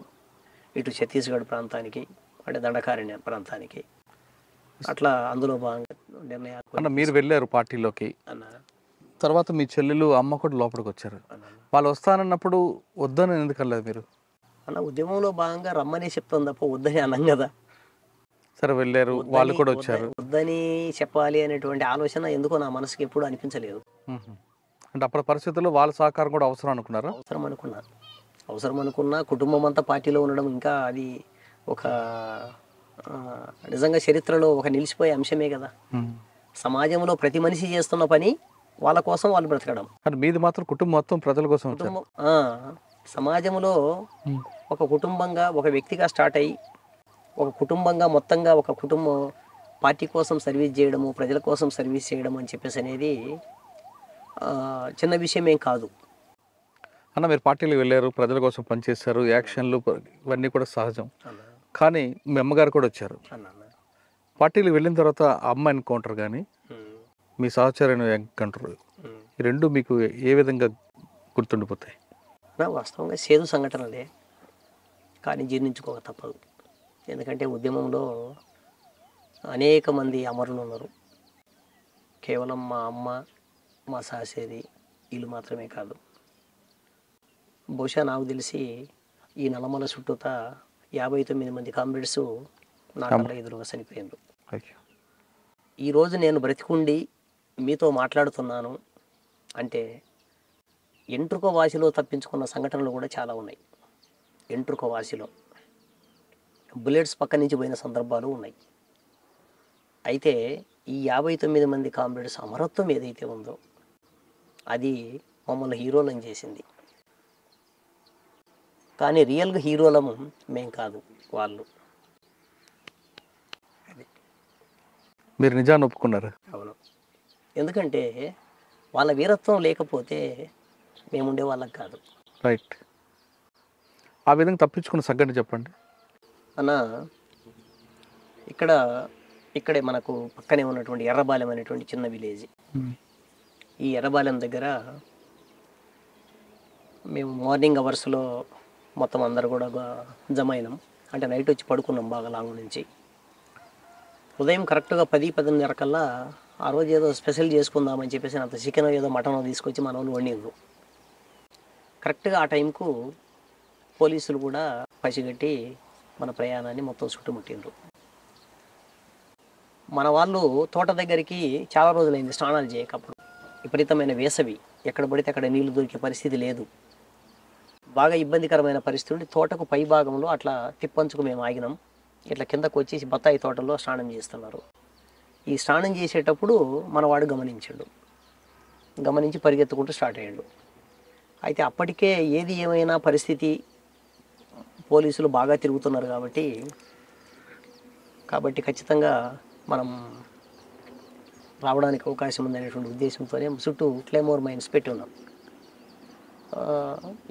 ఇటు ఛత్తీస్గఢ్ ప్రాంతానికి, అంటే దండకారణ్య ప్రాంతానికి, అట్లా అందులో భాగంగా నిర్ణయాలు. మీరు వెళ్ళారు పార్టీలోకి, అన్న తర్వాత మీ చెల్లెలు అమ్మ కూడా లోపలికి వచ్చారు. వాళ్ళు వస్తానన్నప్పుడు వద్దని ఎందుకు వెళ్ళలేదు మీరు? అన్న ఉద్యమంలో భాగంగా రమ్మనే చెప్తాం తప్ప వద్దని అన్నాం కదా. సరే వెళ్ళారు, వాళ్ళు కూడా వచ్చారు. వద్దని చెప్పాలి అనేటువంటి ఆలోచన ఎందుకో నా మనసుకి ఎప్పుడు అనిపించలేదు. అంటే అప్పటి పరిస్థితుల్లో వాళ్ళ సహకారం కూడా అవసరం అనుకున్నారా? అవసరం అనుకున్నా కుటుంబం అంతా పార్టీలో ఉండడం ఇంకా అది ఒక నిజంగా చరిత్రలో ఒక నిలిచిపోయే అంశమే కదా. సమాజంలో ప్రతి మనిషి చేస్తున్న పని వాళ్ళ కోసం వాళ్ళు బ్రతకడం. మీది మాత్రం కుటుంబం మొత్తం ప్రజల కోసం. సమాజంలో ఒక కుటుంబంగా, ఒక వ్యక్తిగా స్టార్ట్ అయ్యి ఒక కుటుంబంగా మొత్తంగా ఒక కుటుంబం పార్టీ కోసం సర్వీస్ చేయడము, ప్రజల కోసం సర్వీస్ చేయడం అని చెప్పేసి అనేది చిన్న విషయం ఏం కాదు అన్న. మీరు పార్టీలు వెళ్ళారు, ప్రజల కోసం పనిచేశారు, యాక్షన్లు ఇవన్నీ కూడా సహజం. కానీ మీ అమ్మగారు కూడా వచ్చారు. పార్టీలు వెళ్ళిన తర్వాత అమ్మ ఎన్కౌంటర్ కానీ మీ సహచర్య ఎన్కౌంటర్, ఈ రెండు మీకు ఏ విధంగా గుర్తుండిపోతాయి? వాస్తవంగా సేదు సంఘటనలే, కానీ జీర్ణించుకోక తప్పదు. ఎందుకంటే ఉద్యమంలో అనేక మంది అమరులు ఉన్నారు. కేవలం మా అమ్మ, మా సహచరి వీళ్ళు మాత్రమే కాదు. బహుశా నాకు తెలిసి ఈ నల్లమల చుట్టూత 59 మంది కామ్రేడ్స్ నా కళ్ళ ఎదురుగా చనిపోయారు. ఈరోజు నేను బ్రతికుండి మీతో మాట్లాడుతున్నాను అంటే ఎంట్రుక వాసిలో తప్పించుకున్న సంఘటనలు కూడా చాలా ఉన్నాయి. ఎంట్రుక వాసిలో బుల్లెట్స్ పక్క నుంచి పోయిన సందర్భాలు ఉన్నాయి. అయితే ఈ 59 మంది కామ్రేడ్స్ అమరత్వం ఏదైతే ఉందో అది మమ్మల్ని హీరోలను చేసింది. కానీ రియల్గా హీరోలము మేం కాదు, వాళ్ళు. మీరు నిజాన్ని ఒప్పుకున్నారు? అవును. ఎందుకంటే వాళ్ళ వీరత్వం లేకపోతే మేము ఉండే వాళ్ళకి కాదు. రైట్. ఆ విధంగా తప్పించుకున్న సంఘటన చెప్పండి అన్న. ఇక్కడే మనకు పక్కనే ఉన్నటువంటి ఎర్రబాలెం అనేటువంటి చిన్న విలేజ్. ఈ ఎర్రబాలెం దగ్గర మేము మార్నింగ్ అవర్స్లో మొత్తం అందరు కూడా జమ అయినాం. అంటే నైట్ వచ్చి పడుకున్నాం బాగా లాంగ్ నుంచి. ఉదయం కరెక్ట్గా 10-10:30 కల్లా ఆ రోజు ఏదో స్పెషల్ చేసుకుందామని చెప్పేసి అంత చికెన్ ఏదో మటన్ తీసుకొచ్చి మన వాళ్ళు వండిండ్రు. కరెక్ట్గా ఆ టైంకు పోలీసులు కూడా పసిగట్టి మన ప్రయాణాన్ని మొత్తం చుట్టుముట్టిండ్రు. మన వాళ్ళు తోట దగ్గరికి చాలా రోజులైంది స్నానాలు చేయకప్పుడు. విపరీతమైన వేసవి, ఎక్కడ పడితే అక్కడ నీళ్లు దొరికే పరిస్థితి లేదు. బాగా ఇబ్బందికరమైన పరిస్థితి ఉండి తోటకు పై భాగంలో అట్లా తిప్పంచుకు మేము ఆగినాం. ఇట్లా కిందకు వచ్చేసి బత్తాయి తోటల్లో స్నానం చేస్తున్నారు. ఈ స్నానం చేసేటప్పుడు మనవాడు గమనించి పరిగెత్తుకుంటూ స్టార్ట్ అయ్యాడు. అయితే అప్పటికే ఏది ఏమైనా పరిస్థితి, పోలీసులు బాగా తిరుగుతున్నారు కాబట్టి ఖచ్చితంగా మనం రావడానికి అవకాశం ఉందనేటువంటి ఉద్దేశంతోనే చుట్టూ క్లెయిమోర్ మైన్స్ పెట్టి ఉన్నాం.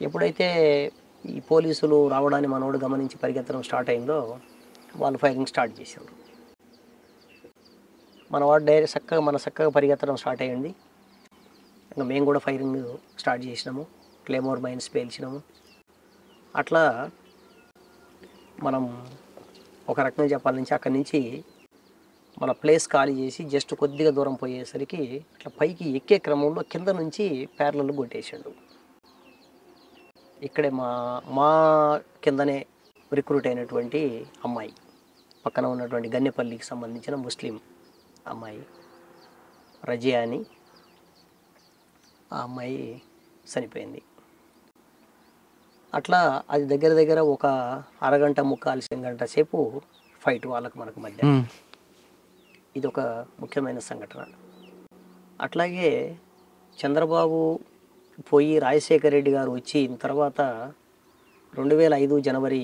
ఎప్పుడైతే ఈ పోలీసులు రావడాన్ని మనోడు గమనించి పరిగెత్తడం స్టార్ట్ అయిందో వాళ్ళు ఫైరింగ్ స్టార్ట్ చేశారు. మనవాడు చక్కగా పరిగెత్తడం స్టార్ట్ అయ్యింది. ఇంకా మేము కూడా ఫైరింగ్ స్టార్ట్ చేసినాము, క్లెయిమోర్ మైన్స్ పేల్చినాము. అట్లా మనం ఒక రకంగా చెప్పాలని అక్కడి నుంచి మన ప్లేస్ ఖాళీ చేసి జస్ట్ కొద్దిగా దూరం పోయేసరికి అట్లా పైకి ఎక్కే క్రమంలో కింద నుంచి ప్యారలల్ కొట్టేసాడు. ఇక్కడే మా కిందనే రిక్రూట్ అయినటువంటి అమ్మాయి, పక్కన ఉన్నటువంటి గన్నెపల్లికి సంబంధించిన ముస్లిం అమ్మాయి రజియా అని, ఆ అమ్మాయి చనిపోయింది. అట్లా అది దగ్గర ఒక అరగంట 3/4 గంట సేపు ఫైట్ మనకు మధ్య. ఇది ఒక ముఖ్యమైన సంఘటన. అట్లాగే చంద్రబాబు పోయి రాజశేఖర రెడ్డి గారు వచ్చి తర్వాత 2005 జనవరి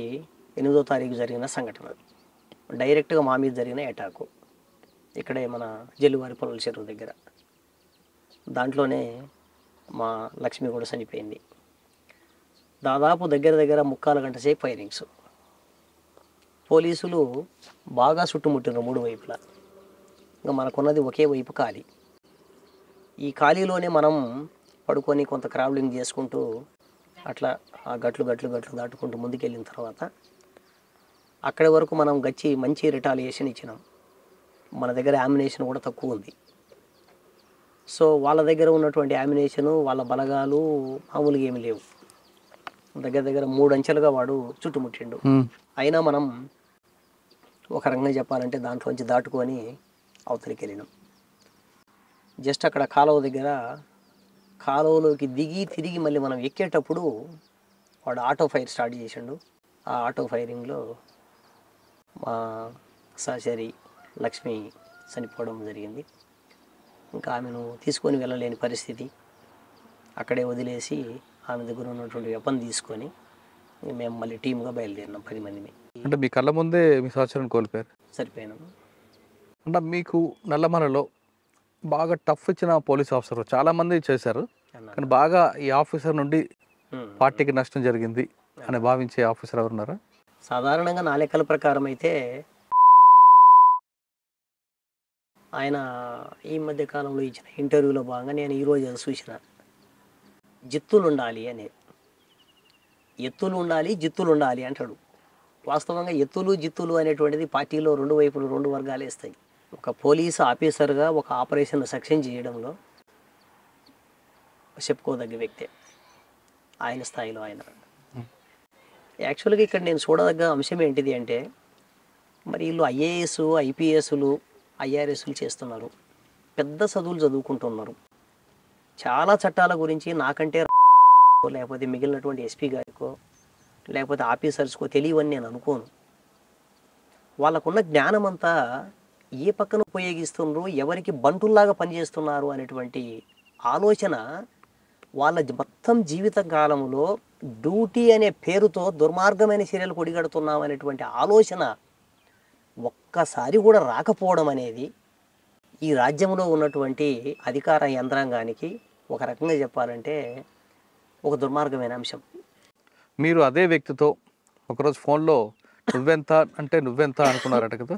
8వ తారీఖు జరిగిన సంఘటన, డైరెక్ట్గా మా మీద జరిగిన అటాకు ఇక్కడే మన జల్లువారి పొలాల చెరువు దగ్గర. దాంట్లోనే మా లక్ష్మి కూడా చనిపోయింది. దాదాపు దగ్గర 3/4 గంట సేపు ఫైరింగ్స్. పోలీసులు బాగా చుట్టుముట్టినారు 3 వైపులా. ఇంకా మనకున్నది ఒకే వైపు ఖాళీ. ఈ ఖాళీలోనే మనం పడుకొని కొంత ట్రావెలింగ్ చేసుకుంటూ అట్లా ఆ గట్లు దాటుకుంటూ ముందుకెళ్ళిన తర్వాత అక్కడి వరకు మనం మంచి రిటాలియేషన్ ఇచ్చినాం. మన దగ్గర యామినేషన్ కూడా తక్కువ ఉంది. సో వాళ్ళ దగ్గర ఉన్నటువంటి యామినేషను, వాళ్ళ బలగాలు మామూలుగా ఏమి లేవు. దగ్గర 3 అంచెలుగా వాడు చుట్టుముట్టిండు. అయినా మనం ఒక రకంగా చెప్పాలంటే దాంట్లోంచి దాటుకొని అవతలికి వెళ్ళినాం. జస్ట్ అక్కడ కాలువలోకి దిగి తిరిగి మళ్ళీ మనం ఎక్కేటప్పుడు వాడు ఆటో ఫైర్ స్టార్ట్ చేసిండు. ఆ ఆటో ఫైరింగ్లో మా సహచరి లక్ష్మి చనిపోవడం జరిగింది. ఇంకా ఆమెను తీసుకొని వెళ్ళలేని పరిస్థితి, అక్కడే వదిలేసి ఆమె దగ్గర ఉన్నటువంటి వెపన్ తీసుకొని మేము మళ్ళీ టీమ్గా బయలుదేరినాం 10 మందిని. అంటే మీ కళ్ళ ముందే మీ సహచరుని కోల్పోయారు. సరిపోయినాము. అంటే మీకు నల్లమలలో బాగా టఫ్ ఇచ్చిన పోలీస్ ఆఫీసర్ చాలామంది చేశారు, కానీ బాగా ఈ ఆఫీసర్ నుండి పార్టీకి నష్టం జరిగింది అని భావించే ఆఫీసర్ ఎవరున్నారా? సాధారణంగా నా లెక్కల ప్రకారం అయితే ఆయన ఈ మధ్య కాలంలో ఇచ్చిన ఇంటర్వ్యూలో భాగంగా నేను ఈరోజు చూసిన జిత్తులు ఉండాలి అనేది. ఎత్తులు ఉండాలి, జిత్తులు ఉండాలి అంటాడు. వాస్తవంగా ఎత్తులు జిత్తులు అనేటువంటిది పార్టీలో 2 వైపులు 2 వర్గాలు వేస్తాయి. ఒక పోలీసు ఆఫీసర్గా ఒక ఆపరేషన్ సక్సెస్ చేయడంలో చెప్పుకోదగ్గ వ్యక్తే ఆయన స్థాయిలో ఆయన. యాక్చువల్గా ఇక్కడ నేను చూడదగ్గ అంశం ఏంటిది అంటే, మరి వీళ్ళు ఐఏఎస్, ఐపీఎస్లు, ఐఆర్ఎస్లు చేస్తున్నారు, పెద్ద చదువులు చదువుకుంటున్నారు. చాలా చట్టాల గురించి నాకంటే లేకపోతే మిగిలినటువంటి ఎస్పీ గారికో లేకపోతే ఆఫీసర్స్కో తెలియవని నేను అనుకోను. వాళ్ళకున్న జ్ఞానం అంతా ఏ పక్కన ఉపయోగిస్తున్నారు, ఎవరికి బంటుల్లాగా పనిచేస్తున్నారు అనేటువంటి ఆలోచన వాళ్ళ మొత్తం జీవిత కాలంలో డ్యూటీ అనే పేరుతో దుర్మార్గమైన చర్యలు కొడిగడుతున్నాం అనేటువంటి ఆలోచన ఒక్కసారి కూడా రాకపోవడం అనేది ఈ రాజ్యంలో ఉన్నటువంటి అధికార యంత్రాంగానికి ఒక రకంగా చెప్పాలంటే ఒక దుర్మార్గమైన అంశం. మీరు అదే వ్యక్తితో ఒకరోజు ఫోన్లో నువ్వెంత అంటే నువ్వెంత అనుకున్నారట కదా?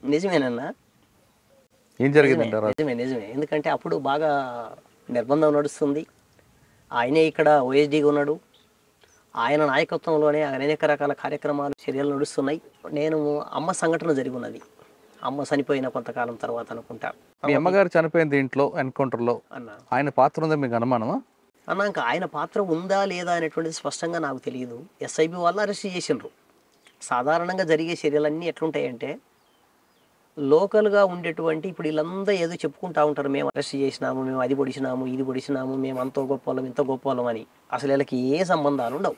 నిజమేనన్నా. ఏం జరిగిందంటారా? నిజమే. ఎందుకంటే అప్పుడు బాగా నిర్బంధం నడుస్తుంది. ఆయనే ఇక్కడ ఓఎస్డీగా ఉన్నాడు. ఆయన నాయకత్వంలోనే అనేక రకాల కార్యక్రమాలు చర్యలు నడుస్తున్నాయి. నేను అమ్మ సంఘటన జరిగి ఉన్నది, అమ్మ చనిపోయిన కొంతకాలం తర్వాత అనుకుంటా. మీ అమ్మగారు చనిపోయింది ఇంట్లో ఎన్కౌంటర్లో, అన్న ఆయన పాత్ర ఉందా మీకు అనుమానమా? ఇంకా ఆయన పాత్ర ఉందా లేదా అనేటువంటిది స్పష్టంగా నాకు తెలియదు. ఎస్ఐబి వాళ్ళు అరెస్ట్ చేసిండ్రు. సాధారణంగా జరిగే చర్యలన్నీ ఎట్లుంటాయంటే లోకల్గా ఉండేటువంటి, ఇప్పుడు వీళ్ళంతా ఏదో చెప్పుకుంటా ఉంటారు, మేము అరెస్ట్ చేసినాము, మేము అది పొడిచినాము, ఇది పొడిచినాము, మేము అంత గొప్ప వాళ్ళం ఇంత గొప్ప వాళ్ళం అని. అసలు వీళ్ళకి ఏ సంబంధాలు ఉండవు.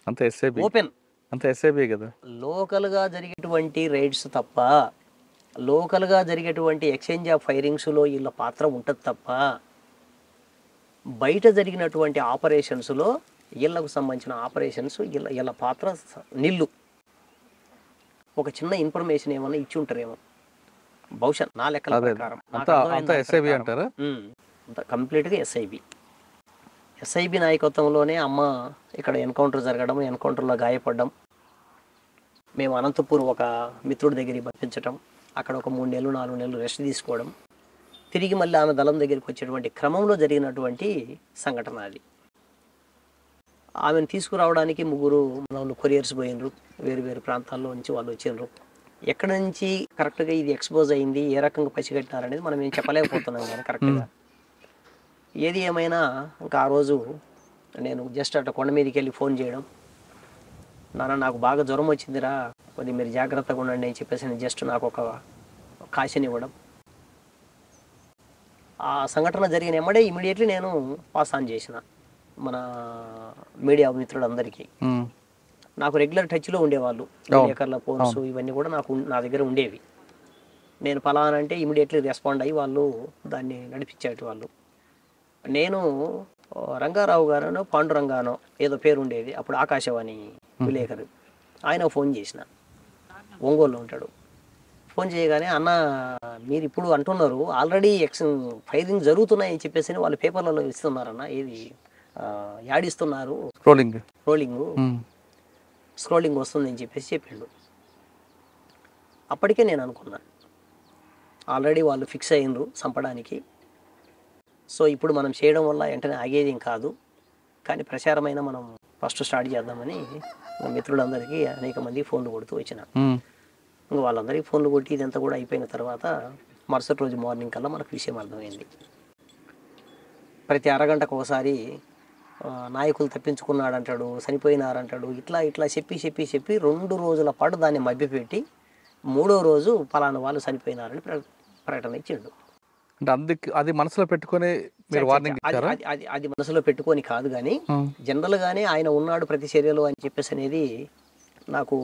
అంత ఎస్ఐబి, ఓపెన్ అంత ఎస్ఐబి కదా. లోకల్గా జరిగేటువంటి రైడ్స్ తప్ప, లోకల్గా జరిగేటువంటి ఎక్స్చేంజ్ ఆఫ్ ఫైరింగ్స్లో వీళ్ళ పాత్ర ఉంటుంది తప్ప, బయట జరిగినటువంటి ఆపరేషన్స్లో వీళ్ళకు సంబంధించిన ఆపరేషన్స్ వీళ్ళ పాత్ర నిల్లు. ఒక చిన్న ఇన్ఫర్మేషన్ ఏమన్నా ఇచ్చి ఉంటారేమో బహుశా, నా లెక్కల ప్రకారం. ఎస్ఐబి అంటారా? కంప్లీట్గా ఎస్ఐబి నాయకత్వంలోనే అమ్మ ఇక్కడ ఎన్కౌంటర్ జరగడం, ఎన్కౌంటర్లో గాయపడడం, మేము అనంతపూర్ ఒక మిత్రుడి దగ్గరికి పంపించడం, అక్కడ ఒక 3 నెలలు 4 నెలలు రెస్ట్ తీసుకోవడం, తిరిగి మళ్ళీ ఆమె దళం దగ్గరికి వచ్చేటువంటి క్రమంలో జరిగినటువంటి సంఘటన అది. ఆమెను తీసుకురావడానికి 3 వాళ్ళు కొరియర్స్ పోయినరు, వేరు ప్రాంతాల్లో నుంచి వాళ్ళు వచ్చిండ్రు. ఎక్కడి నుంచి కరెక్ట్గా ఇది ఎక్స్పోజ్ అయింది, ఏ రకంగా పసిగట్టినారనేది మనం ఏం చెప్పలేకపోతున్నాం. కానీ కరెక్ట్గా ఏది ఏమైనా ఇంకా ఆ రోజు నేను జస్ట్ అట్లా కొండ మీదకి వెళ్ళి ఫోన్ చేయడం, నాన్న నాకు బాగా జ్వరం వచ్చిందిరా, కొద్దిగా మీరు జాగ్రత్తగా ఉండండి అని చెప్పేసి నేను జస్ట్ నాకు ఒక కాషన్ ఇవ్వడం. ఆ సంఘటన జరిగిన ఎమ్మడే ఇమీడియట్లీ నేను పాస్ ఆన్ చేసిన మన మీడియా మిత్రులందరికీ. నాకు రెగ్యులర్ టచ్లో ఉండేవాళ్ళు, విలేకరుల ఫోన్స్ ఇవన్నీ కూడా నా దగ్గర ఉండేవి. నేను ఫలానా అంటే ఇమీడియట్లీ రెస్పాండ్ అయ్యి వాళ్ళు దాన్ని నడిపించేటి వాళ్ళు. నేను రంగారావు గారనో పాండురంగానో ఏదో పేరు ఉండేది అప్పుడు, ఆకాశవాణి విలేకరు, ఆయన ఫోన్ చేసిన, ఒంగోలులో ఉంటాడు. ఫోన్ చేయగానే, అన్న మీరు ఇప్పుడు అంటున్నారు ఆల్రెడీ ఫైరింగ్ జరుగుతున్నాయని చెప్పేసి వాళ్ళు పేపర్లలో ఇస్తున్నారన్న, ఏది యాడిస్తున్నారు, స్క్రోలింగ్ వస్తుందని చెప్పేసి చెప్పిండు. అప్పటికే నేను అనుకున్నా ఆల్రెడీ వాళ్ళు ఫిక్స్ అయ్యిండ్రు చంపడానికి. సో ఇప్పుడు మనం చేయడం వల్ల వెంటనే ఆగేది ఏం కాదు, కానీ ప్రచారమైన మనం ఫస్ట్ స్టార్ట్ చేద్దామని మిత్రులందరికీ అనేక మంది ఫోన్లు కొడుతూ వచ్చిన. ఇంకా వాళ్ళందరికీ ఫోన్లు కొట్టి ఇదంతా కూడా అయిపోయిన తర్వాత మరుసటి రోజు మార్నింగ్ కల్లా మనకు విషయం అర్థమైంది. ప్రతి అరగంటకు ఒకసారి నాయకులు తప్పించుకున్నాడంటాడు, చనిపోయినారంటాడు, ఇట్లా చెప్పి 2 రోజుల పాటు దాన్ని మభ్యపెట్టి 3వ రోజు పలానా వాళ్ళు చనిపోయినారని ప్రకటన ఇచ్చిండు. అంటే అందుకు అది మనసులో పెట్టుకొని మీరు వార్నింగ్ ఇచ్చారా? అది మనసులో పెట్టుకొని కాదు, కానీ జనరల్గానే ఆయన ఉన్నాడు ప్రతి చర్యలో అని చెప్పేసి అనేది నాకు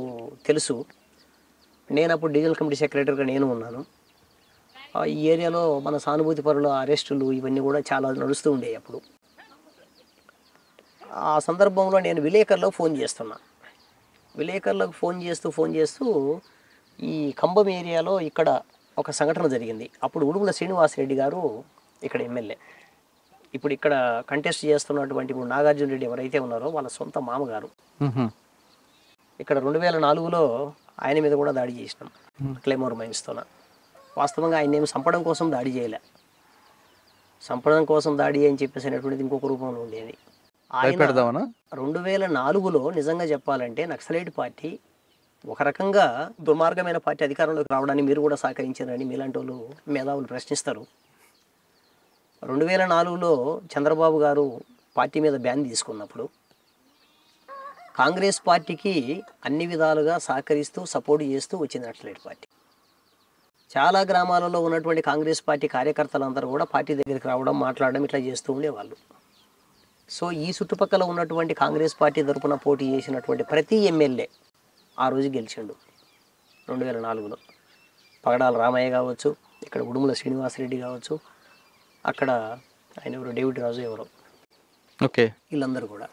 తెలుసు. నేను అప్పుడు డివిజనల్ కమిటీ సెక్రటరీగా నేను ఉన్నాను. ఈ ఏరియాలో మన సానుభూతి పరుల అరెస్టులు ఇవన్నీ కూడా చాలా నడుస్తూ ఉండేవి అప్పుడు. ఆ సందర్భంలో నేను విలేకరులకు ఫోన్ చేస్తున్నా. విలేకరులకు ఫోన్ చేస్తూ ఈ ఖమ్మం ఏరియాలో ఇక్కడ ఒక సంఘటన జరిగింది. అప్పుడు ఉడుగుల శ్రీనివాసరెడ్డి గారు ఇక్కడ ఎమ్మెల్యే, ఇప్పుడు ఇక్కడ కంటెస్ట్ చేస్తున్నటువంటి ఇప్పుడు నాగార్జున రెడ్డి ఎవరైతే ఉన్నారో వాళ్ళ సొంత మామగారు. ఇక్కడ 2004లో ఆయన మీద కూడా దాడి చేసినాం క్లైమోర్ మైన్స్తోన. వాస్తవంగా ఆయన ఏమి చంపడం కోసం దాడి చేయలే, చంపడం కోసం దాడి అని చెప్పేసి అనేటువంటిది ఇంకొక రూపంలో ఉండేది. ఆయన 2004లో నిజంగా చెప్పాలంటే నక్సలైట్ పార్టీ ఒక రకంగా దుర్మార్గమైన పార్టీ అధికారంలోకి రావడానికి మీరు కూడా సహకరించారని మీలాంటి వాళ్ళు మేధావులు ప్రశ్నిస్తారు. 2004లో చంద్రబాబు గారు పార్టీ మీద బ్యాన్ తీసుకున్నప్పుడు కాంగ్రెస్ పార్టీకి అన్ని విధాలుగా సహకరిస్తూ సపోర్ట్ చేస్తూ వచ్చింది నక్సలైట్ పార్టీ. చాలా గ్రామాలలో ఉన్నటువంటి కాంగ్రెస్ పార్టీ కార్యకర్తలందరూ కూడా పార్టీ దగ్గరికి రావడం, మాట్లాడడం ఇట్లా చేస్తూ ఉండేవాళ్ళు. సో ఈ చుట్టుపక్కల ఉన్నటువంటి కాంగ్రెస్ పార్టీ తరఫున పోటీ చేసినటువంటి ప్రతి ఎమ్మెల్యే ఆ రోజు గెలిచిండు 2004లో. పగడాల రామయ్య కావచ్చు, ఇక్కడ ఉడుముల శ్రీనివాసరెడ్డి కావచ్చు, అక్కడ ఆయన ఎవరు డేవిడ్ రాజు ఎవరో, ఓకే, వీళ్ళందరూ కూడా.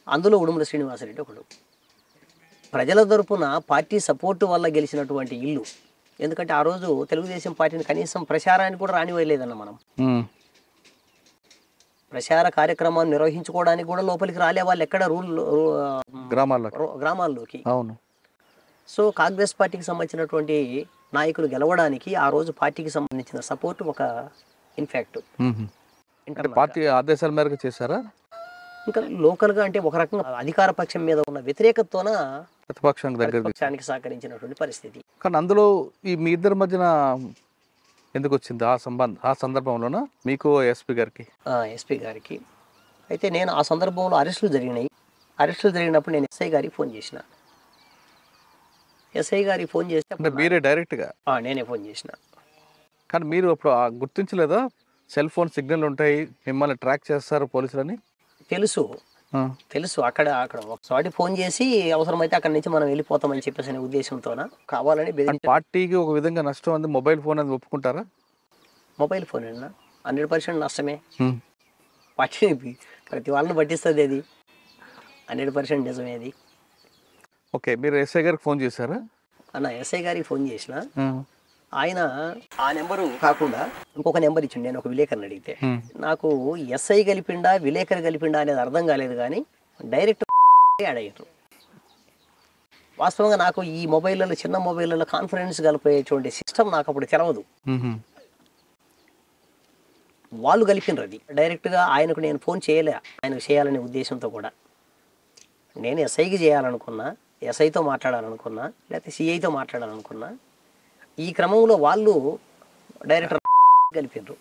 అందులో ఉడుముల శ్రీనివాసరెడ్డి ఒకడు. ప్రజల తరపున పార్టీ సపోర్టు వల్ల గెలిచినటువంటి ఇల్లు. ఎందుకంటే ఆ రోజు తెలుగుదేశం పార్టీని కనీసం ప్రచారానికి కూడా రానివ్వలేదన్న మనం. ప్రచార కార్యక్రమాన్ని నిర్వహించుకోవడానికి కూడా లోపలికి రాలే వాళ్ళు, ఎక్కడ గ్రామాల్లోకి. అవును. సో కాంగ్రెస్ పార్టీకి సంబంధించినటువంటి నాయకులు గెలవడానికి ఆ రోజు పార్టీకి సంబంధించిన సపోర్ట్ ఒక ఇన్ఫాక్ట్ పార్టీ ఆదేశాల మేరకు చేశారా? ఇంకా లోకల్గా అంటే ఒక రకంగా అధికార పక్షం మీద ఉన్న వ్యతిరేకతతోన ప్రతిపక్షానికి దగ్గర పక్షానికి సహకరించినటువంటి పరిస్థితి. కానీ అందులో ఈ మీ ఇద్దరి మధ్యన ఎందుకు వచ్చింది ఆ సందర్భంలోన మీకు ఎస్పీ గారికి? ఎస్పీ గారికి అయితే నేను ఆ సందర్భంలో అరెస్టులు జరిగినప్పుడు నేను ఎస్ఐ గారికి ఫోన్ చేసిన. ఎస్ఐ గారికి ఫోన్ చేస్తే అంటే మీరే డైరెక్ట్గా? నేనే ఫోన్ చేసిన. కానీ మీరు అప్పుడు గుర్తించలేదా సెల్ ఫోన్ సిగ్నల్ ఉంటాయి, మిమ్మల్ని ట్రాక్ చేస్తారు పోలీసులని? తెలుసు. అక్కడ ఒకసారి ఫోన్ చేసి అవసరమైతే అక్కడి నుంచి మనం వెళ్ళిపోతామని చెప్పేసి అనే ఉద్దేశంతో కావాలని పార్టీకి ఒక విధంగా నష్టం ఉంది. మొబైల్ ఫోన్ అని ఒప్పుకుంటారా? మొబైల్ ఫోన్ 100% నష్టమే. పార్టీ ప్రతి వాళ్ళని పట్టిస్తుంది, అది 100% నిజమే అది. ఓకే, మీరు ఎస్ఐ గారికి ఫోన్ చేశారా? ఎస్ఐ గారికి ఫోన్ చేసిన. ఆయన ఆ నెంబరు కాకుండా ఇంకొక నెంబర్ ఇచ్చిండు. నేను ఒక విలేకరిని అడిగితే నాకు ఎస్ఐ కలిపిండా విలేకరి కలిపిండా అనేది అర్థం కాలేదు, కానీ డైరెక్ట్ యాడ్ అయ్యారు. వాస్తవంగా నాకు ఈ మొబైల్లో చిన్న మొబైల్లో కాన్ఫరెన్స్ కలిపేటువంటి సిస్టమ్ నాకు అప్పుడు తెలవదు. వాళ్ళు కలిపినరు అది డైరెక్ట్గా. ఆయనకు నేను ఫోన్ చేయలే, ఆయనకు చేయాలనే ఉద్దేశంతో కూడా. నేను ఎస్ఐకి చేయాలనుకున్నా, ఎస్ఐతో మాట్లాడాలనుకున్నా, లేకపోతే సిఐతో మాట్లాడాలనుకున్నా. ఈ క్రమంలో వాళ్ళు డైరెక్టర్ కలిపారు.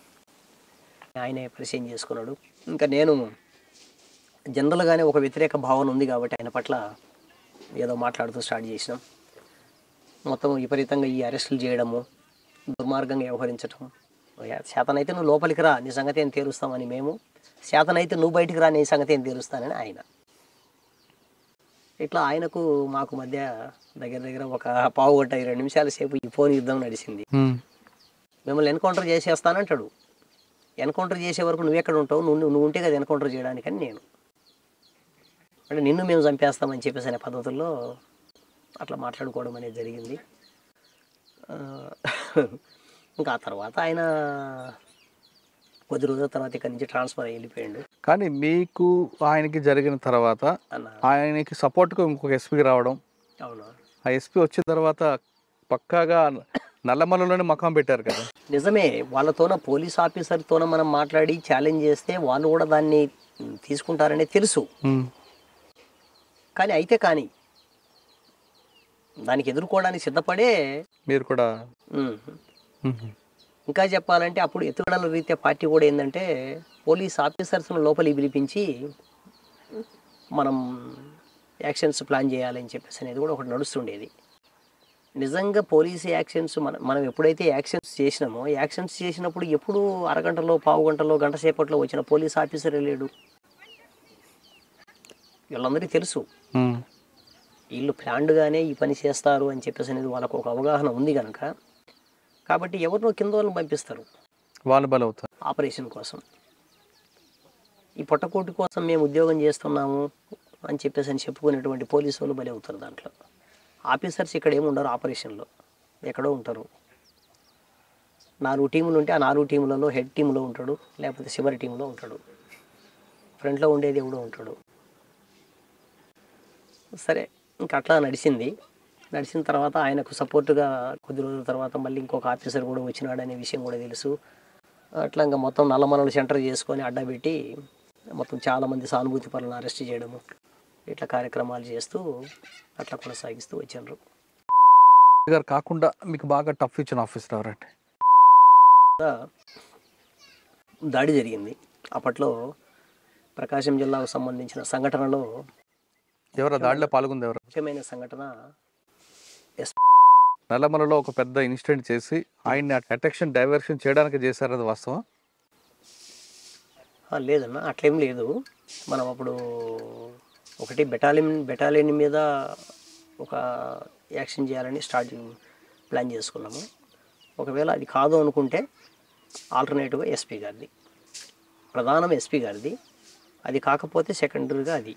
ఆయనే పరిచయం చేసుకున్నాడు. ఇంకా నేను జనరల్గానే ఒక వ్యతిరేక భావన ఉంది కాబట్టి ఆయన పట్ల ఏదో మాట్లాడుతూ స్టార్ట్ చేసినాం. మొత్తం విపరీతంగా ఈ అరెస్టులు చేయడము, దుర్మార్గంగా వ్యవహరించటం. శాతనైతే నువ్వు లోపలికి రా, నీ సంగతి ఏం తేలుస్తామని మేము, శాతనైతే నువ్వు బయటికి రా, నీ సంగతి ఏం తేలుస్తానని ఆయన. ఇట్లా ఆయనకు మాకు మధ్య దగ్గర ఒక పావు గంట 20 నిమిషాల సేపు ఈ ఫోన్ యుద్ధం నడిచింది. మిమ్మల్ని ఎన్కౌంటర్ చేసేస్తానంటాడు. ఎన్కౌంటర్ చేసే వరకు నువ్వు ఎక్కడ ఉంటావు, నువ్వు ఉంటే కదా ఎన్కౌంటర్ చేయడానికని నేను. అంటే నిన్ను మేము చంపేస్తామని చెప్పేసి అనే పద్ధతుల్లో అట్లా మాట్లాడుకోవడం అనేది జరిగింది. ఇంకా ఆ తర్వాత ఆయన కొద్ది రోజుల తర్వాత ఇక్కడి నుంచి ట్రాన్స్ఫర్ వెళ్ళిపోయాడు. కానీ మీకు ఆయనకి జరిగిన తర్వాత ఆయనకి సపోర్ట్గా ఇంకొక ఎస్పీ రావడం, అవును, ఆ ఎస్పీ వచ్చిన తర్వాత పక్కాగా నల్లమలలోనే మకాం పెట్టారు కదా? నిజమే. వాళ్ళతోన పోలీస్ ఆఫీసర్తోన మనం మాట్లాడి ఛాలెంజ్ చేస్తే వాళ్ళు కూడా దాన్ని తీసుకుంటారనే తెలుసు. కానీ దానికి ఎదుర్కోవడానికి సిద్ధపడే మీరు కూడా. ఇంకా చెప్పాలంటే అప్పుడు ఎత్తుగడల రీత్యా పార్టీ కూడా ఏంటంటే పోలీస్ ఆఫీసర్స్ను లోపలికి పిలిపించి మనం యాక్షన్స్ ప్లాన్ చేయాలని చెప్పేసి అనేది కూడా ఒకటి నడుస్తుండేది. నిజంగా పోలీస్ యాక్షన్స్ మనం ఎప్పుడైతే యాక్షన్స్ చేసినామో, యాక్షన్స్ చేసినప్పుడు ఎప్పుడు అరగంటలో, పావు గంటలో, గంట సేపట్లో వచ్చిన పోలీస్ ఆఫీసరే లేడు. వీళ్ళందరికీ తెలుసు వీళ్ళు ప్లాన్డ్గానే ఈ పని చేస్తారు అని చెప్పేసి అనేది వాళ్ళకు ఒక అవగాహన ఉంది కనుక. కాబట్టి ఎవరినో కింద వాళ్ళని పంపిస్తారు, వాళ్ళు బలవుతారు ఆపరేషన్ కోసం. ఈ పొట్టకోటి కోసం మేము ఉద్యోగం చేస్తున్నాము అని చెప్పేసి అని చెప్పుకునేటువంటి పోలీసు వాళ్ళు బలి అవుతారు. దాంట్లో ఆఫీసర్స్ ఇక్కడ ఏమి ఉండరు, ఆపరేషన్లో ఎక్కడో ఉంటారు. 4 టీములు ఉంటే ఆ 4 టీములలో హెడ్ టీంలో ఉంటాడు, లేకపోతే చివరి టీంలో ఉంటాడు, ఫ్రంట్లో ఉండేది ఎవడో ఉంటాడు. సరే, ఇంకా అట్లా నడిచిన తర్వాత ఆయనకు సపోర్టుగా కొద్ది రోజుల తర్వాత మళ్ళీ ఇంకొక ఆఫీసర్ కూడా వచ్చినాడు అనే విషయం కూడా తెలుసు. అట్లా ఇంకా మొత్తం నల్లమలలు సెంటర్ చేసుకొని అడ్డబెట్టి మొత్తం చాలామంది సానుభూతి పరులను అరెస్ట్ చేయడము, ఇట్లా కార్యక్రమాలు చేస్తూ అట్లా కొనసాగిస్తూ వచ్చారు. గారు కాకుండా మీకు బాగా టఫ్ ఇచ్చిన ఆఫీసర్ ఎవరంటే? దాడి జరిగింది అప్పట్లో ప్రకాశం జిల్లాకు సంబంధించిన సంఘటనలో. ఎవరు దాడిలో పాల్గొంది? ఎవరు? ముఖ్యమైన సంఘటన నల్లమలలో ఒక పెద్ద ఇన్సిడెంట్ చేసి ఆయన్ని అటెన్షన్ డైవర్షన్ చేయడానికి చేశారు, అది వాస్తవం? లేదన్నా, అట్లేం లేదు. మనం అప్పుడు ఒకటి బెటాలియన్ మీద ఒక యాక్షన్ చేయాలని ప్లాన్ చేసుకున్నాము. ఒకవేళ అది కాదు అనుకుంటే ఆల్టర్నేటివ్గా ఎస్పీ గారిది, ప్రధానం ఎస్పీ గారిది. అది కాకపోతే సెకండరీగా అది.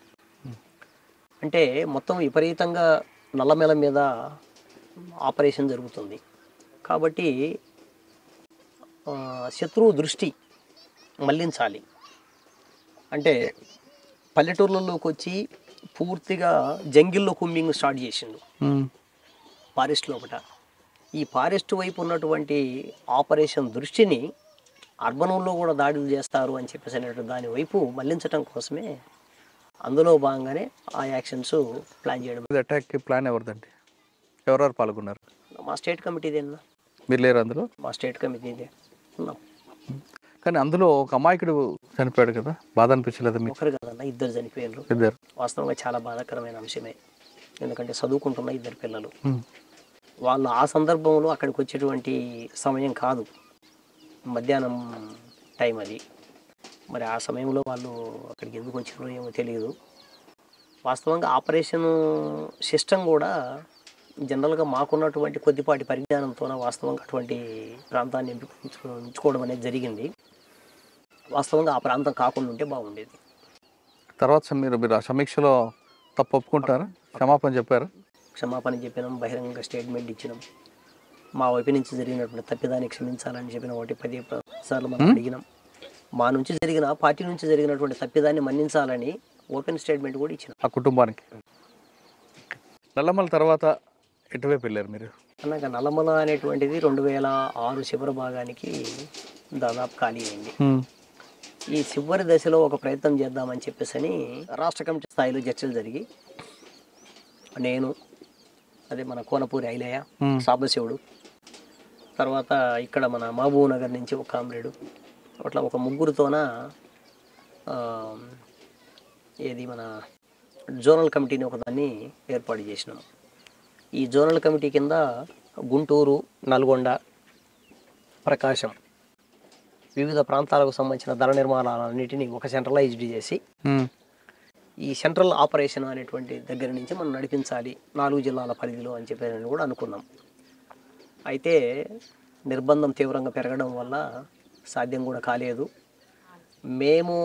అంటే మొత్తం విపరీతంగా నల్లమల మీద ఆపరేషన్ జరుగుతుంది కాబట్టి శత్రువు దృష్టి మళ్లించాలి. అంటే పల్లెటూర్లలోకి వచ్చి పూర్తిగా జంగిల్లో కుంబింగ్ స్టార్ట్ చేసిండు ఫారెస్ట్ లోపల. ఈ ఫారెస్ట్ వైపు ఉన్నటువంటి ఆపరేషన్ దృష్టిని అర్బనంలో కూడా దాడులు చేస్తారు అని చెప్పేసి దాని వైపు మళ్లించడం కోసమే అందులో భాగంగానే ఆ యాక్షన్స్ ప్లాన్ చేయడం. అటాక్కి ప్లాన్ ఎవరిదండి? ఎవరెవరు పాల్గొన్నారు? మా స్టేట్ కమిటీదేనా? మీరు లేరు అందులో? మా స్టేట్ కమిటీదే ఉన్నాం. కానీ అందులో ఒక అమాయకుడు చనిపోయాడు కదా, బాధ అనిపించలేదు మీకు? ఒకరు కదన్నా, ఇద్దరు చనిపోయారు. ఇద్దరు. వాస్తవంగా చాలా బాధాకరమైన అంశమే. ఎందుకంటే చదువుకుంటున్న ఇద్దరు పిల్లలు, వాళ్ళు ఆ సందర్భంలో అక్కడికి వచ్చేటువంటి సమయం కాదు, మధ్యాహ్నం టైం అది. మరి ఆ సమయంలో వాళ్ళు అక్కడికి ఎందుకు వచ్చారో ఏమో తెలియదు. వాస్తవంగా ఆపరేషన్ సిస్టమ్ కూడా జనరల్గా మాకున్నటువంటి కొద్దిపాటి పరిజ్ఞానంతో వాస్తవంగా అటువంటి ప్రాంతాన్ని ఎంచుకోవడం అనేది జరిగింది. వాస్తవంగా ఆ ప్రాంతం కాకుండా ఉంటే బాగుండేది. తర్వాత మీరు ఆ సమీక్షలో తప్పు ఒప్పుకుంటారా? క్షమాపణ చెప్పారా? క్షమాపణ చెప్పినాం, బహిరంగ స్టేట్మెంట్ ఇచ్చినాం. మా వైపు నుంచి జరిగినటువంటి తప్పిదాన్ని క్షమించాలని చెప్పిన 10 సార్లు మనం అడిగినాం. మా నుంచి జరిగిన, పార్టీ నుంచి జరిగినటువంటి తప్పిదాన్ని మన్నించాలని ఓపెన్ స్టేట్మెంట్ కూడా ఇచ్చినాం ఆ కుటుంబానికి. నల్లమల తర్వాత ఎటువైపు వెళ్ళారు మీరు? అన్నాక నల్లమల అనేటువంటిది 2006 చివరి భాగానికి దాదాపు ఖాళీ అయింది. ఈ చివరి దశలో ఒక ప్రయత్నం చేద్దామని చెప్పేసి రాష్ట్ర కమిటీ స్థాయిలో చర్చలు జరిగి, నేను, అదే మన కోనపూరి ఐలయ్య, సాంబశివుడు, తర్వాత ఇక్కడ మన మహబూబ్ నగర్ నుంచి ఒక కామ్రేడు, అట్లా ఒక ముగ్గురుతోన ఏది మన జోనల్ కమిటీని ఒకదాన్ని ఏర్పాటు చేసినాం. ఈ జోనల్ కమిటీ కింద గుంటూరు, నల్గొండ, ప్రకాశం వివిధ ప్రాంతాలకు సంబంధించిన ధర నిర్మాణాలన్నిటినీ ఒక సెంట్రలైజ్డ్ చేసి ఈ సెంట్రల్ ఆపరేషన్ అనేటువంటి దగ్గర నుంచి మనం నడిపించాలి 4 జిల్లాల పరిధిలో అని చెప్పి కూడా అనుకున్నాం. అయితే నిర్బంధం తీవ్రంగా పెరగడం వల్ల సాధ్యం కూడా కాలేదు. మేము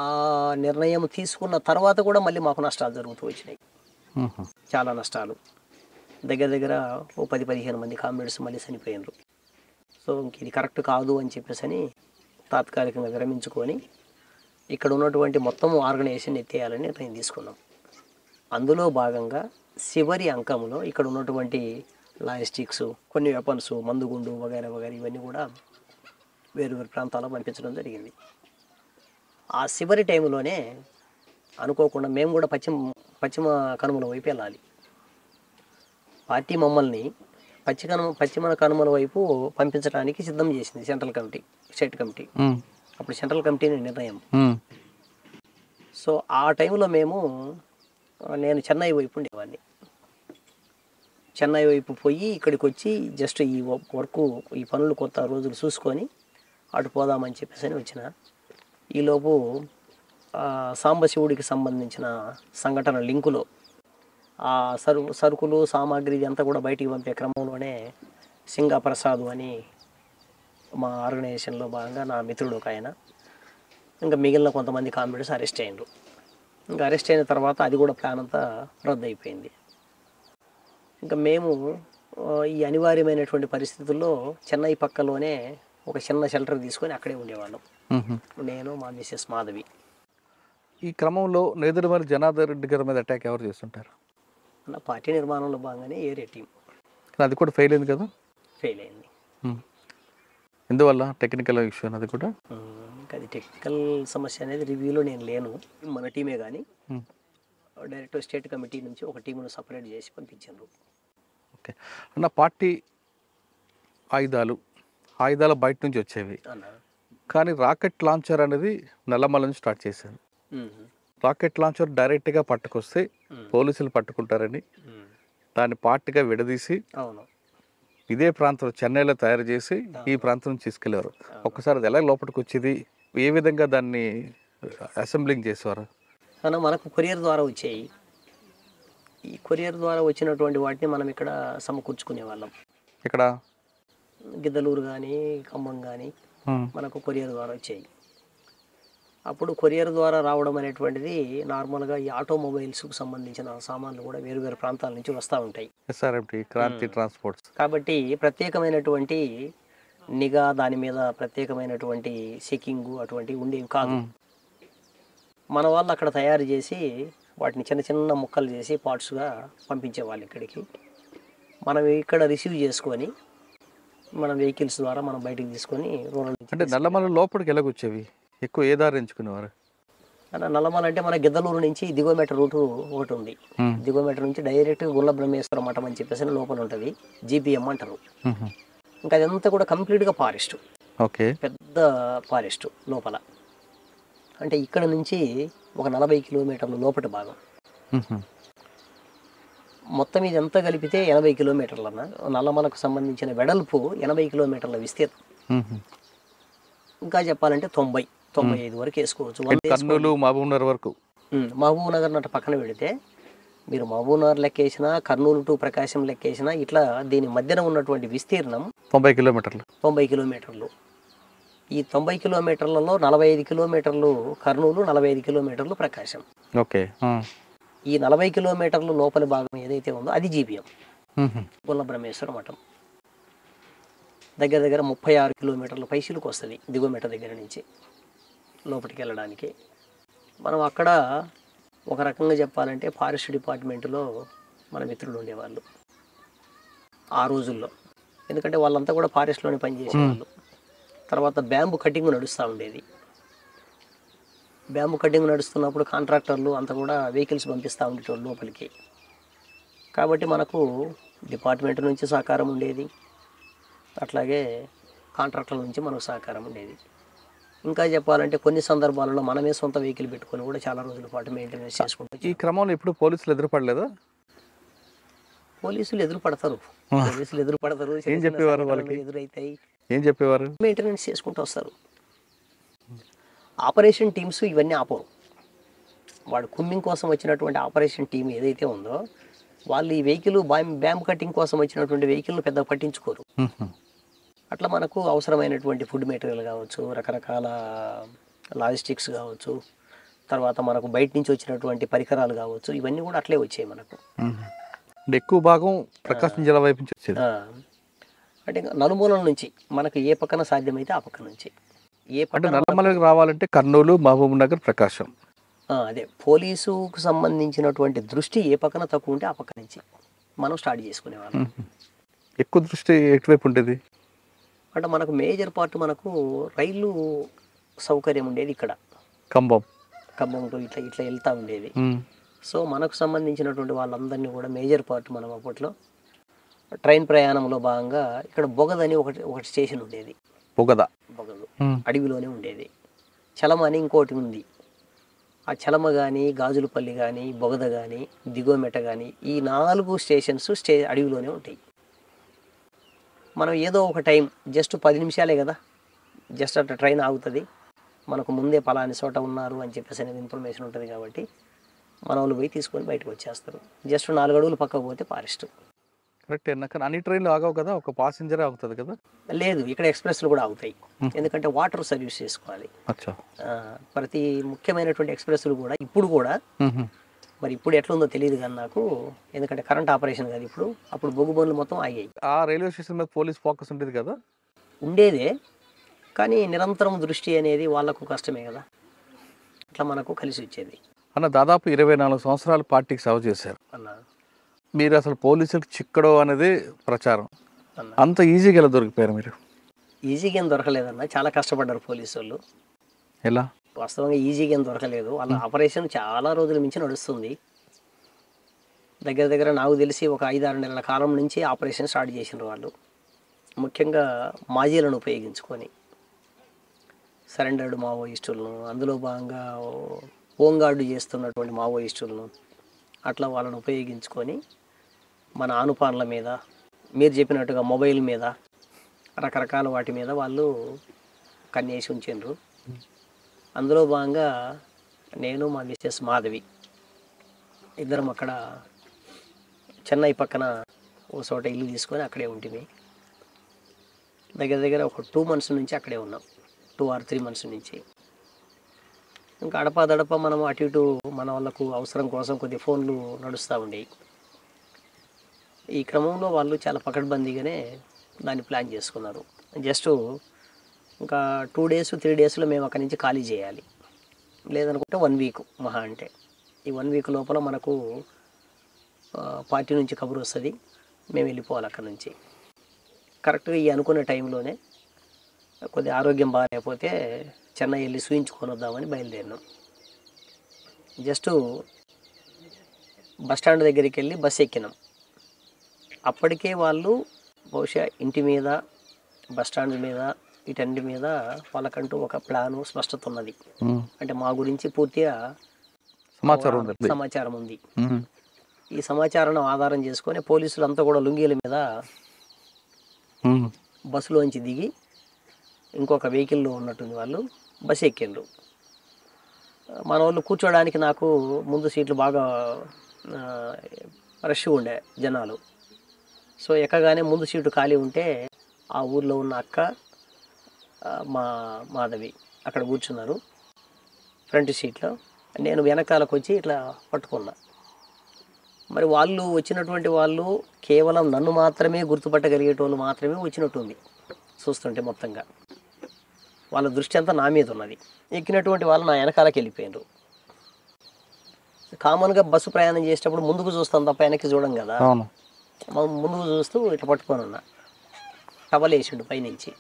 ఆ నిర్ణయం తీసుకున్న తర్వాత కూడా మళ్ళీ మాకు నష్టాలు జరుగుతూ వచ్చినాయి, చాలా నష్టాలు. దగ్గర దగ్గర ఓ 10-15 మంది కామ్రేడ్స్ మళ్ళీ చనిపోయినారు. సో ఇంక ఇది కరెక్ట్ కాదు అని చెప్పేసి తాత్కాలికంగా విరమించుకొని ఇక్కడ ఉన్నటువంటి మొత్తం ఆర్గనైజేషన్ ఎత్తేయాలని నిర్ణయం తీసుకున్నాం. అందులో భాగంగా చివరి అంకంలో ఇక్కడ ఉన్నటువంటి లాజిస్టిక్స్, కొన్ని వెపన్స్, మందుగుండు వగైరా వగైరా ఇవన్నీ కూడా వేరు వేరు ప్రాంతాల్లో పంపించడం జరిగింది. ఆ చివరి టైంలోనే అనుకోకుండా మేము కూడా పశ్చిమ కనుమల వైపు వెళ్ళాలి. పార్టీ మమ్మల్ని పశ్చిమ కనుమల వైపు పంపించడానికి సిద్ధం చేసింది సెంట్రల్ కమిటీ, స్టేట్ కమిటీ. అప్పుడు సెంట్రల్ కమిటీ నిర్ణయం. సో ఆ టైంలో నేను చెన్నై వైపు ఉండేవాడిని. చెన్నై వైపు పోయి ఇక్కడికి వచ్చి జస్ట్ ఈ వర్క్, ఈ పనులు కొత్త రోజులు చూసుకొని అటు పోదామని చెప్పేసి వచ్చిన. ఈలోపు సాంబశివుడికి సంబంధించిన సంఘటన లింకులో ఆ సరుకులు సామాగ్రి అంతా కూడా బయటికి పంపే క్రమంలోనే సింగా ప్రసాద్ అని మా ఆర్గనైజేషన్లో భాగంగా నా మిత్రుడు ఒక ఆయన, ఇంకా మిగిలిన కొంతమంది కామ్రేడ్స్ అరెస్ట్ అయ్యారు. ఇంకా అరెస్ట్ అయిన తర్వాత అది కూడా ప్లాన్ అంతా రద్దు అయిపోయింది. ఇంకా మేము ఈ అనివార్యమైనటువంటి పరిస్థితుల్లో చెన్నై పక్కలోనే ఒక చిన్న షెల్టర్ తీసుకొని అక్కడే ఉండేవాళ్ళం, నేను, మా మిసెస్ మాధవి. ఈ క్రమంలో నేదురుమల్లి జనార్దన్ రెడ్డి గారి మీద అటాక్ ఎవరు చేస్తుంటారు? నా పార్టీ నిర్మాణంలో భాగంగానే ఏరియా టీం. అది కూడా ఫెయిల్ అయింది కదా? ఫెయిల్ అయింది. ఎందువల్ల? టెక్నికల్ ఇష్యూ అది కూడా. ఇంకా అది టెక్నికల్ సమస్య అనేది రివ్యూలో నేను లేను. మన టీమే కానీ డైరెక్ట్ స్టేట్ కమిటీ నుంచి ఒక టీమును సపరేట్ చేసి పంపించారు. ఓకే అన్న, పార్టీ ఆయుధాలు బయట నుంచి వచ్చేవి, కానీ రాకెట్ లాంచర్ అనేది నల్లమల నుంచి స్టార్ట్ చేశారు. రాకెట్ లాంచర్ డైరెక్ట్గా పట్టుకొస్తే పోలీసులు పట్టుకుంటారని దాన్ని పార్టీగా విడదీసి ఇదే ప్రాంతంలో చెన్నైలో తయారు చేసి ఈ ప్రాంతం నుంచి తీసుకెళ్లేవారు. ఒక్కసారి అది ఎలా లోపలికి వచ్చేది, ఏ విధంగా దాన్ని అసెంబ్లింగ్ చేసేవారు? మనకు కొరియర్ ద్వారా వచ్చాయి. ఈ కొరియర్ ద్వారా వచ్చినటువంటి వాటిని మనం ఇక్కడ సమకూర్చుకునే వాళ్ళం. ఇక్కడ గిద్దలూరు కానీ ఖమ్మం కానీ మనకు కొరియర్ ద్వారా వచ్చాయి. అప్పుడు కొరియర్ ద్వారా రావడం అనేటువంటిది నార్మల్గా ఈ ఆటోమొబైల్స్కు సంబంధించిన సామాన్లు కూడా వేరు వేరు ప్రాంతాల నుంచి వస్తూ ఉంటాయి. SRMT, Kranti transports. కాబట్టి ప్రత్యేకమైనటువంటి నిఘా, దాని మీద ప్రత్యేకమైనటువంటి చెకింగ్ అటువంటివి ఉండేవి కాదు. మన వాళ్ళు అక్కడ తయారు చేసి వాటిని చిన్న చిన్న ముక్కలు చేసి పార్ట్స్గా పంపించేవాళ్ళు ఇక్కడికి. మనం ఇక్కడ రిసీవ్ చేసుకొని మన వెహికల్స్ ద్వారా మనం బయటకు తీసుకొని రూరల్. అంటే నల్లమల లోపలికి ఎలాగొచ్చేవి? ఎక్కువ ఏ దారి ఎంచుకునేవారు? నల్లమల అంటే మన గిద్దలూరు నుంచి దిగోమెట రూటు ఒకటి ఉంది. దిగోమెట నుంచి డైరెక్ట్ గుళ్ళ బ్రహ్మేశ్వర మఠం అని చెప్పేసి లోపల ఉంటుంది, జీపీఎం అంటారు. ఇంకా అదంతా కూడా కంప్లీట్గా ఫారెస్ట్, ఓకే, పెద్ద ఫారెస్ట్ లోపల. అంటే ఇక్కడ నుంచి ఒక 40 కిలోమీటర్ల లోపటి భాగం. మొత్తం ఇదంతా కలిపితే 80 కిలోమీటర్లన్న. నల్లమలకు సంబంధించిన వెడల్పు 80 కిలోమీటర్ల విస్తీర్ణం. ఇంకా చెప్పాలంటే 90-95 వరకు వేసుకోవచ్చు. కర్నూలు మహబూబ్నగర్ వరకు. మహబూబ్ నగర్ నట పక్కన పెడితే మీరు మహబూబ్ నగర్ లెక్కేసినా, కర్నూలు టు ప్రకాశం లెక్కేసినా, ఇట్లా దీని మధ్యన ఉన్నటువంటి విస్తీర్ణం 90 కిలోమీటర్లు. 90 కిలోమీటర్లు. ఈ 90 కిలోమీటర్లలో 45 కిలోమీటర్లు కర్నూలు, 45 కిలోమీటర్లు ప్రకాశం. ఓకే. ఈ 40 కిలోమీటర్లు లోపలి భాగం ఏదైతే ఉందో అది జీపీఎం, గుళ్ళ బ్రహ్మేశ్వర మఠం. దగ్గర దగ్గర 36 కిలోమీటర్ల పైసలకు వస్తుంది దిగుమెట దగ్గర నుంచి లోపలికి వెళ్ళడానికి. మనం అక్కడ ఒక రకంగా చెప్పాలంటే ఫారెస్ట్ డిపార్ట్మెంట్లో మన మిత్రులు ఉండేవాళ్ళు ఆ రోజుల్లో. ఎందుకంటే వాళ్ళంతా కూడా ఫారెస్ట్లోనే పనిచేసేవాళ్ళు. తర్వాత బ్యాంబు కటింగ్ నడుస్తూ ఉండేది. బ్యాంబు కటింగ్ నడుస్తున్నప్పుడు కాంట్రాక్టర్లు అంతా కూడా వెహికల్స్ పంపిస్తూ ఉండేటోళ్ళు లోపలికి. కాబట్టి మనకు డిపార్ట్మెంట్ నుంచి సహకారం ఉండేది, అట్లాగే కాంట్రాక్టర్ల నుంచి మనకు సహకారం ఉండేది. ఇంకా చెప్పాలంటే కొన్ని సందర్భాలలో మనమే సొంత వెహికల్ పెట్టుకొని కూడా చాలా రోజుల పాటు మెయింటెనెన్స్ చేసుకుంటాం. ఈ క్రమంలో ఎప్పుడు పోలీసులు ఎదురుపడలేదా? పోలీసులు ఎదురు పడతారు. ఏం చెప్పేవారు వాళ్ళకి? ఎదురైతాయి. ఏం చెప్పేవారు? మెయింటెనెన్స్ చేసుకుంటూ వస్తారు. ఆపరేషన్ టీమ్స్ ఇవన్నీ ఆపరు. వాడు కుమ్మింగ్ కోసం వచ్చినటువంటి ఆపరేషన్ టీం ఏదైతే ఉందో వాళ్ళు ఈ వెహికల్ బ్యాంబ్ కటింగ్ కోసం వచ్చినటువంటి వెహికల్ను పెద్ద పట్టించుకోరు. అట్లా మనకు అవసరమైనటువంటి ఫుడ్ మెటీరియల్ కావచ్చు, రకరకాల లాజిస్టిక్స్ కావచ్చు, తర్వాత మనకు బయట నుంచి వచ్చినటువంటి పరికరాలు కావచ్చు, ఇవన్నీ కూడా అట్లే వచ్చాయి మనకు. ఎక్కువ భాగం ప్రకాశం జిల్లా వైపు నుంచి వచ్చేది. అంటే నలుమూలల నుంచి మనకు ఏ పక్కన సాధ్యమైతే ఆ పక్క నుంచి. ఏ పక్కన నల్లమలకి రావాలంటే కర్నూలు, మహబూబ్ నగర్, ప్రకాశం. అదే పోలీసుకు సంబంధించినటువంటి దృష్టి ఏ పక్కన తక్కువ ఉంటే ఆ పక్క నుంచి మనం స్టార్ట్ చేసుకునేవాళ్ళం. ఎక్కువ దృష్టి ఎటువైపు ఉండేది అంటే మనకు మేజర్ పార్ట్ మనకు రైలు సౌకర్యం ఉండేది ఇక్కడ ఖమ్మంతో ఇట్లా ఇట్లా వెళ్తూ ఉండేది. సో మనకు సంబంధించినటువంటి వాళ్ళందరినీ కూడా మేజర్ పార్ట్ మనం అప్పట్లో ట్రైన్ ప్రయాణంలో భాగంగా ఇక్కడ బొగదని ఒకటి స్టేషన్ ఉండేది. బొగదు అడవిలోనే ఉండేది. చలమ అని ఇంకోటి ఉంది. ఆ చలమ కానీ, గాజులపల్లి కానీ, బొగద కానీ, దిగోమెట కానీ, ఈ 4 స్టేషన్స్ అడవిలోనే ఉంటాయి. మనం ఏదో ఒక టైం జస్ట్ 10 నిమిషాలే కదా, జస్ట్ అట్లా ట్రైన్ ఆగుతుంది, మనకు ముందే పలాని చోట ఉన్నారు అని చెప్పేసి అనేది ఇన్ఫర్మేషన్ ఉంటుంది. కాబట్టి మన వాళ్ళు పోయి తీసుకొని బయటకు వచ్చేస్తారు. జస్ట్ 4 అడుగులు పక్కకు పోతే ఫారెస్ట్. కరెక్ట్. కానీ అన్ని ట్రైన్లు ఆగవు కదా, ఒక ప్యాసింజరే ఆగుతుంది కదా? లేదు, ఇక్కడ ఎక్స్ప్రెస్లు కూడా ఆగుతాయి. ఎందుకంటే వాటర్ సర్వీస్ చేసుకోవాలి. ప్రతి ముఖ్యమైనటువంటి ఎక్స్ప్రెస్లు కూడా ఇప్పుడు కూడా, మరి ఇప్పుడు ఎట్లుందో తెలియదు కానీ నాకు, ఎందుకంటే కరెంట్ ఆపరేషన్ కదా ఇప్పుడు, అప్పుడు బొగ్గు బండ్లు మొత్తం ఆగాయి. ఆ రైల్వే స్టేషన్ మీద పోలీస్ ఫోకస్ ఉండేది కదా? ఉండేదే, కానీ నిరంతరం దృష్టి అనేది వాళ్ళకు కష్టమే కదా, అట్లా మనకు కలిసి వచ్చేది. అన్న దాదాపు 24 సంవత్సరాలు పార్టీకి సేవ చేశారు అన్న. మీరు అసలు పోలీసులకు చిక్కడో అనేది ప్రచారం, అంత ఈజీగా ఎలా దొరికిపోయారు మీరు? ఈజీగా ఏం దొరకలేదన్న, చాలా కష్టపడ్డారు పోలీసు వాళ్ళు. ఎలా? వాస్తవంగా ఈజీగా ఏం దొరకలేదు. వాళ్ళ ఆపరేషన్ చాలా రోజుల నుంచి నడుస్తుంది. దగ్గర దగ్గర నాకు తెలిసి ఒక 5-6 నెలల కాలం నుంచి ఆపరేషన్ స్టార్ట్ చేసినారు వాళ్ళు. ముఖ్యంగా మాజీలను ఉపయోగించుకొని సరెండర్డ్ మావోయిస్టులను, అందులో భాగంగా హోంగార్డు చేస్తున్నటువంటి మావోయిస్టులను, అట్లా వాళ్ళని ఉపయోగించుకొని మన ఆనుపాన్ల మీద, మీరు చెప్పినట్టుగా మొబైల్ మీద, రకరకాల వాటి మీద వాళ్ళు కన్నేసి ఉంచిండ్రు. అందులో భాగంగా నేను, మా మిస్సెస్ మాధవి ఇద్దరం అక్కడ చెన్నై పక్కన ఓ చోట ఇల్లు తీసుకొని అక్కడే ఉంటుంది. దగ్గర దగ్గర ఒక 2 months నుంచి అక్కడే ఉన్నాం, 2 or 3 months నుంచి. ఇంకా అడపా మనం అటు ఇటు మన వాళ్ళకు అవసరం కోసం కొద్ది ఫోన్లు నడుస్తూ ఉండేవి. ఈ క్రమంలో వాళ్ళు చాలా పకడ్బందీగానే దాన్ని ప్లాన్ చేసుకున్నారు. జస్ట్ ఇంకా 2 days 3 daysలో మేము అక్కడి నుంచి ఖాళీ చేయాలి, లేదనుకుంటే 1 week మహా అంటే. ఈ 1 week లోపల మనకు పార్టీ నుంచి కబురు వస్తుంది, మేము వెళ్ళిపోవాలి అక్కడి నుంచి. కరెక్ట్గా ఈ అనుకున్న టైంలోనే కొద్ది ఆరోగ్యం బాగాలేకపోతే చెన్నై వెళ్ళి చూయించుకొని వద్దామని బయలుదేరినాం. జస్ట్ బస్ స్టాండ్ దగ్గరికి వెళ్ళి బస్సు ఎక్కినాం. అప్పటికే వాళ్ళు బహుశా ఇంటి మీద, బస్ స్టాండ్ మీద, వీటన్నిటి మీద వాళ్ళకంటూ ఒక ప్లాను, స్పష్టత ఉన్నది. అంటే మా గురించి పూర్తిగా సమాచారం ఉంది. ఈ సమాచారాన్ని ఆధారం చేసుకొని పోలీసులంతా కూడా లుంగీల మీద బస్సులోంచి దిగి ఇంకొక వెహికల్లో ఉన్నట్టుంది వాళ్ళు బస్సు ఎక్కిండ్రు. మన వాళ్ళు కూర్చోడానికి నాకు ముందు సీట్లు బాగా రష్ ఉండే జనాలు. సో ఎక్కగానే ముందు సీటు ఖాళీ ఉంటే ఆ ఊర్లో ఉన్న అక్క, మా మాధవి అక్కడ కూర్చున్నారు ఫ్రంట్ సీట్లో. నేను వెనకాలకు వచ్చి ఇట్లా పట్టుకున్నా. మరి వాళ్ళు వచ్చినటువంటి వాళ్ళు కేవలం నన్ను మాత్రమే గుర్తుపట్టగలిగేటోళ్ళు మాత్రమే వచ్చినట్టుంది చూస్తుంటే. మొత్తంగా వాళ్ళ దృష్టి అంతా నా మీద ఉన్నది. ఎక్కినటువంటి వాళ్ళు నా వెనకాలకి వెళ్ళిపోయినారు. కామన్గా బస్సు ప్రయాణం చేసేటప్పుడు ముందుకు చూస్తాం తప్ప వెనక్కి చూడం కదా. ముందుకు చూస్తూ ఇట్లా పట్టుకొని ఉన్నా. టవలేసిండు పైనుంచి,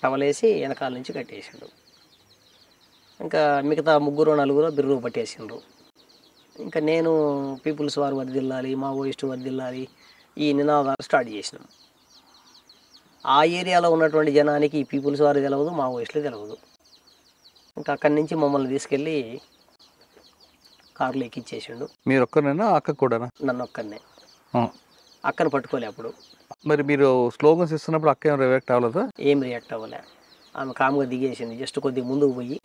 టవలేసి వెనకాల నుంచి కట్టేసిండు. ఇంకా మిగతా 3-4 బిర్రు పట్టేసిండ్రు. ఇంకా నేను పీపుల్స్ వారు వర్దిల్లాలి, మావోయిస్టు వర్దిల్లాలి ఈ నినాదాలు స్టార్ట్ చేసినాం. ఆ ఏరియాలో ఉన్నటువంటి జనానికి ఈ పీపుల్స్ వారు తెలియదు, మావోయిస్టులు తెలియదు. ఇంకా అక్కడి నుంచి మమ్మల్ని తీసుకెళ్ళి కారులో ఎక్కిచ్చేసిండు. మీరు ఒక్కరినైనా అక్క కూడా? నన్ను ఒక్కరినే. అక్కను పట్టుకోలే అప్పుడు. మరి మీరు స్లోగన్స్ ఇస్తున్నప్పుడు అక్క ఏం రియాక్ట్ అవ్వలేదా? ఏం రియాక్ట్ అవ్వలే. ఆమె కామ్గా దిగేసింది. జస్ట్ కొద్దిగా ముందుకు పోయి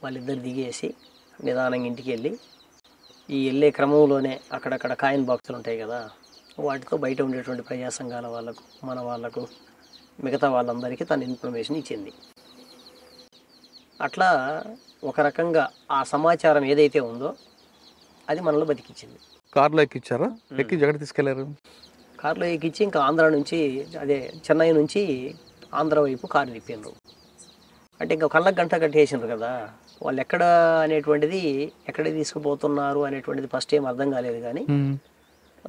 వాళ్ళిద్దరు దిగేసి నిదానంగా ఇంటికి వెళ్ళి ఈ వెళ్ళే క్రమంలోనే అక్కడక్కడ కాయిన్ బాక్సులు ఉంటాయి కదా, వాటితో బయట ఉండేటువంటి ప్రజా సంఘాల వాళ్ళకు, మన వాళ్ళకు, మిగతా వాళ్ళందరికీ తన ఇన్ఫర్మేషన్ ఇచ్చింది. అట్లా ఒక రకంగా ఆ సమాచారం ఏదైతే ఉందో అది మనలో బతికించింది. కార్లో ఎక్కించారా? ఎక్కించి ఎక్కడ తీసుకెళ్లారు? కారులో ఎక్కించి ఇంకా ఆంధ్ర నుంచి, అదే చెన్నై నుంచి ఆంధ్ర వైపు కారు తిప్పిండ్రు. అంటే ఇంకా కళ్ళకు గంట కట్టేసిండ్రు కదా. వాళ్ళు ఎక్కడ అనేటువంటిది, ఎక్కడికి తీసుకుపోతున్నారు అనేటువంటిది ఫస్ట్ ఏం అర్థం కాలేదు. కానీ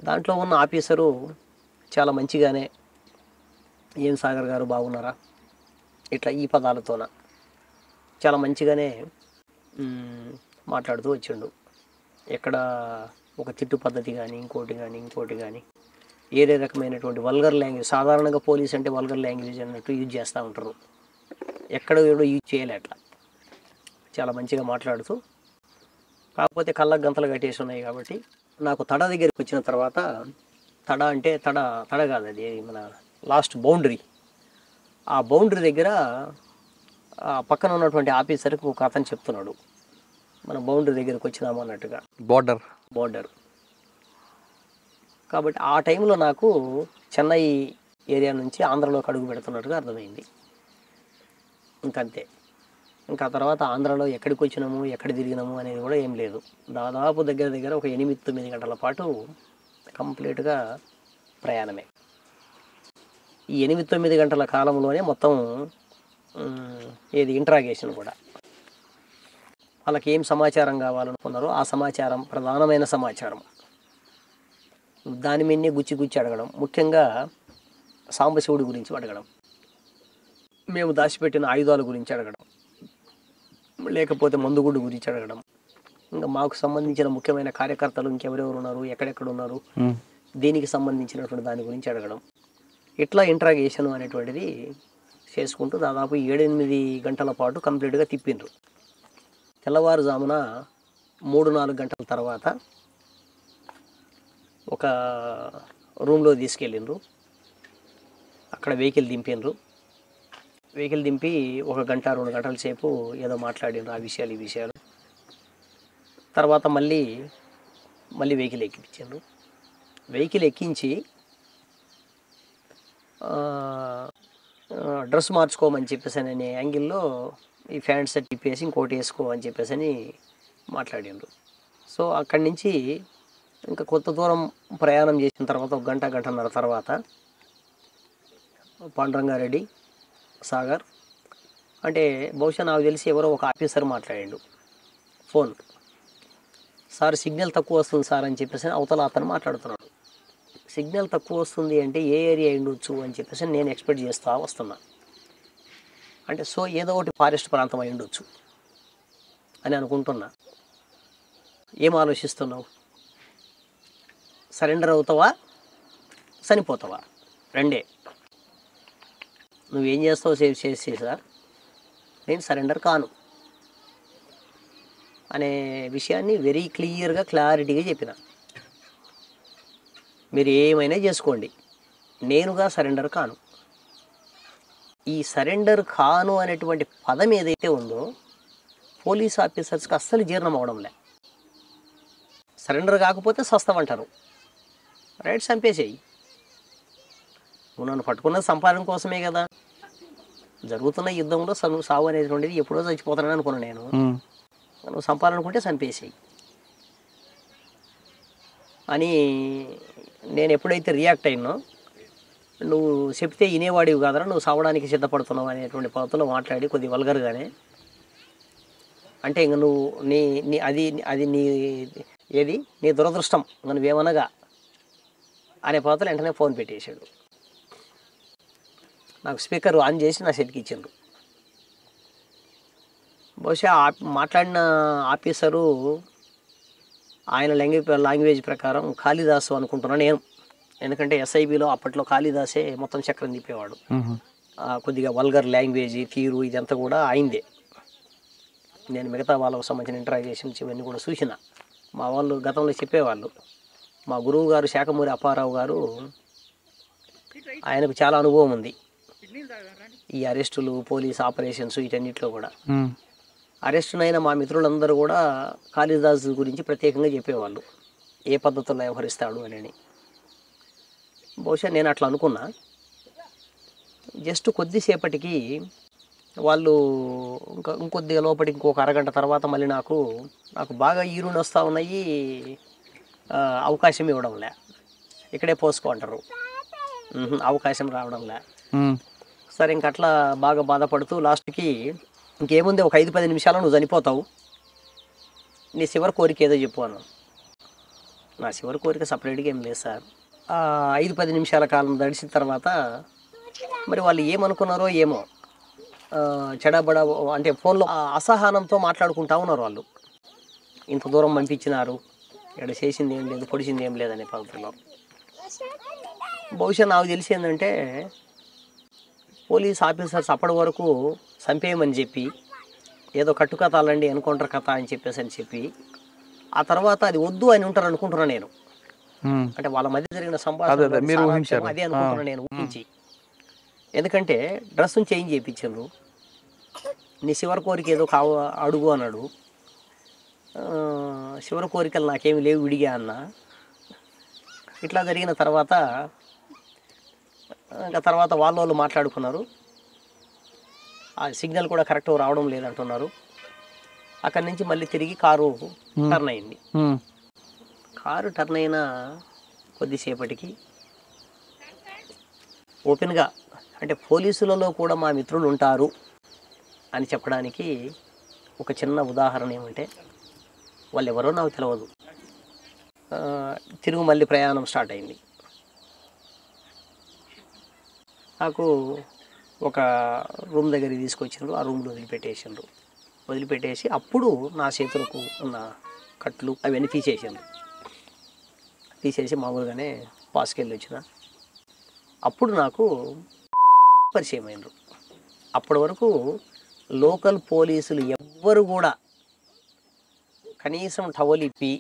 దాంట్లో ఉన్న ఆఫీసరు చాలా మంచిగానే, ఏం సాగర్ గారు బాగున్నారా, ఇట్లా ఈ పదాలతోన చాలా మంచిగానే మాట్లాడుతూ వచ్చిండు. ఎక్కడ ఒక తిట్టు పద్ధతి కానీ ఇంకోటి కానీ ఏదే రకమైనటువంటి వల్గర్ లాంగ్వేజ్, సాధారణంగా పోలీస్ అంటే వల్గర్ లాంగ్వేజ్ అన్నట్టు యూజ్ చేస్తూ ఉంటారు. ఎక్కడ ఏడో యూజ్ చేయలే. అట్లా చాలా మంచిగా మాట్లాడుతూ, కాకపోతే కళ్ళకు గంతలు కట్టేసి ఉన్నాయి కాబట్టి నాకు తడ దగ్గరికి వచ్చిన తర్వాత, తడ అంటే తడ కాదు, అది మన లాస్ట్ బౌండరీ. ఆ బౌండరీ దగ్గర పక్కన ఉన్నటువంటి ఆఫీసర్కి ఒక అతను చెప్తున్నాడు, మన బౌండరీ దగ్గరికి వచ్చినాము అన్నట్టుగా. బోర్డర్ కాబట్టి ఆ టైంలో నాకు చెన్నై ఏరియా నుంచి ఆంధ్రలోకి అడుగు పెడుతున్నట్టుగా అర్థమైంది. ఇంకంతే. ఇంకా తర్వాత ఆంధ్రాలో ఎక్కడికి వచ్చినాము, ఎక్కడ తిరిగినాము అనేది కూడా ఏం లేదు. దాదాపు దగ్గర ఒక 8-9 గంటల పాటు కంప్లీట్గా ప్రయాణమే. ఈ 8-9 గంటల కాలంలోనే మొత్తం ఏది ఇంట్రాగేషన్ కూడా. వాళ్ళకి ఏం సమాచారం కావాలనుకున్నారో ఆ సమాచారం, ప్రధానమైన సమాచారం, దాని మీదనే గుచ్చి అడగడం. ముఖ్యంగా సాంబశివుడి గురించి అడగడం, మేము దాచిపెట్టిన ఆయుధాల గురించి అడగడం, లేకపోతే మందుగుడ్డు గురించి అడగడం, ఇంకా మాకు సంబంధించిన ముఖ్యమైన కార్యకర్తలు ఇంకెవరెవరు ఉన్నారు, ఎక్కడెక్కడ ఉన్నారు, దీనికి సంబంధించినటువంటి దాని గురించి అడగడం. ఇట్లా ఇంట్రాగేషన్ అనేటువంటిది చేసుకుంటూ దాదాపు 7-8 గంటల పాటు కంప్లీట్గా తిప్పిండ్రు. తెల్లవారుజామున 3-4 గంటల తర్వాత ఒక రూమ్లో తీసుకెళ్ళిండ్రు. అక్కడ వెహికల్ దింపిండ్రు. వెహికల్ దింపి 1 గంట 2 గంటల సేపు ఏదో మాట్లాడిండ్రు, ఆ విషయాలు ఈ విషయాలు. తర్వాత మళ్ళీ వెహికల్ ఎక్కించిండ్రు. వెహికల్ ఎక్కించి డ్రెస్ మార్చుకోమని చెప్పేసి అనే యాంగిల్లో ఈ ప్యాంట్ షర్ట్ ఇప్పేసి ఇంకోటి వేసుకో అని చెప్పేసి అని మాట్లాడిండ్రు. సో అక్కడి నుంచి ఇంకా కొంత దూరం ప్రయాణం చేసిన తర్వాత 1 గంట గంటన్నర తర్వాత పాండురంగారెడ్డి, సాగర్, అంటే బహుశా నాకు తెలిసి ఎవరో ఒక ఆఫీసర్ మాట్లాడిండు ఫోన్. సార్ సిగ్నల్ తక్కువ వస్తుంది సార్ అని చెప్పేసి అవతల అతను మాట్లాడుతున్నాడు. సిగ్నల్ తక్కువ వస్తుంది అంటే ఏ ఏరియా ఉండొచ్చు అని చెప్పేసి నేను ఎక్స్పెక్ట్ చేస్తూ వస్తున్నా. అంటే సో ఏదో ఒకటి ఫారెస్ట్ ప్రాంతం అయి ఉండొచ్చు. అని అనుకుంటున్నా. ఏం ఆలోచిస్తున్నావు? సరెండర్ అవుతావా, చనిపోతావా? రెండే. నువ్వేం చేస్తావు చేసి సార్, నేను సరెండర్ కాను అనే విషయాన్ని వెరీ క్లియర్గా క్లారిటీగా చెప్పిన. మీరు ఏమైనా చేసుకోండి, నేనుగా సరెండర్ కాను. ఈ సరెండర్ కాను అనేటువంటి పదం ఏదైతే ఉందో పోలీస్ ఆఫీసర్స్కి అస్సలు జీర్ణం అవడంలే. సరెండర్ కాకపోతే సస్తామంటారు. రైట్, చంపేసేయి. నువ్వు నన్ను పట్టుకున్నది సంపాదన కోసమే కదా. జరుగుతున్న యుద్ధంలో సావు అనేటువంటిది ఎప్పుడో చచ్చిపోతానని అనుకున్నాను నేను. నువ్వు సంపాదనుకుంటే చంపేసేయి అని నేను ఎప్పుడైతే రియాక్ట్ అయినో, నువ్వు చెప్తే వినేవాడివి కాదరా, నువ్వు సావడానికి సిద్ధపడుతున్నావు అనేటువంటి పద్ధతిలో మాట్లాడి కొద్ది వల్గర్గానే, అంటే ఇంక నువ్వు నీ నీ అది అది నీ ఏది నీ దురదృష్టం నువ్వేమనగా అనే పద్ధతిలో వెంటనే ఫోన్ పెట్టేశాడు. నాకు స్పీకర్ ఆన్ చేసి నా సెల్కి ఇచ్చిండ్రు. బహుశా మాట్లాడిన ఆఫీసరు ఆయన లాంగ్వేజ్ ప్రకారం కాళిదాసు అనుకుంటున్నాను నేను. ఎందుకంటే ఎస్ఐబిలో అప్పట్లో కాళిదాసే మొత్తం చక్రం తిప్పేవాడు. కొద్దిగా వల్గర్ లాంగ్వేజ్ తీరు ఇదంతా కూడా అయిందే. నేను మిగతా వాళ్ళకు సంబంధించిన ఇంటరాక్షన్స్ ఇవన్నీ కూడా చూసిన. మా వాళ్ళు గతంలో చెప్పేవాళ్ళు. మా గురువు గారు శాఖమూరి అప్పారావు గారు, ఆయనకు చాలా అనుభవం ఉంది ఈ అరెస్టులు, పోలీస్ ఆపరేషన్స్ వీటన్నిటిలో కూడా. అరెస్టునైన మా మిత్రులందరూ కూడా కాళిదాసు గురించి ప్రత్యేకంగా చెప్పేవాళ్ళు, ఏ పద్ధతుల్లో వ్యవహరిస్తాడు అని. బహుశా నేను అట్లా అనుకున్నా. జస్ట్ కొద్దిసేపటికి వాళ్ళు ఇంకొద్దిగా లోపలికి ఇంకొక అరగంట తర్వాత మళ్ళీ నాకు బాగా ఈరుని వస్తూ ఉన్నాయి, అవకాశం ఇవ్వడంలే. ఇక్కడే పోసుకో అంటారు, అవకాశం రావడంలే. సరే ఇంకట్లా బాగా బాధపడుతూ లాస్ట్కి ఇంకేముంది, ఒక 5-10 నిమిషాలు నువ్వు చనిపోతావు, నీ చివరి కోరిక ఏదో చెప్పు అన్నాను. నా చివరి కోరిక సపరేట్గా ఏం లేదు సార్. 5-10 నిమిషాల కాలం గడిచిన తర్వాత మరి వాళ్ళు ఏమనుకున్నారో ఏమో, చెడబడ అంటే ఫోన్లో అసహనంతో మాట్లాడుకుంటా ఉన్నారు వాళ్ళు. ఇంత దూరం పంపించినారు, ఇక్కడ చేసింది ఏం లేదు, పొడిచింది ఏం లేదనే పద్ధతిలో. బహుశా నాకు తెలిసి ఏంటంటే పోలీస్ ఆఫీసర్స్ అప్పటి వరకు చంపేయమని చెప్పి, ఏదో కట్టుకథలండి ఎన్కౌంటర్ కథ అని చెప్పి ఆ తర్వాత అది వద్దు అని ఉంటారు అనుకుంటున్నాను నేను. అంటే వాళ్ళ మధ్య జరిగిన సంభాషణ అదే అనుకుంటున్నాను నేను ఊహించి. ఎందుకంటే డ్రెస్సును చేంజ్ చేయించారు, నీ చివరి కోరిక ఏదో అడుగు అన్నాడు. చివరి కోరికలు నాకేమి లేవు విడిగా అన్న. ఇట్లా జరిగిన తర్వాత ఇంకా తర్వాత వాళ్ళు మాట్లాడుకున్నారు. ఆ సిగ్నల్ కూడా కరెక్ట్ రావడం లేదంటున్నారు. అక్కడి నుంచి మళ్ళీ తిరిగి కారు టర్న్ అయింది. కారు టర్న్ అయిన కొద్దిసేపటికి ఓపెన్గా, అంటే పోలీసులలో కూడా మా మిత్రులు ఉంటారు అని చెప్పడానికి ఒక చిన్న ఉదాహరణ ఏమంటే, వాళ్ళు ఎవరో నాకు తెలియదు. తిరుగు మళ్ళీ ప్రయాణం స్టార్ట్ అయింది. నాకు ఒక రూమ్ దగ్గరికి తీసుకొచ్చిండ్రు, ఆ రూమ్లో వదిలిపెట్టేసి అప్పుడు నా చేతులకు ఉన్న కట్లు అవన్నీ తీసేసి మామూలుగానే పాస్కెళ్ళి వచ్చిన. అప్పుడు నాకు పరిచయం అయినరు. అప్పటి వరకు లోకల్ పోలీసులు ఎవ్వరు కూడా కనీసం టవల్ ఇప్పి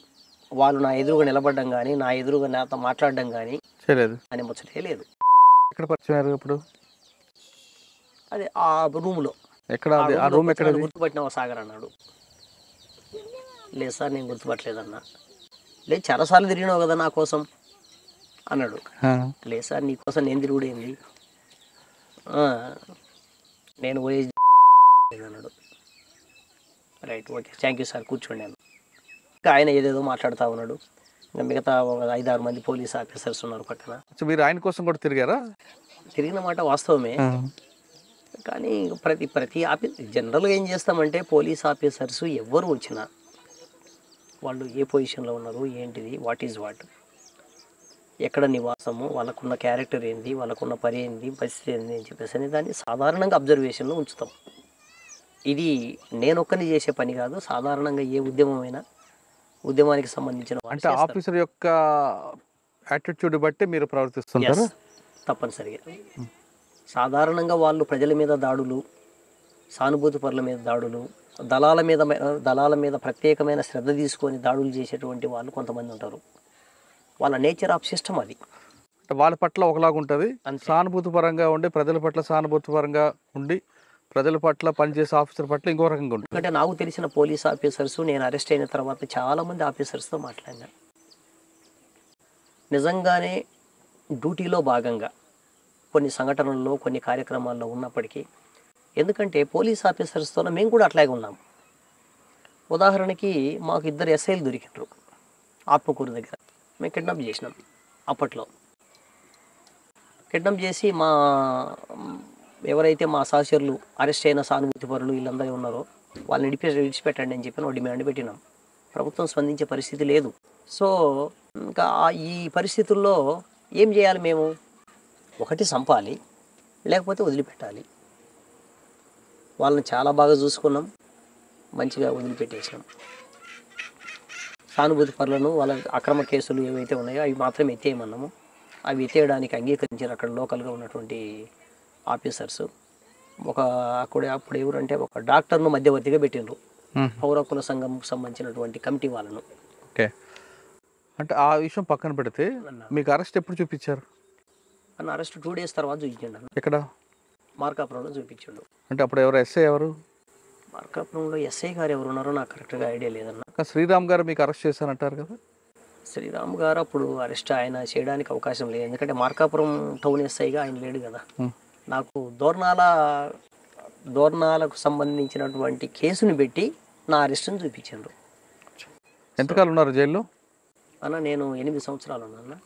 వాళ్ళు నా ఎదురుగా నిలబడడం కానీ, నా ఎదురుగా నాతో మాట్లాడడం కానీ అని ముచ్చటే లేదు. ఎక్కడ పరిచయం ఇప్పుడు? అదే ఆ రూమ్లో. గుర్తుపట్టినావా సాగర్ అన్నాడు. లేదు సార్, నేను గుర్తుపట్టలేదన్నా. లేదు, చాలాసార్లు తిరిగినావు కదా నా కోసం అన్నాడు. లేదు సార్, నీ కోసం నేను తిరుగుడేంది, నేను ఓఎస్ అన్నాడు. Right, okay, thank you sir, కూర్చోండి అన్న. ఇంకా ఆయన ఏదేదో మాట్లాడుతూ ఉన్నాడు. ఇంకా మిగతా 5-6 మంది పోలీస్ ఆఫీసర్స్ ఉన్నారు పక్కన. మీరు ఆయన కోసం కూడా తిరిగారా? తిరిగిన మాట వాస్తవమే, కానీ ప్రతి జనరల్గా ఏం చేస్తామంటే పోలీస్ ఆఫీసర్స్ ఎవరు వచ్చినా వాళ్ళు ఏ పొజిషన్లో ఉన్నారు, ఏంటిది, వాట్ ఈజ్ వాట్, ఎక్కడ నివాసము, వాళ్ళకున్న క్యారెక్టర్ ఏంది, వాళ్ళకున్న పని ఏంది, పరిస్థితి ఏంది అని చెప్పేసి దాన్ని సాధారణంగా అబ్జర్వేషన్లో ఉంచుతాం. ఇది నేనొక్కని చేసే పని కాదు, సాధారణంగా ఏ ఉద్యమమైనా ఉద్యమానికి సంబంధించిన వాళ్ళు అంటే చేస్తారు. ఆఫీసర్ యొక్క యాటిట్యూడ్ బట్టి మీరు ప్రవర్తిస్తుంటారు. Yes, తప్పనిసరిగా సాధారణంగా వాళ్ళు ప్రజల మీద దాడులు, సానుభూతి పరుల మీద దాడులు, దళాల మీద ప్రత్యేకమైన శ్రద్ధ తీసుకొని దాడులు చేసేటువంటి వాళ్ళు కొంతమంది ఉంటారు. వాళ్ళ నేచర్ ఆఫ్ సిస్టమ్ అది. అంటే వాళ్ళ పట్ల ఒకలాగా ఉంటుంది, అంతే. సానుభూతి పరంగా ఉండి ప్రజల పట్ల సానుభూతి పరంగా ఉండి ప్రజల పట్ల పనిచేసే ఆఫీసర్ పట్ల ఇంకో రకంగా ఉంటుంది. ఎందుకంటే నాకు తెలిసిన పోలీస్ ఆఫీసర్స్, నేను అరెస్ట్ అయిన తర్వాత చాలామంది ఆఫీసర్స్తో మాట్లాడినా, నిజంగానే డ్యూటీలో భాగంగా కొన్ని సంఘటనల్లో కొన్ని కార్యక్రమాల్లో ఉన్నప్పటికీ, ఎందుకంటే పోలీస్ ఆఫీసర్స్తో మేము కూడా అట్లాగే ఉన్నాం. ఉదాహరణకి మాకు 2 ఎస్ఐలు దొరికినారు ఆత్మకూరు దగ్గర. మేము కిడ్నాప్ చేసినాం. అప్పట్లో కిడ్నాప్ చేసి ఎవరైతే మా సహచరులు అరెస్ట్ అయిన సానుభూతి పరులు వీళ్ళందరూ ఉన్నారో వాళ్ళని విడిచిపెట్టండి అని చెప్పి డిమాండ్ పెట్టినాం. ప్రభుత్వం స్పందించే పరిస్థితి లేదు. సో ఇంకా ఈ పరిస్థితుల్లో ఏం చేయాలి మేము? ఒకటి చంపాలి, లేకపోతే వదిలిపెట్టాలి. వాళ్ళని చాలా బాగా చూసుకున్నాం, మంచిగా వదిలిపెట్టేసినాం. సానుభూతి పరులను వాళ్ళ అక్రమ కేసులు ఏవైతే ఉన్నాయో అవి మాత్రం ఎత్తేయమన్నాము. అవి ఎత్తేయడానికి అంగీకరించారు అక్కడ లోకల్గా ఉన్నటువంటి ఆఫీసర్స్. అప్పుడు ఎవరంటే ఒక డాక్టర్ను మధ్యవర్తిగా పెట్టిండ్రు, పౌర హక్కుల సంఘంకు సంబంధించినటువంటి కమిటీ వాళ్ళను. ఓకే, అంటే ఆ విషయం పక్కన పెడితే మీకు అరెస్ట్ ఎప్పుడు చూపించారు? అన్న అరెస్ట్ 2 days తర్వాత చూపించండి అన్న. ఎక్కడ? మార్కాపురంలో చూపించండు. అంటే అప్పుడు ఎవరు ఎస్ఐ ఎవరు? మార్కాపురంలో ఎస్ఐ గారు ఎవరు ఉన్నారో నాకు కరెక్ట్గా ఐడియా లేదన్న. శ్రీరామ్ గారు మీకు అరెస్ట్ చేశారంటారు కదా? శ్రీరామ్ గారు అప్పుడు అరెస్ట్ ఆయన చేయడానికి అవకాశం లేదు, ఎందుకంటే మార్కాపురం టౌన్ ఎస్ఐగా ఆయన లేడు కదా. నాకు దోర్నాలకు సంబంధించినటువంటి కేసుని పెట్టి నా అరెస్ట్ని చూపించారు. ఎంతకాలం ఉన్నారు జైల్లో? అన్న నేను 8 సంవత్సరాలు ఉన్నాను.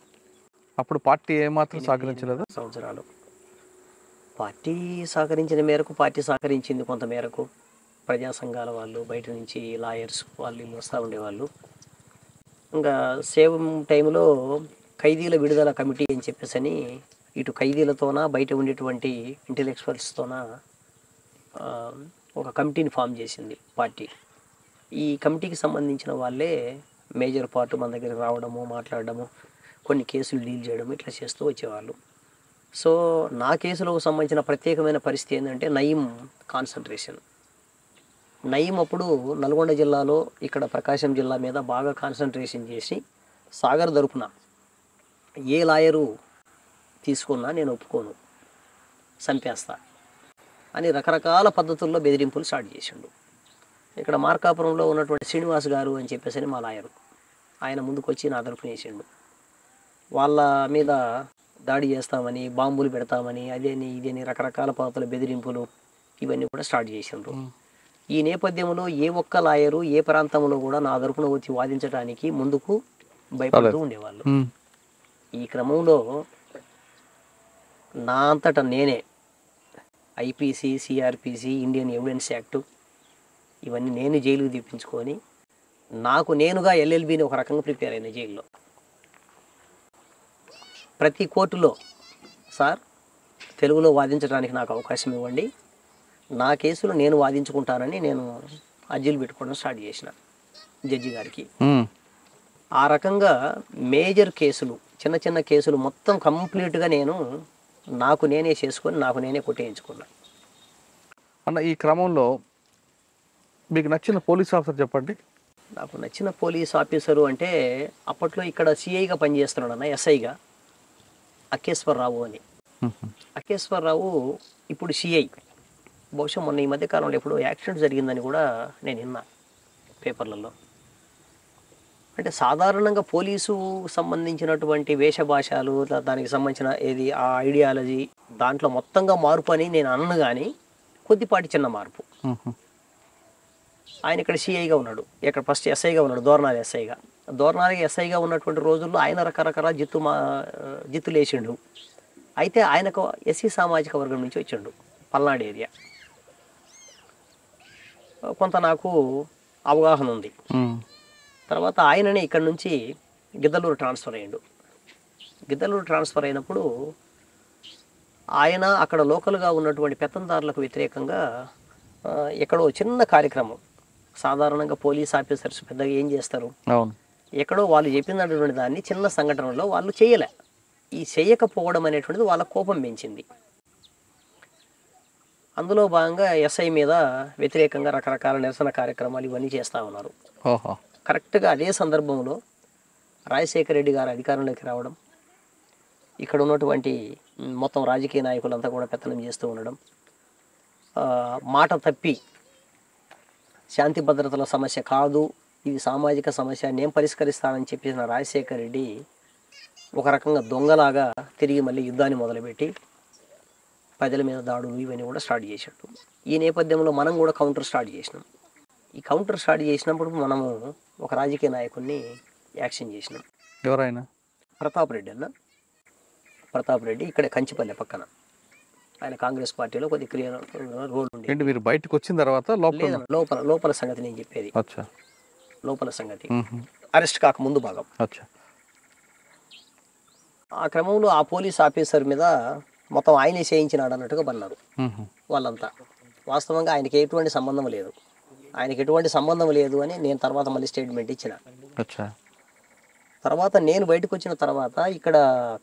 అప్పుడు పార్టీ ఏమాత్రం సహకరించలేదు? సంవత్సరాలు పార్టీ సహకరించిన మేరకు, పార్టీ సహకరించింది కొంత మేరకు. ప్రజా సంఘాల వాళ్ళు, బయట నుంచి లాయర్స్ వాళ్ళు వీళ్ళు వస్తూ ఉండేవాళ్ళు. ఇంకా సేమ్ టైంలో ఖైదీల విడుదల కమిటీ అని చెప్పేసి అని ఇటు ఖైదీలతోన బయట ఉండేటువంటి ఇంటెలెక్చువల్స్తోన ఒక కమిటీని ఫామ్ చేసింది పార్టీ. ఈ కమిటీకి సంబంధించిన వాళ్ళే మేజర్ పార్ట్ మన దగ్గరికి రావడము, మాట్లాడడము, కొన్ని కేసులు డీల్ చేయడం ఇట్లా చేస్తూ వచ్చేవాళ్ళు. సో నా కేసులకు సంబంధించిన ప్రత్యేకమైన పరిస్థితి ఏంటంటే నయీం కాన్సన్ట్రేషన్. నయీం అప్పుడు నల్గొండ జిల్లాలో ఇక్కడ ప్రకాశం జిల్లా మీద బాగా కాన్సన్ట్రేషన్ చేసి సాగర్ తరపున ఏ లాయరు తీసుకున్నా నేను ఒప్పుకోను, చంపేస్తా అని రకరకాల పద్ధతుల్లో బెదిరింపులు స్టార్ట్ చేసిండు. ఇక్కడ మార్కాపురంలో ఉన్నటువంటి శ్రీనివాస్ గారు అని చెప్పేసి మా లాయరు, ఆయన ముందుకు వచ్చి నా తరపున వేసిండు. వాళ్ళ మీద దాడి చేస్తామని, బాంబులు పెడతామని, అదేని ఇదేని రకరకాల పద్ధతుల బెదిరింపులు ఇవన్నీ కూడా స్టార్ట్ చేసిండ్రు. ఈ నేపథ్యంలో ఏ ఒక్క లాయరు ఏ ప్రాంతంలో కూడా నా తరపున వచ్చి వాదించడానికి ముందుకు భయపడుతూ ఉండేవాళ్ళు. ఈ క్రమంలో నా అంతటా నేనే IPC, CrPC, Indian evidence act ఇవన్నీ నేను జైలుకు తెప్పించుకొని నాకు నేనుగా ఎల్ఎల్బిని ఒక రకంగా ప్రిపేర్ అయిన జైల్లో. ప్రతి కోర్టులో సార్ తెలుగులో వాదించడానికి నాకు అవకాశం ఇవ్వండి, నా కేసులు నేను వాదించుకుంటానని నేను అర్జీలు పెట్టుకోవడం స్టార్ట్ చేసిన జడ్జి గారికి. ఆ రకంగా మేజర్ కేసులు, చిన్న చిన్న కేసులు మొత్తం కంప్లీట్గా నాకు నేనే చేసుకొని నాకు నేనే కొట్టేయించుకున్నా. అన్న ఈ క్రమంలో మీకు నచ్చిన పోలీస్ ఆఫీసర్ చెప్పండి. నాకు నచ్చిన పోలీస్ ఆఫీసరు అంటే అప్పట్లో ఇక్కడ సిఐగా పనిచేస్తున్నాడు అన్న, ఎస్ఐగా అక్కేశ్వరరావు అని. అక్కేశ్వరరావు ఇప్పుడు సిఐ. బహుశా మొన్న ఈ మధ్య కాలంలో ఎప్పుడో యాక్సిడెంట్ జరిగిందని కూడా నేను విన్నా పేపర్లలో. అంటే సాధారణంగా పోలీసు సంబంధించినటువంటి వేషభాషలు, దానికి సంబంధించిన ఏది ఆ ఐడియాలజీ దాంట్లో మొత్తంగా మార్పు అని నేను అన్ను, కానీ కొద్దిపాటి చిన్న మార్పు. ఆయన ఇక్కడ సిఐగా ఉన్నాడు, ఇక్కడ ఫస్ట్ ఎస్ఐగా ఉన్నాడు, దోర్నాల ఎస్ఐగా. దోర్నాల ఎస్ఐగా ఉన్నటువంటి రోజుల్లో ఆయన రకరకాల జిత్తులు వేసిండు. అయితే ఆయనకు ఎస్సీ సామాజిక వర్గం నుంచి వచ్చిండు, పల్నాడు ఏరియా. కొంత నాకు అవగాహన ఉంది. తర్వాత ఆయననే ఇక్కడ నుంచి గిద్దలూరు ట్రాన్స్ఫర్ అయ్యిండు. గిద్దలూరు ట్రాన్స్ఫర్ అయినప్పుడు ఆయన అక్కడ లోకల్గా ఉన్నటువంటి పెత్తందారులకు వ్యతిరేకంగా ఎక్కడో చిన్న కార్యక్రమం, సాధారణంగా పోలీస్ ఆఫీసర్స్ పెద్దగా ఏం చేస్తారు, అవును, ఎక్కడో వాళ్ళు చెప్పినటువంటి దాన్ని చిన్న సంఘటనలో వాళ్ళు చేయలే. ఈ చేయకపోవడం అనేటువంటిది వాళ్ళ కోపం పెంచింది. అందులో భాగంగా ఎస్ఐ మీద వ్యతిరేకంగా రకరకాల నిరసన కార్యక్రమాలు ఇవన్నీ చేస్తూ ఉన్నారు. ఓహో, కరెక్ట్గా అదే సందర్భంలో రాజశేఖర రెడ్డి గారు అధికారంలోకి రావడం, ఇక్కడ ఉన్నటువంటి మొత్తం రాజకీయ నాయకులంతా కూడా పెత్తనం చేస్తూ ఉండడం, మాట తప్పి శాంతి భద్రతల సమస్య కాదు, ఇది సామాజిక సమస్య, నేను పరిష్కరిస్తానని చెప్పేసిన రాజశేఖర రెడ్డి ఒక రకంగా దొంగలాగా తిరిగి మళ్ళీ యుద్ధాన్ని మొదలుపెట్టి ప్రజల మీద దాడులు ఇవన్నీ కూడా స్టార్ట్ చేసాడు. ఈ నేపథ్యంలో మనం కూడా కౌంటర్ స్టార్ట్ చేసినాం. ఈ కౌంటర్ స్టార్ట్ చేసినప్పుడు మనము ఒక రాజకీయ నాయకుడిని యాక్షన్ చేసినాం. ఎవరైనా? ప్రతాప్ రెడ్డి అన్న. ప్రతాప్ రెడ్డి ఇక్కడ కంచిపల్లె పక్కన, ఆయన కాంగ్రెస్ పార్టీలో కొద్ది రోల్ ఉంది. ఏంటి మీరు బయటకు వచ్చిన తర్వాత లోపల లోపల సంగతి నేను చెప్పేది. అచ్చా, లోపల సంగతి అరెస్ట్ కాక ముందు భాగం. అచ్చా. ఆ క్రమంలో ఆ పోలీస్ ఆఫీసర్ మీద మొత్తం ఆయనే చేయించినాడు అన్నట్టుగా పన్నారు వాళ్ళంతా. వాస్తవంగా ఆయనకి ఎటువంటి సంబంధం లేదు, ఆయనకి ఎటువంటి సంబంధం లేదు అని నేను తర్వాత మళ్ళీ స్టేట్మెంట్ ఇచ్చిన. అచ్చా. తర్వాత నేను బయటకు వచ్చిన తర్వాత ఇక్కడ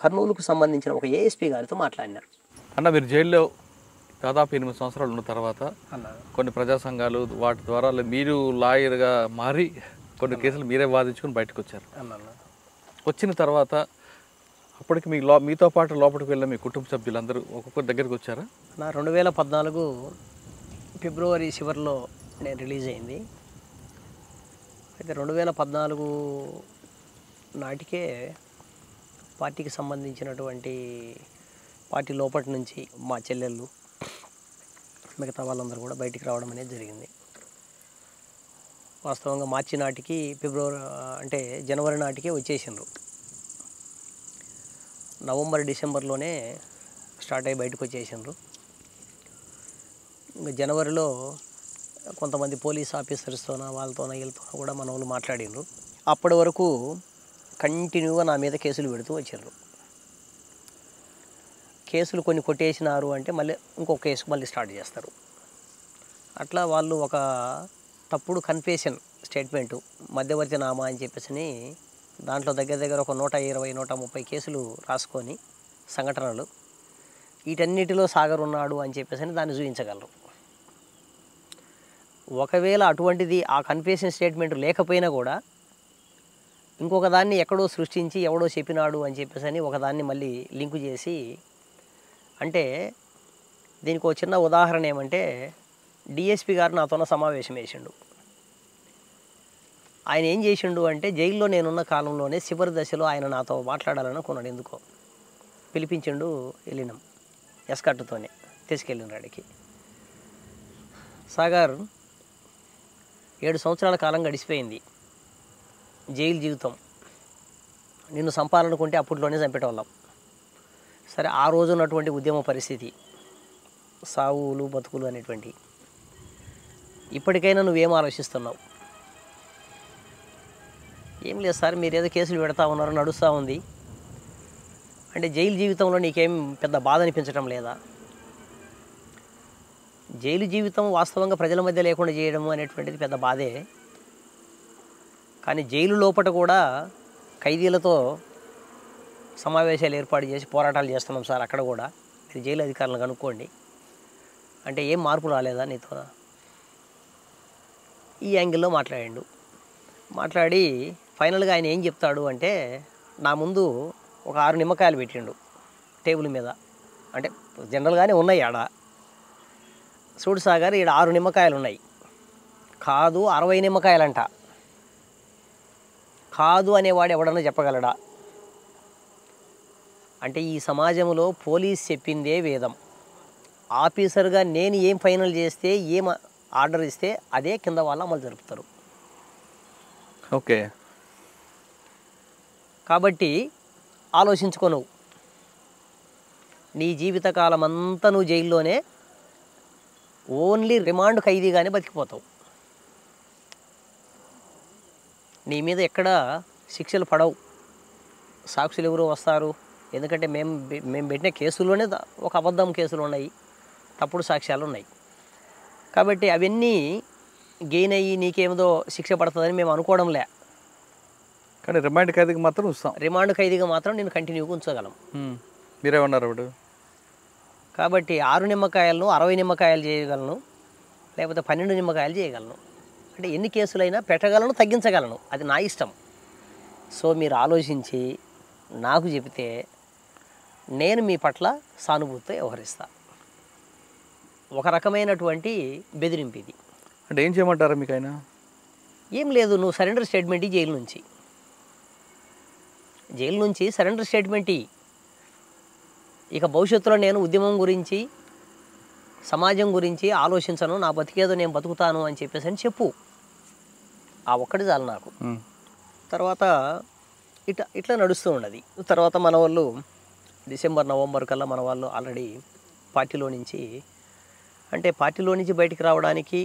కర్నూలుకు సంబంధించిన ఒక ఏఎస్పీ గారితో మాట్లాడినా. అన్న, మీరు జైల్లో దాదాపు 8 సంవత్సరాలు ఉన్న తర్వాత కొన్ని ప్రజా సంఘాలు వాటి ద్వారా మీరు లాయర్గా మారి కొన్ని కేసులు మీరే వాదించుకొని బయటకు వచ్చారు. వచ్చిన తర్వాత అప్పటికి మీతో పాటు లోపలికి వెళ్ళిన మీ కుటుంబ సభ్యులందరూ ఒక్కొక్కరి దగ్గరికి వచ్చారా? నా 2014 ఫిబ్రవరి చివరిలో నేను రిలీజ్ అయింది. అయితే 2014 నాటికే పార్టీకి సంబంధించినటువంటి పార్టీ లోపటి నుంచి మా చెల్లెళ్ళు మిగతా వాళ్ళందరూ కూడా బయటికి రావడం అనేది జరిగింది. వాస్తవంగా మార్చి నాటికి జనవరి నాటికే వచ్చేసిండ్రు. నవంబర్ డిసెంబర్లోనే స్టార్ట్ అయ్యి బయటకు వచ్చేసిండ్రు. ఇంకా జనవరిలో కొంతమంది పోలీస్ ఆఫీసర్స్తోన వీళ్ళతో కూడా మన వాళ్ళు మాట్లాడిండ్రు. అప్పటి వరకు కంటిన్యూగా నా మీద కేసులు పెడుతూ వచ్చారు. కేసులు కొన్ని కొట్టేసినారు అంటే మళ్ళీ ఇంకొక కేసు మళ్ళీ స్టార్ట్ చేస్తారు. అట్లా వాళ్ళు ఒక తప్పుడు కన్ఫెషన్ స్టేట్మెంటు, మధ్యవర్తి నామా అని చెప్పేసి దాంట్లో దగ్గర ఒక 120-130 కేసులు రాసుకొని సంఘటనలు, వీటన్నిటిలో సాగర్ ఉన్నాడు అని చెప్పేసి దాన్ని చూపించగలరు. ఒకవేళ అటువంటిది ఆ కన్ఫెషన్ స్టేట్మెంట్ లేకపోయినా కూడా ఇంకొక దాన్ని ఎక్కడో సృష్టించి ఎవడో చెప్పినాడు అని చెప్పేసి ఒకదాన్ని మళ్ళీ లింకు చేసి, అంటే దీనికి ఒక చిన్న ఉదాహరణ ఏమంటే, డిఎస్పి గారు నాతోన సమావేశం వేసిండు. ఆయన ఏం చేసిండు అంటే, జైల్లో నేనున్న కాలంలోనే చివరి దశలో ఆయన నాతో మాట్లాడాలనుకున్నాడు. ఎందుకో పిలిపించిండు, వెళ్ళినాం ఎస్కట్టుతోనే తీసుకెళ్ళిన రాడికి. సాగర్ 7 సంవత్సరాల కాలం గడిచిపోయింది, జైలు జీవితం. నిన్ను చంపాలనుకుంటే అప్పట్లోనే చంపేటోళ్ళం. సరే, ఆ రోజు ఉన్నటువంటి ఉద్యమ పరిస్థితి, సావులు బతుకులు అనేటువంటి, ఇప్పటికైనా నువ్వేం ఆలోచిస్తున్నావు? ఏం లేదు సార్, మీరు ఏదో కేసులు పెడతా ఉన్నారు, నడుస్తూ ఉంది అంటే జైలు జీవితంలో నీకేం పెద్ద బాధ అనిపించడం లేదా? జైలు జీవితం వాస్తవంగా ప్రజల మధ్య లేకుండా చేయడం అనేటువంటిది పెద్ద బాధే. కానీ జైలు లోపల కూడా ఖైదీలతో సమావేశాలు ఏర్పాటు చేసి పోరాటాలు చేస్తున్నాం సార్. అక్కడ కూడా మీరు జైలు అధికారులను కనుక్కోండి అంటే ఏం మార్పు రాలేదా నీతో? ఈ యాంగిల్లో మాట్లాడిండు. మాట్లాడి ఫైనల్గా ఆయన ఏం చెప్తాడు అంటే, నా ముందు ఒక 6 నిమ్మకాయలు పెట్టిండు టేబుల్ మీద. అంటే జనరల్గానే ఉన్నాయి ఆడ. చూడు సాగర్, ఈడ 6 నిమ్మకాయలు ఉన్నాయి. కాదు 60 నిమ్మకాయలంట. కాదు అనేవాడు ఎవడన్నా చెప్పగలడా? అంటే ఈ సమాజంలో పోలీస్ చెప్పిందే వేదం. ఆఫీసర్గా నేను ఏం ఫైనల్ చేస్తే, ఏం ఆర్డర్ ఇస్తే అదే కింద వాళ్ళు అమలు జరుపుతారు. ఓకే, కాబట్టి ఆలోచించుకో, నువ్వు నీ జీవితకాలం అంతా నువ్వు జైల్లోనే ఓన్లీ రిమాండ్ ఖైదీగానే బతికిపోతావు. నీ మీద ఎక్కడ శిక్షలు పడవు. సాక్షులు ఎవరు వస్తారు? ఎందుకంటే మేము పెట్టిన కేసుల్లోనే ఒక అబద్ధం కేసులు ఉన్నాయి, తప్పుడు సాక్ష్యాలు ఉన్నాయి. కాబట్టి అవన్నీ గెయిన్ అయ్యి నీకేమిదో శిక్ష పడుతుందని మేము అనుకోవడంలే. కానీ రిమైండ్ ఖైదీకి మాత్రం ఇస్తాం. రిమాండ్ ఖైదీగా మాత్రం నేను కంటిన్యూగా ఉంచగలం. మీరేమన్నారు ఇప్పుడు? కాబట్టి 6 నిమ్మకాయలను 60 నిమ్మకాయలు చేయగలను, లేకపోతే 12 నిమ్మకాయలు చేయగలను. అంటే ఎన్ని కేసులైనా పెట్టగలను, తగ్గించగలను, అది నా ఇష్టం. సో మీరు ఆలోచించి నాకు చెబితే నేను మీ పట్ల సానుభూతితో వ్యవహరిస్తా. ఒక రకమైనటువంటి బెదిరింపు ఇది. అంటే ఏం చేయమంటారా మీకు ఆయన? ఏం లేదు, నువ్వు సరెండర్ స్టేట్మెంట్ జైలు నుంచి సరెండర్ స్టేట్మెంట్ ఇక భవిష్యత్తులో నేను ఉద్యమం గురించి సమాజం గురించి ఆలోచించను, నా బతికేదో నేను బతుకుతాను అని చెప్పేసి అని చెప్పు. ఆ ఒక్కటి చాలు నాకు. తర్వాత ఇట్లా నడుస్తూ ఉన్నది. తర్వాత మన వాళ్ళు డిసెంబర్ నవంబర్ కల్లా మన వాళ్ళు ఆల్రెడీ పార్టీలో నుంచి బయటికి రావడానికి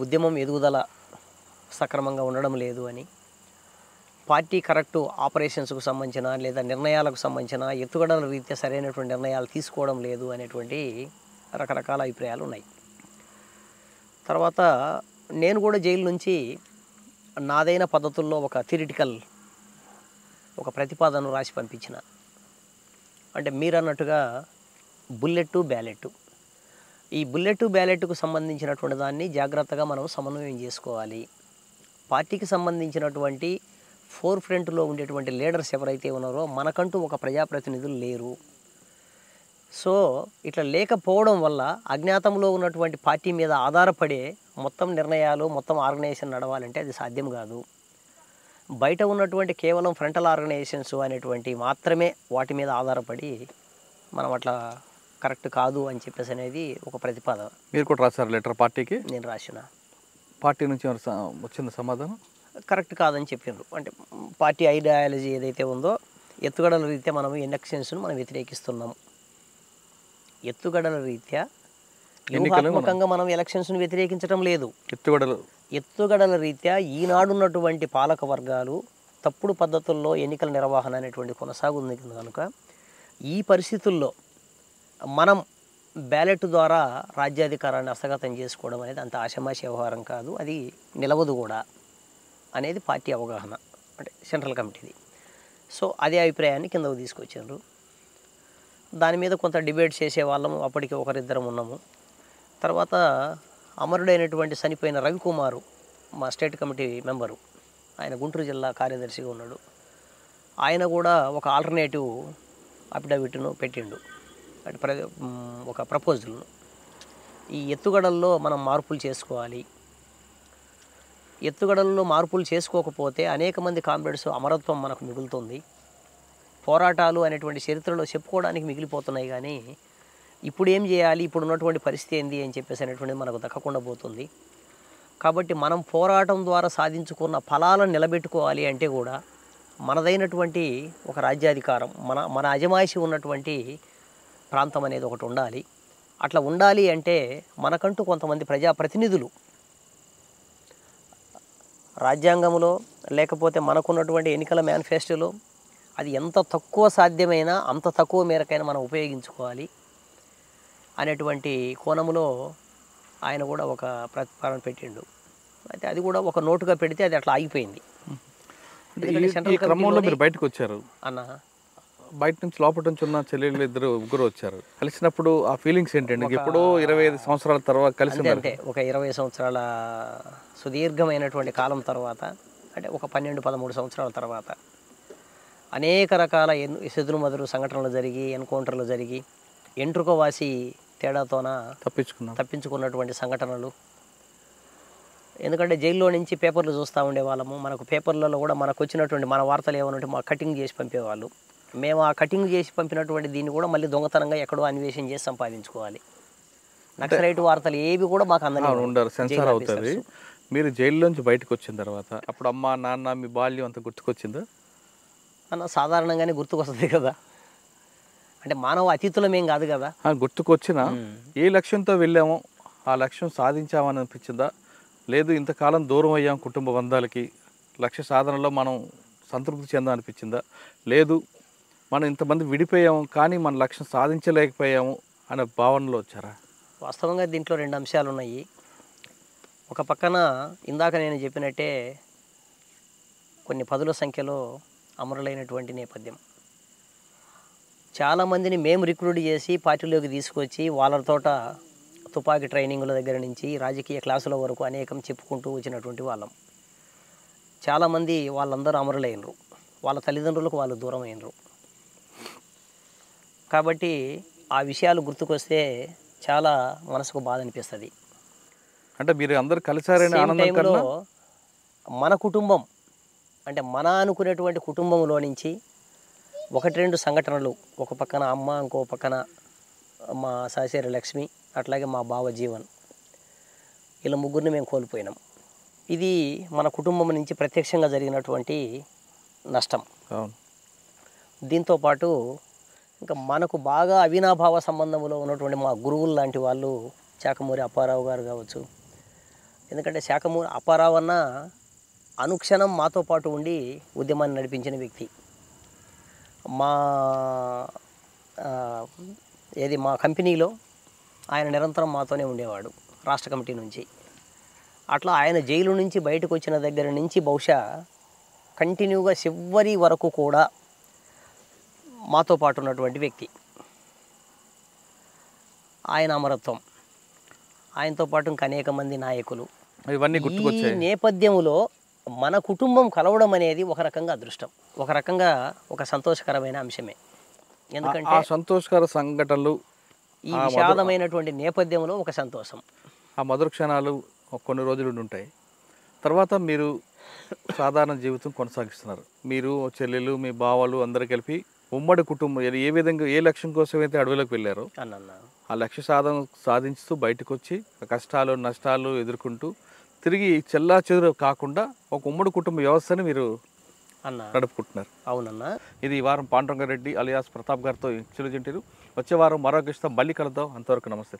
ఉద్యమం ఎదుగుదల సక్రమంగా ఉండడం లేదు అని, పార్టీ కరెక్టు ఆపరేషన్స్కు సంబంధించిన లేదా నిర్ణయాలకు సంబంధించిన ఎత్తుగడల రీత్యా సరైనటువంటి నిర్ణయాలు తీసుకోవడం లేదు అనేటువంటి రకరకాల అభిప్రాయాలు ఉన్నాయి. తర్వాత నేను కూడా జైలు నుంచి నాదైన పద్ధతుల్లో ఒక థియరిటికల్ ఒక ప్రతిపాదనను రాసి పంపించిన. అంటే మీరు అన్నట్టుగా బుల్లెట్ బ్యాలెట్, ఈ బుల్లెట్ బ్యాలెట్కు సంబంధించినటువంటి దాన్ని జాగ్రత్తగా మనం సమన్వయం చేసుకోవాలి. పార్టీకి సంబంధించినటువంటి ఫోర్ ఫ్రంట్లో ఉండేటువంటి లీడర్స్ ఎవరైతే ఉన్నారో మనకంటూ ఒక ప్రజాప్రతినిధులు లేరు. సో ఇట్లా లేకపోవడం వల్ల అజ్ఞాతంలో ఉన్నటువంటి పార్టీ మీద ఆధారపడే మొత్తం నిర్ణయాలు మొత్తం ఆర్గనైజేషన్ నడవాలంటే అది సాధ్యం కాదు. బయట ఉన్నటువంటి కేవలం ఫ్రంటల్ ఆర్గనైజేషన్స్ అనేటువంటి మాత్రమే వాటి మీద ఆధారపడి మనం అట్లా కరెక్ట్ కాదు అని చెప్పేసి అనేది ఒక ప్రతిపాదన. మీరు కూడా రాశారు లెటర్ పార్టీకి? నేను రాసిన. పార్టీ నుంచి వచ్చింది సమాధానం? కరెక్ట్ కాదని చెప్పిండ్రు. అంటే పార్టీ ఐడియాలజీ ఏదైతే ఉందో ఎత్తుగడల రీత్యా మనం ఎలక్షన్స్ను మనం వ్యతిరేకిస్తున్నాము. ఎత్తుగడల రీత్యా వ్యూహాత్మకంగా మనం ఎలక్షన్స్ను వ్యతిరేకించడం లేదు. ఎత్తుగడల రీత్యా ఈనాడున్నటువంటి పాలక వర్గాలు తప్పుడు పద్ధతుల్లో ఎన్నికల నిర్వహణ అనేటువంటి కొనసాగుంది కనుక ఈ పరిస్థితుల్లో మనం బ్యాలెట్ ద్వారా రాజ్యాధికారాన్ని హస్తగతం చేసుకోవడం అనేది అంత ఆషామాషి వ్యవహారం కాదు, అది నిలవదు కూడా అనేది పార్టీ అవగాహన, అంటే సెంట్రల్ కమిటీది. సో అదే అభిప్రాయాన్ని కిందకు తీసుకొచ్చారు. దాని మీద కొంత డిబేట్ చేసేవాళ్ళము, అప్పటికి ఒకరిద్దరం ఉన్నాము. తర్వాత అమరుడైనటువంటి చనిపోయిన రవికుమారు మా స్టేట్ కమిటీ మెంబరు, ఆయన గుంటూరు జిల్లా కార్యదర్శిగా ఉన్నాడు. ఆయన కూడా ఒక ఆల్టర్నేటివ్ అఫిడవిట్ను పెట్టిండు, అంటే ఒక ప్రపోజల్ను. ఈ ఎత్తుగడల్లో మనం మార్పులు చేసుకోవాలి, ఎత్తుగడల్లో మార్పులు చేసుకోకపోతే అనేక మంది కామ్రేడ్స్ అమరత్వం మనకు మిగులుతుంది, పోరాటాలు అనేటువంటి చరిత్రలో చెప్పుకోవడానికి మిగిలిపోతున్నాయి. కానీ ఇప్పుడు ఏం చేయాలి, ఇప్పుడు ఉన్నటువంటి పరిస్థితి ఏంది అని చెప్పేసి అనేటువంటిది మనకు దక్కకుండా పోతుంది. కాబట్టి మనం పోరాటం ద్వారా సాధించుకున్న ఫలాలను నిలబెట్టుకోవాలి అంటే కూడా మనదైనటువంటి ఒక రాజ్యాధికారం, మన అజమాయిషి ఉన్నటువంటి ప్రాంతం అనేది ఒకటి ఉండాలి. అట్లా ఉండాలి అంటే మనకంటూ కొంతమంది ప్రజాప్రతినిధులు రాజ్యాంగంలో లేకపోతే మనకున్నటువంటి ఎన్నికల మేనిఫెస్టోలో అది ఎంత తక్కువ సాధ్యమైనా అంత తక్కువ మేరకైనా మనం ఉపయోగించుకోవాలి అనేటువంటి కోణంలో ఆయన కూడా ఒక ప్రతిపాదన పెట్టిండు. అయితే అది కూడా ఒక నోటుగా పెడితే అది అట్లా ఆగిపోయింది. క్రమంలో మీరు బయటకు వచ్చారు అన్న, బయట నుంచి లోపల నుంచి ఉన్న చెల్లెళ్ళు ముగ్గురు వచ్చారు. కలిసినప్పుడు ఆ ఫీలింగ్స్ ఏంటండి? ఎప్పుడో 25 సంవత్సరాల తర్వాత కలిసి, అంటే ఒక 20 సంవత్సరాల సుదీర్ఘమైనటువంటి కాలం తర్వాత, అంటే ఒక 12-13 సంవత్సరాల తర్వాత అనేక రకాల ఎదురుమదురు సంఘటనలు జరిగి, ఎన్కౌంటర్లు జరిగి, ఎంట్రుకవాసి తేడాతోన తప్పించుకున్నటువంటి సంఘటనలు. ఎందుకంటే జైల్లో నుంచి పేపర్లు చూస్తూ ఉండేవాళ్ళము, మనకు పేపర్లలో కూడా మనకు వచ్చినటువంటి మన వార్తలు ఏమనంటే మా కటింగ్ చేసి పంపేవాళ్ళు. మేము ఆ కటింగ్ చేసి పంపినటువంటి దీన్ని కూడా మళ్ళీ దొంగతనంగా ఎక్కడో అన్వేషణ చేసి సంపాదించుకోవాలి. నక్సలైట్ వార్తలు ఏవి కూడా మాకు అందరూ సెన్సార్ అవుతుంది. మీరు జైల్లోంచి బయటకు వచ్చిన తర్వాత అప్పుడు అమ్మ నాన్న మీ బాల్యం అంత గుర్తుకొచ్చిందా అన్న? సాధారణంగానే గుర్తుకొస్తుంది కదా, అంటే మానవ అతీతులమేం కాదు కదా. గుర్తుకొచ్చినా ఏ లక్ష్యంతో వెళ్ళామో ఆ లక్ష్యం సాధించామని అనిపించిందా? లేదు ఇంతకాలం దూరం అయ్యాం కుటుంబ బంధాలకి, లక్ష్య సాధనలో మనం సంతృప్తి చెందాం అనిపించిందా? లేదు మనం ఇంతమంది విడిపోయాము కానీ మన లక్ష్యం సాధించలేకపోయాము అనే భావనలో వచ్చారా? వాస్తవంగా దీంట్లో 2 అంశాలు ఉన్నాయి. ఒక పక్కన ఇందాక నేను చెప్పినట్టే కొన్ని పదుల సంఖ్యలో అమరులైనటువంటి నేపథ్యం. చాలామందిని మేము రిక్రూట్ చేసి పార్టీలోకి తీసుకొచ్చి వాళ్ళతోట తుపాకీ ట్రైనింగ్ల దగ్గర నుంచి రాజకీయ క్లాసుల వరకు అనేకం చెప్పుకుంటూ వచ్చినటువంటి వాళ్ళం. చాలామంది వాళ్ళందరూ అమరులైనరు, వాళ్ళ తల్లిదండ్రులకు వాళ్ళు దూరం అయినరు. కాబట్టి ఆ విషయాలు గుర్తుకొస్తే చాలా మనసుకు బాధ అనిపిస్తుంది. అంటే మీరు అందరు కలిసారని ఆనందం టైంలో కన్నా మన కుటుంబం అంటే మన అనుకునేటువంటి కుటుంబంలో నుంచి 1-2 సంఘటనలు, ఒక పక్కన అమ్మ, ఇంకో పక్కన మా సహచరి లక్ష్మి, అట్లాగే మా బావ జీవన్, ఇలా ముగ్గురిని మేము కోల్పోయినాం. ఇది మన కుటుంబం నుంచి ప్రత్యక్షంగా జరిగినటువంటి నష్టం. అవును. దీంతోపాటు ఇంకా మనకు బాగా అవినాభావ సంబంధంలో ఉన్నటువంటి మా గురువులు లాంటి వాళ్ళు శాఖమూరి అప్పారావు గారు కావచ్చు. ఎందుకంటే శాఖమూరి అప్పారావు అన్న అనుక్షణం మాతో పాటు ఉండి ఉద్యమాన్ని నడిపించిన వ్యక్తి. మా కంపెనీలో ఆయన నిరంతరం మాతోనే ఉండేవాడు రాష్ట్ర కమిటీ నుంచి. అట్లా ఆయన జైలు నుంచి బయటకు వచ్చిన దగ్గర నుంచి బహుశా కంటిన్యూగా చివరి వరకు కూడా మాతో పాటు ఉన్నటువంటి వ్యక్తి. ఆయన అమరత్వం, ఆయనతో పాటు ఇంకా అనేక మంది నాయకులు, ఇవన్నీ గుర్తుకొచ్చాయి. ఈ నేపథ్యంలో మన కుటుంబం కలవడం అనేది ఒక రకంగా అదృష్టం, ఒక రకంగా ఒక సంతోషకరమైన అంశమే. ఎందుకంటే ఆ సంతోషకర సంఘటనలు, ఈ విషాదమైనటువంటి నేపథ్యంలో ఒక సంతోషం, ఆ మధుర క్షణాలు కొన్ని రోజులు ఉంటాయి. తర్వాత మీరు సాధారణ జీవితం కొనసాగిస్తున్నారు. మీరు చెల్లెలు, మీ బావలు అందరూ కలిపి ఉమ్మడి కుటుంబం ఏ విధంగా ఏ లక్ష్యం కోసం అయితే అడవిలోకి వెళ్ళారో ఆ లక్ష్య సాధించుతూ బయటకు వచ్చి కష్టాలు నష్టాలు ఎదుర్కొంటూ తిరిగి చెల్లా చెదురు కాకుండా ఒక ఉమ్మడి కుటుంబ వ్యవస్థని మీరు నడుపుకుంటున్నారు. అవునన్నా. ఇది ఈ వారం పాండురంగారెడ్డి అలియాస్ ప్రతాప్ గారితో చిరుజంటిరు. వచ్చే వారం మరో గెస్ట్తో మళ్ళీ కలుద్దాం. అంతవరకు నమస్తే.